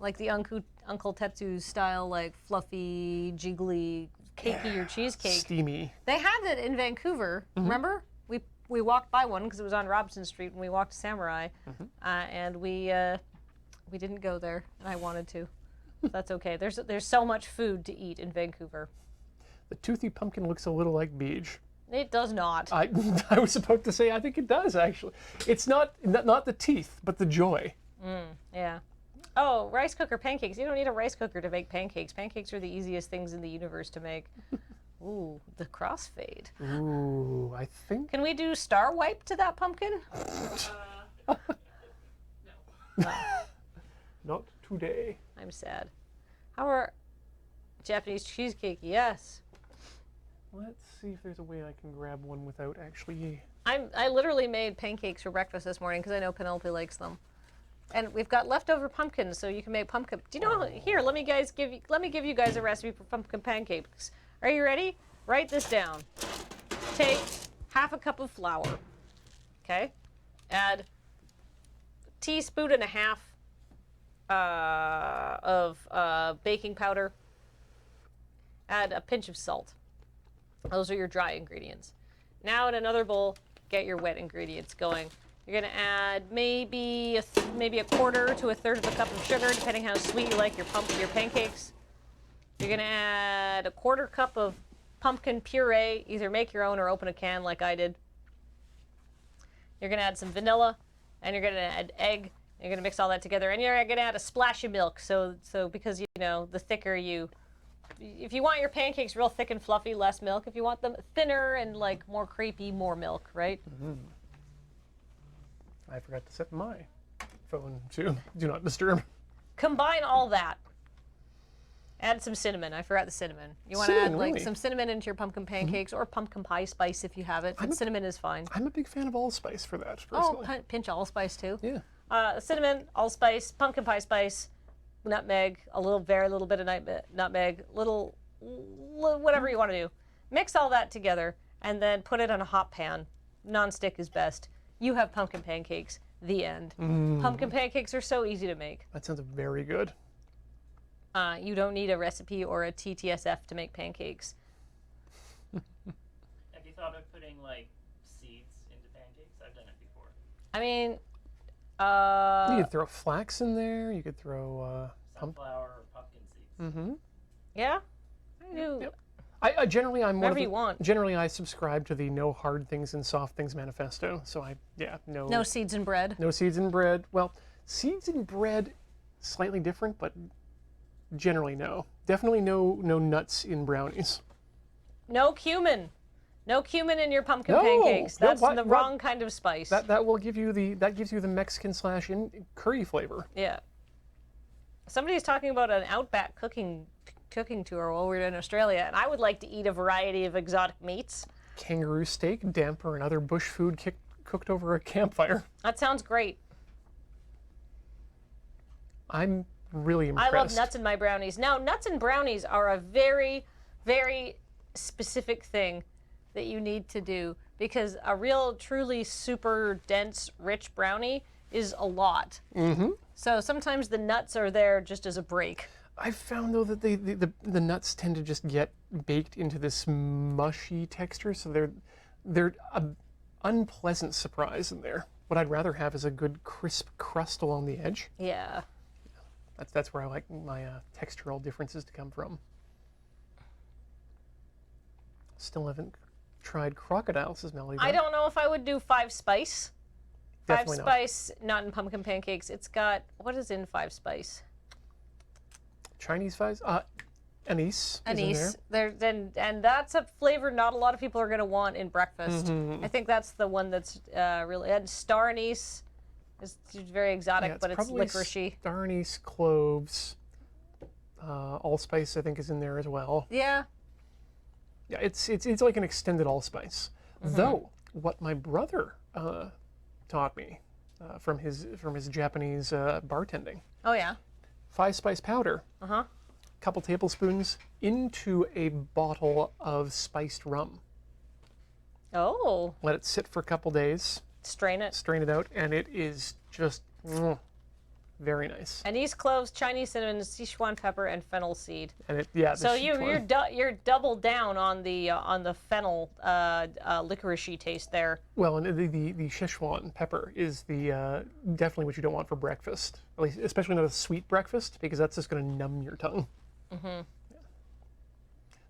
Like the Uncle Tetsu's style, like fluffy, jiggly, cakey cheesecake. Steamy. They had it in Vancouver, remember? We walked by one because it was on Robson Street when we walked to Samurai. And we didn't go there, and I wanted to. That's okay. There's so much food to eat in Vancouver. The toothy pumpkin looks a little like Beige. It does not. I was about to say I think it does actually. It's not the teeth, but the joy. Yeah. Oh, rice cooker pancakes. You don't need a rice cooker to make pancakes. Pancakes are the easiest things in the universe to make. Ooh, the crossfade. Ooh, I think. Can we do star wipe to that pumpkin? No. Not today. I'm sad. How are Japanese cheesecake? Yes. Let's see if there's a way I can grab one without actually. I literally made pancakes for breakfast this morning because I know Penelope likes them. And we've got leftover pumpkins, so you can make pumpkin. Do you know? Here, let me give you guys a recipe for pumpkin pancakes. Are you ready? Write this down. take half a cup of flour, okay? Add a teaspoon and a half of baking powder. Add a pinch of salt. Those are your dry ingredients. Now in another bowl, get your wet ingredients going. You're gonna add maybe a quarter to a third of a cup of sugar, depending how sweet you like your pancakes. You're gonna add a quarter cup of pumpkin puree. Either make your own or open a can like I did. You're gonna add some vanilla, and you're gonna add egg. You're gonna mix all that together, and you're gonna add a splash of milk. So because the thicker if you want your pancakes real thick and fluffy, less milk. If you want them thinner and like more crepey, more milk, right? Mm-hmm. I forgot to set my phone to do not disturb. Combine all that. Add some cinnamon. I forgot the cinnamon. You want to add like really? some cinnamon into your pumpkin pancakes or pumpkin pie spice if you have it. But cinnamon is fine. I'm a big fan of allspice for that, Oh, personally. pinch allspice too. Yeah. Cinnamon, allspice, pumpkin pie spice, nutmeg, very little bit of nutmeg, whatever you want to do. Mix all that together and then put it on a hot pan. Non-stick is best. You have pumpkin pancakes. The end. Pumpkin pancakes are so easy to make. That sounds very good. You don't need a recipe or a TTSF to make pancakes. Have you thought of putting like seeds into pancakes? I've done it before. I mean, You could throw flax in there. You could throw Sunflower or pumpkin seeds. Mm-hmm. yeah, I do. Yep. I generally I'm one of Whatever the, you want. Generally, I subscribe to the no hard things and soft things manifesto. So No seeds in bread. no seeds in bread. Well, seeds in bread, slightly different, but generally no. Definitely no nuts in brownies. No cumin. No cumin in your pumpkin No, pancakes. no, That's what- the what? wrong kind of spice. That will give you that gives you the Mexican / curry flavor. Yeah. Somebody's talking about an outback cooking tour while we were in Australia, and I would like to eat a variety of exotic meats. Kangaroo steak, damper, and other bush food cooked over a campfire. That sounds great. I'm really impressed. I love nuts in my brownies. Now, nuts and brownies are a very, very specific thing that you need to do because a real, truly super dense, rich brownie is a lot. Mm-hmm. So sometimes the nuts are there just as a break. I've found though that the nuts tend to just get baked into this mushy texture, so they're an unpleasant surprise in there. What I'd rather have is a good crisp crust along the edge. Yeah. That's where I like my textural differences to come from. Still haven't tried crocodile, says Melody. I don't know if I would do 5 spice. Definitely Five not. spice, not in pumpkin pancakes. It's got, what is in 5 spice? Chinese fries? Anise. Anise. Is in there. And that's a flavor not a lot of people are going to want in breakfast. Mm-hmm. I think that's the one that's really, and star anise is very exotic, Yeah, but it's probably licoricey. Star anise, cloves, allspice I think is in there as well. Yeah. Yeah, it's like an extended allspice. Mm-hmm. Though what my brother taught me from his Japanese bartending, Oh, yeah. 5-spice powder, Uh-huh. couple tablespoons into a bottle of spiced rum. Oh, Let it sit for a couple days, strain it. strain it out, and it is just very nice. Anise, cloves, Chinese cinnamon, Sichuan pepper, and fennel seed. And So you're double down on the fennel licoricey taste there. well, and the Szechuan pepper is the definitely what you don't want for breakfast, at least especially not a sweet breakfast, because that's just going to numb your tongue. Mm-hmm. Yeah.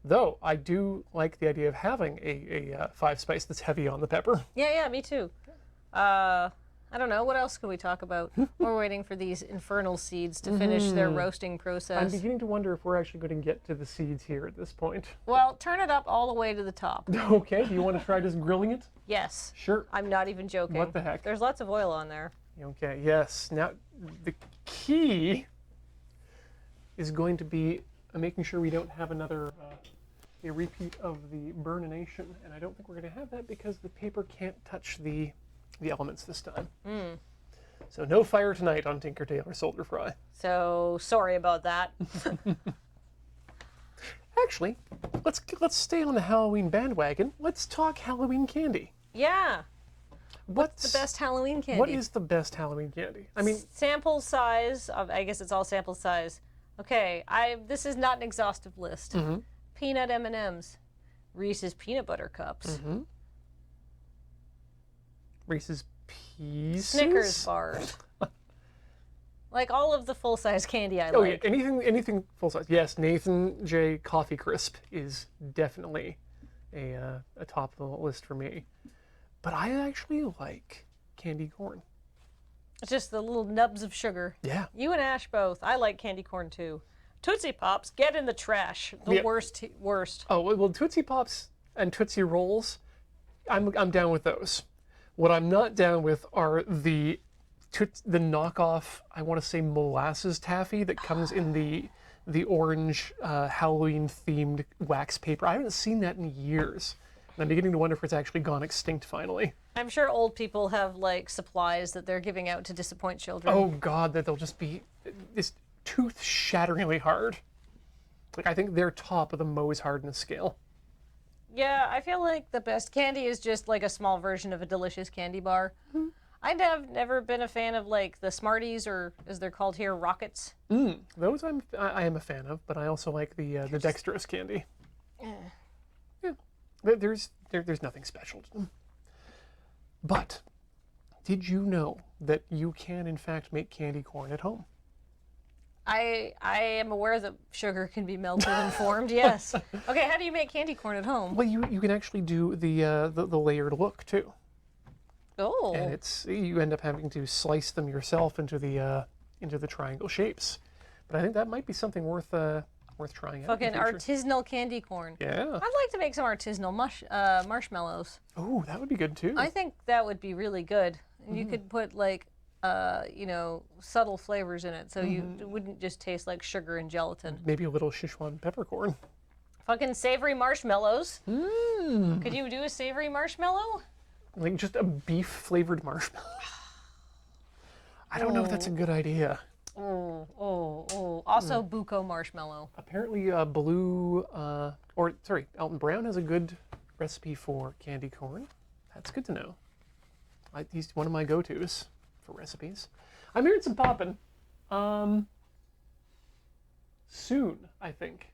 Though I do like the idea of having a 5-spice that's heavy on the pepper. Yeah, me too. I don't know. What else can we talk about? We're waiting for these infernal seeds to finish their roasting I'm process. beginning to wonder if we're actually going to get to the seeds here at this point. Well, turn it up all the way to the top. Okay, do you want to try just grilling it? Yes. Sure. I'm not even joking. What the heck? There's lots of oil on there. Okay, yes. Now, the key is going to be making sure we don't have another a repeat of the burnination, and I don't think we're going to have that because the paper can't touch the elements this time. So no fire tonight on Tinker Tailor Soldier Fry. So sorry about that. actually, let's stay on the Halloween bandwagon. Let's talk Halloween candy. Yeah. What's the best Halloween candy? What is the best Halloween candy? I mean, sample size of, I guess it's all sample size. Okay, this is not an exhaustive list. Peanut M&Ms, Reese's peanut butter cups, Reese's Pieces, Snickers bars. Like all of the full-size candy I Oh like. yeah, anything full size. Yes, Nathan J. Coffee Crisp is definitely a top of the list for me. But I actually like candy corn. It's just the little nubs of sugar. Yeah. You and Ash both. I like candy corn too. Tootsie Pops, get in the trash. The Yeah. worst. Oh well, Tootsie Pops and Tootsie Rolls, I'm down with those. What I'm not down with are the knockoff, I want to say molasses taffy that comes in the orange Halloween themed wax paper. I haven't seen that in years. And I'm beginning to wonder if it's actually gone extinct finally. I'm sure old people have like supplies that they're giving out to disappoint children. Oh God, that they'll just be this tooth-shatteringly hard. Like I think they're top of the Mohs hardness scale. Yeah, I feel like the best candy is just like a small version of a delicious candy bar. I'd have never been a fan of like the Smarties, or as they're called here, Rockets. Those I am a fan of, but I also like the dextrose candy. Yeah, there's nothing special to them. But did you know that you can in fact make candy corn at home? I am aware that sugar can be melted and formed. Yes. Okay, how do you make candy corn at home? Well, you can actually do the layered look too. Oh. And you end up having to slice them yourself into the triangle shapes. But I think that might be something worth trying out. Fucking artisanal candy corn. Yeah. I'd like to make some artisanal marshmallows. Oh, that would be good too. I think that would be really good. You could put like, subtle flavors in it, so it wouldn't just taste like sugar and gelatin. Maybe a little Sichuan peppercorn. Fucking savory marshmallows. Could you do a savory marshmallow? Like just a beef flavored marshmallow. I don't know if that's a good idea. Also, buko marshmallow. Apparently, Alton Brown has a good recipe for candy corn. That's good to know. He's one of my go-tos for recipes. I'm hearing some popping. Soon, I think.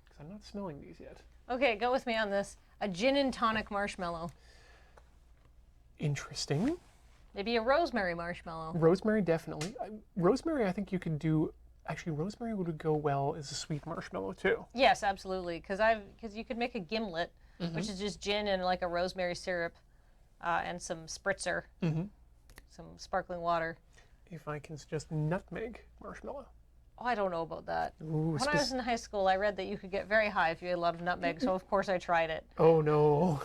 Because I'm not smelling these yet. Okay, go with me on this. A gin and tonic marshmallow. Interesting. Maybe a rosemary marshmallow. Rosemary, definitely. Rosemary, I think you could do. Actually, rosemary would go well as a sweet marshmallow too. Yes, absolutely. Because you could make a gimlet, which is just gin and like a rosemary syrup, and some spritzer, some sparkling water. If I can suggest nutmeg marshmallow. Oh, I don't know about that. Ooh, When I was in high school, I read that you could get very high if you had a lot of nutmeg, so of course I tried it. Oh no,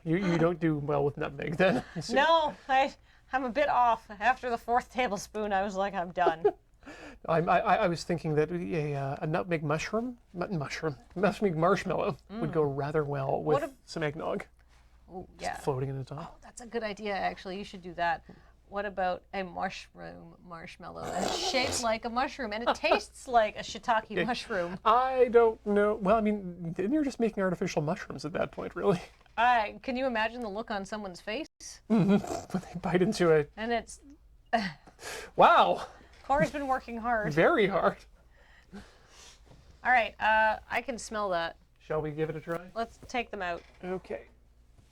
you don't do well with nutmeg then. No, I'm a bit off. After the 4th tablespoon, I was like, I'm done. I was thinking that a nutmeg nutmeg marshmallow would go rather well with some eggnog. Ooh, yeah. Floating in the top. Oh, that's a good idea, actually. You should do that. What about a mushroom marshmallow? And it's shaped like a mushroom, and it tastes like a shiitake mushroom. I don't know. Well, I mean, then you're just making artificial mushrooms at that point, really. Can you imagine the look on someone's face? When they bite into it. And it's... Wow. Corey's been working hard. Very hard. All right, I can smell that. Shall we give it a try? Let's take them out. Okay.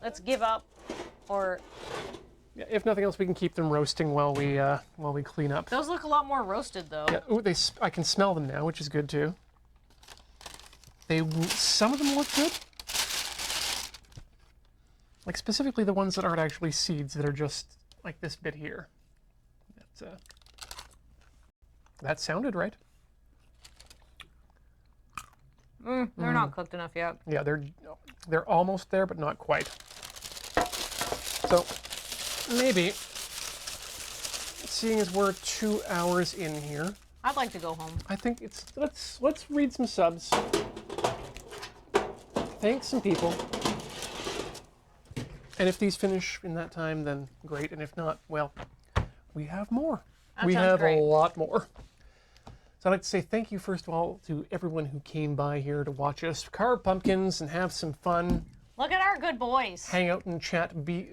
Let's give up, or... Yeah, if nothing else, we can keep them roasting while we clean up. Those look a lot more roasted, though. Yeah. Ooh, I can smell them now, which is good too. Some of them look good. Like specifically the ones that aren't actually seeds, that are just like this bit here. That sounded right. They're not cooked enough yet. Yeah, they're almost there, but not quite. So maybe, seeing as we're 2 hours in here, I'd like to go home. I think let's read some subs. Thank some people. And if these finish in that time, then great. And if not, well, we have more. We have great. a lot more. So I'd like to say thank you, first of all, to everyone who came by here to watch us carve pumpkins and have some fun. Look at our good boys. Hang out and chat, be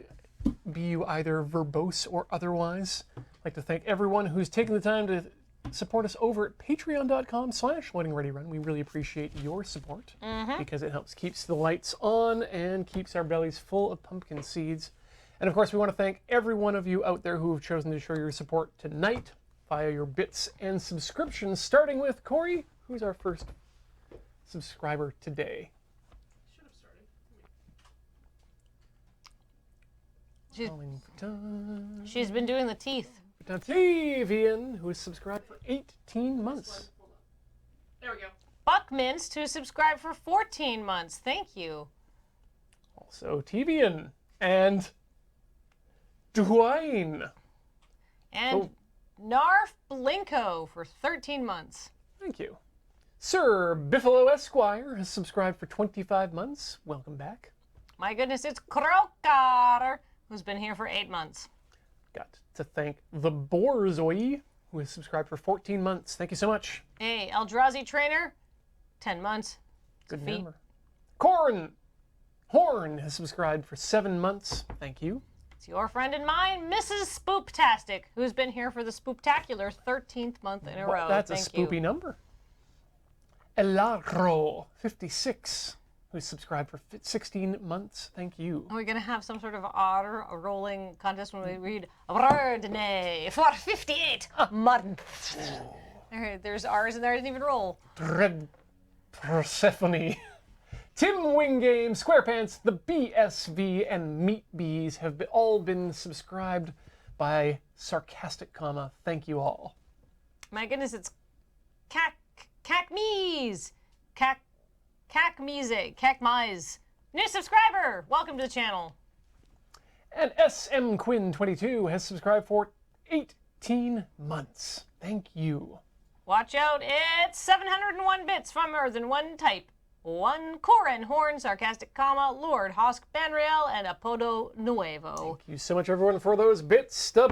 you either verbose or otherwise. I'd like to thank everyone who's taken the time to support us over at patreon.com/loadingreadyrun. We really appreciate your support because it helps keeps the lights on and keeps our bellies full of pumpkin seeds. And of course, we want to thank every one of you out there who have chosen to show your support tonight via your bits and subscriptions, starting with Corey, who's our first subscriber today. Should have started. She's been doing the teeth. Tavian, who is subscribed for 18 months. There we go. Buckminst, who subscribed for 14 months. Thank you. Also Tavian and Dwayne. And Narf Blinko for 13 months. Thank you. Sir Biffalo Esquire has subscribed for 25 months. Welcome back. My goodness, it's Krokar, who's been here for 8 months. Got to thank the Borzoi, who has subscribed for 14 months. Thank you so much. Hey, Eldrazi Trainer, 10 months. Good feat. number. Horn has subscribed for 7 months. Thank you. It's your friend and mine, Mrs. Spooptastic, who's been here for the Spooptacular 13th month in a row. That's Thank a spoopy number. Elagro 56, who's subscribed for 16 months. Thank you. Are we going to have some sort of odd rolling contest when we read Vardene for 58 months? There's R's in there, I didn't even roll. Dread Persephone. Tim Wingame, SquarePants, the BSV, and Meat Bees have all been subscribed by Sarcastic Comma. Thank you all. My goodness, it's Cacmees. Cacmize. New subscriber! Welcome to the channel. And SM Quinn 22 has subscribed for 18 months. Thank you. Watch out, it's 701 bits from Earthen One type. 1 Corin, Horn, Sarcastic Comma, Lord, Hosk, Banrael, and Apodo Nuevo. Thank you so much, everyone, for those bits. So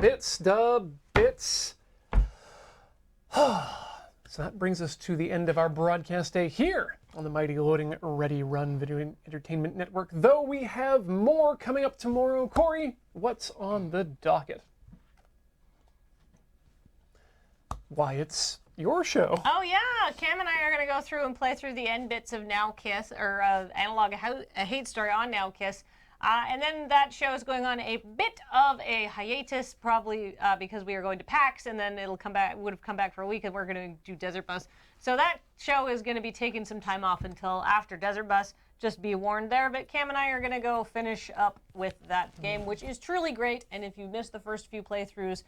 that brings us to the end of our broadcast day here on the mighty Loading Ready Run Video Entertainment Network. Though we have more coming up tomorrow. Corey, what's on the docket? Why, it's your show. Oh yeah, Cam and I are going to go through and play through the end bits of Now Kiss, or Analog a Hate Story on Now Kiss. And then that show is going on a bit of a hiatus, probably because we are going to PAX, and then it'll come back. Would have come back for a week, and we're going to do Desert Bus. So that show is going to be taking some time off until after Desert Bus. Just be warned there. But Cam and I are going to go finish up with that game, which is truly great. And if you missed the first few playthroughs,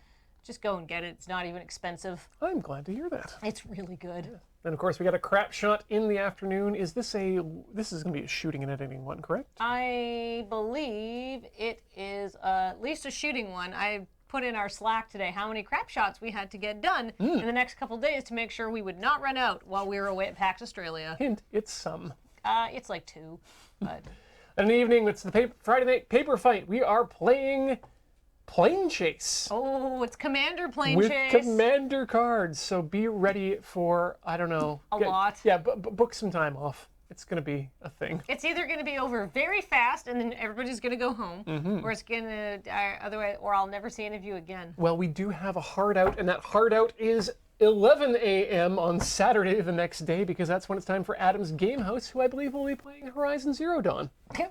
just go and get it. It's not even expensive. I'm glad to hear that. It's really good. And of course, we got a crap shot in the afternoon. This is going to be a shooting and editing one, correct? I believe it is at least a shooting one. I put in our Slack today how many crap shots we had to get done in the next couple days to make sure we would not run out while we were away at PAX Australia. Hint, it's some. It's like 2, but... And in the evening, it's the Friday night paper fight. We are playing Plane Chase. Oh, it's Commander Plane with Chase. Commander cards, so be ready for, I don't know. A lot. Yeah, book some time off. It's going to be a thing. It's either going to be over very fast and then everybody's going to go home, or it's going to, otherwise, or I'll never see any of you again. Well, we do have a hard out, and that hard out is 11 a.m. on Saturday the next day, because that's when it's time for Adam's Game House, who I believe will be playing Horizon Zero Dawn. Okay.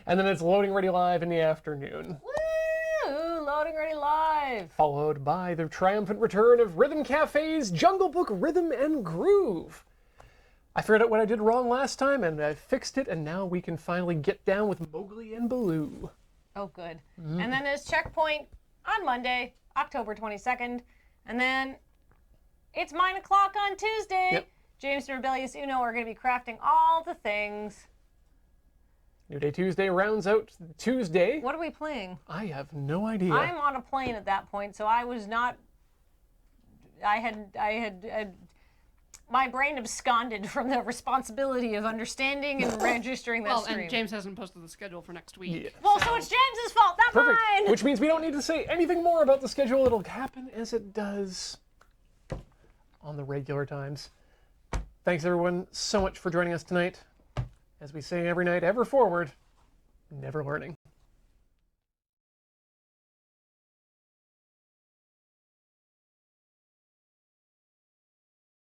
And then it's Loading Ready Live in the afternoon. Woo! Loading Ready Live. Followed by the triumphant return of Rhythm Cafe's Jungle Book Rhythm and Groove. I figured out what I did wrong last time, and I fixed it, and now we can finally get down with Mowgli and Baloo. Oh, good. And then there's Checkpoint on Monday, October 22nd. And then it's Mine O'Clock on Tuesday. Yep. James and Rebellious Uno are going to be crafting all the things. New Day Tuesday rounds out Tuesday. What are we playing? I have no idea. I'm on a plane at that point, so I was not... I had my brain absconded from the responsibility of understanding and registering that stream. And James hasn't posted the schedule for next week. Yeah. Well, so it's James's fault, not Perfect. mine! Which means we don't need to say anything more about the schedule. It'll happen as it does on the regular times. Thanks everyone so much for joining us tonight. As we say every night, ever forward, never learning.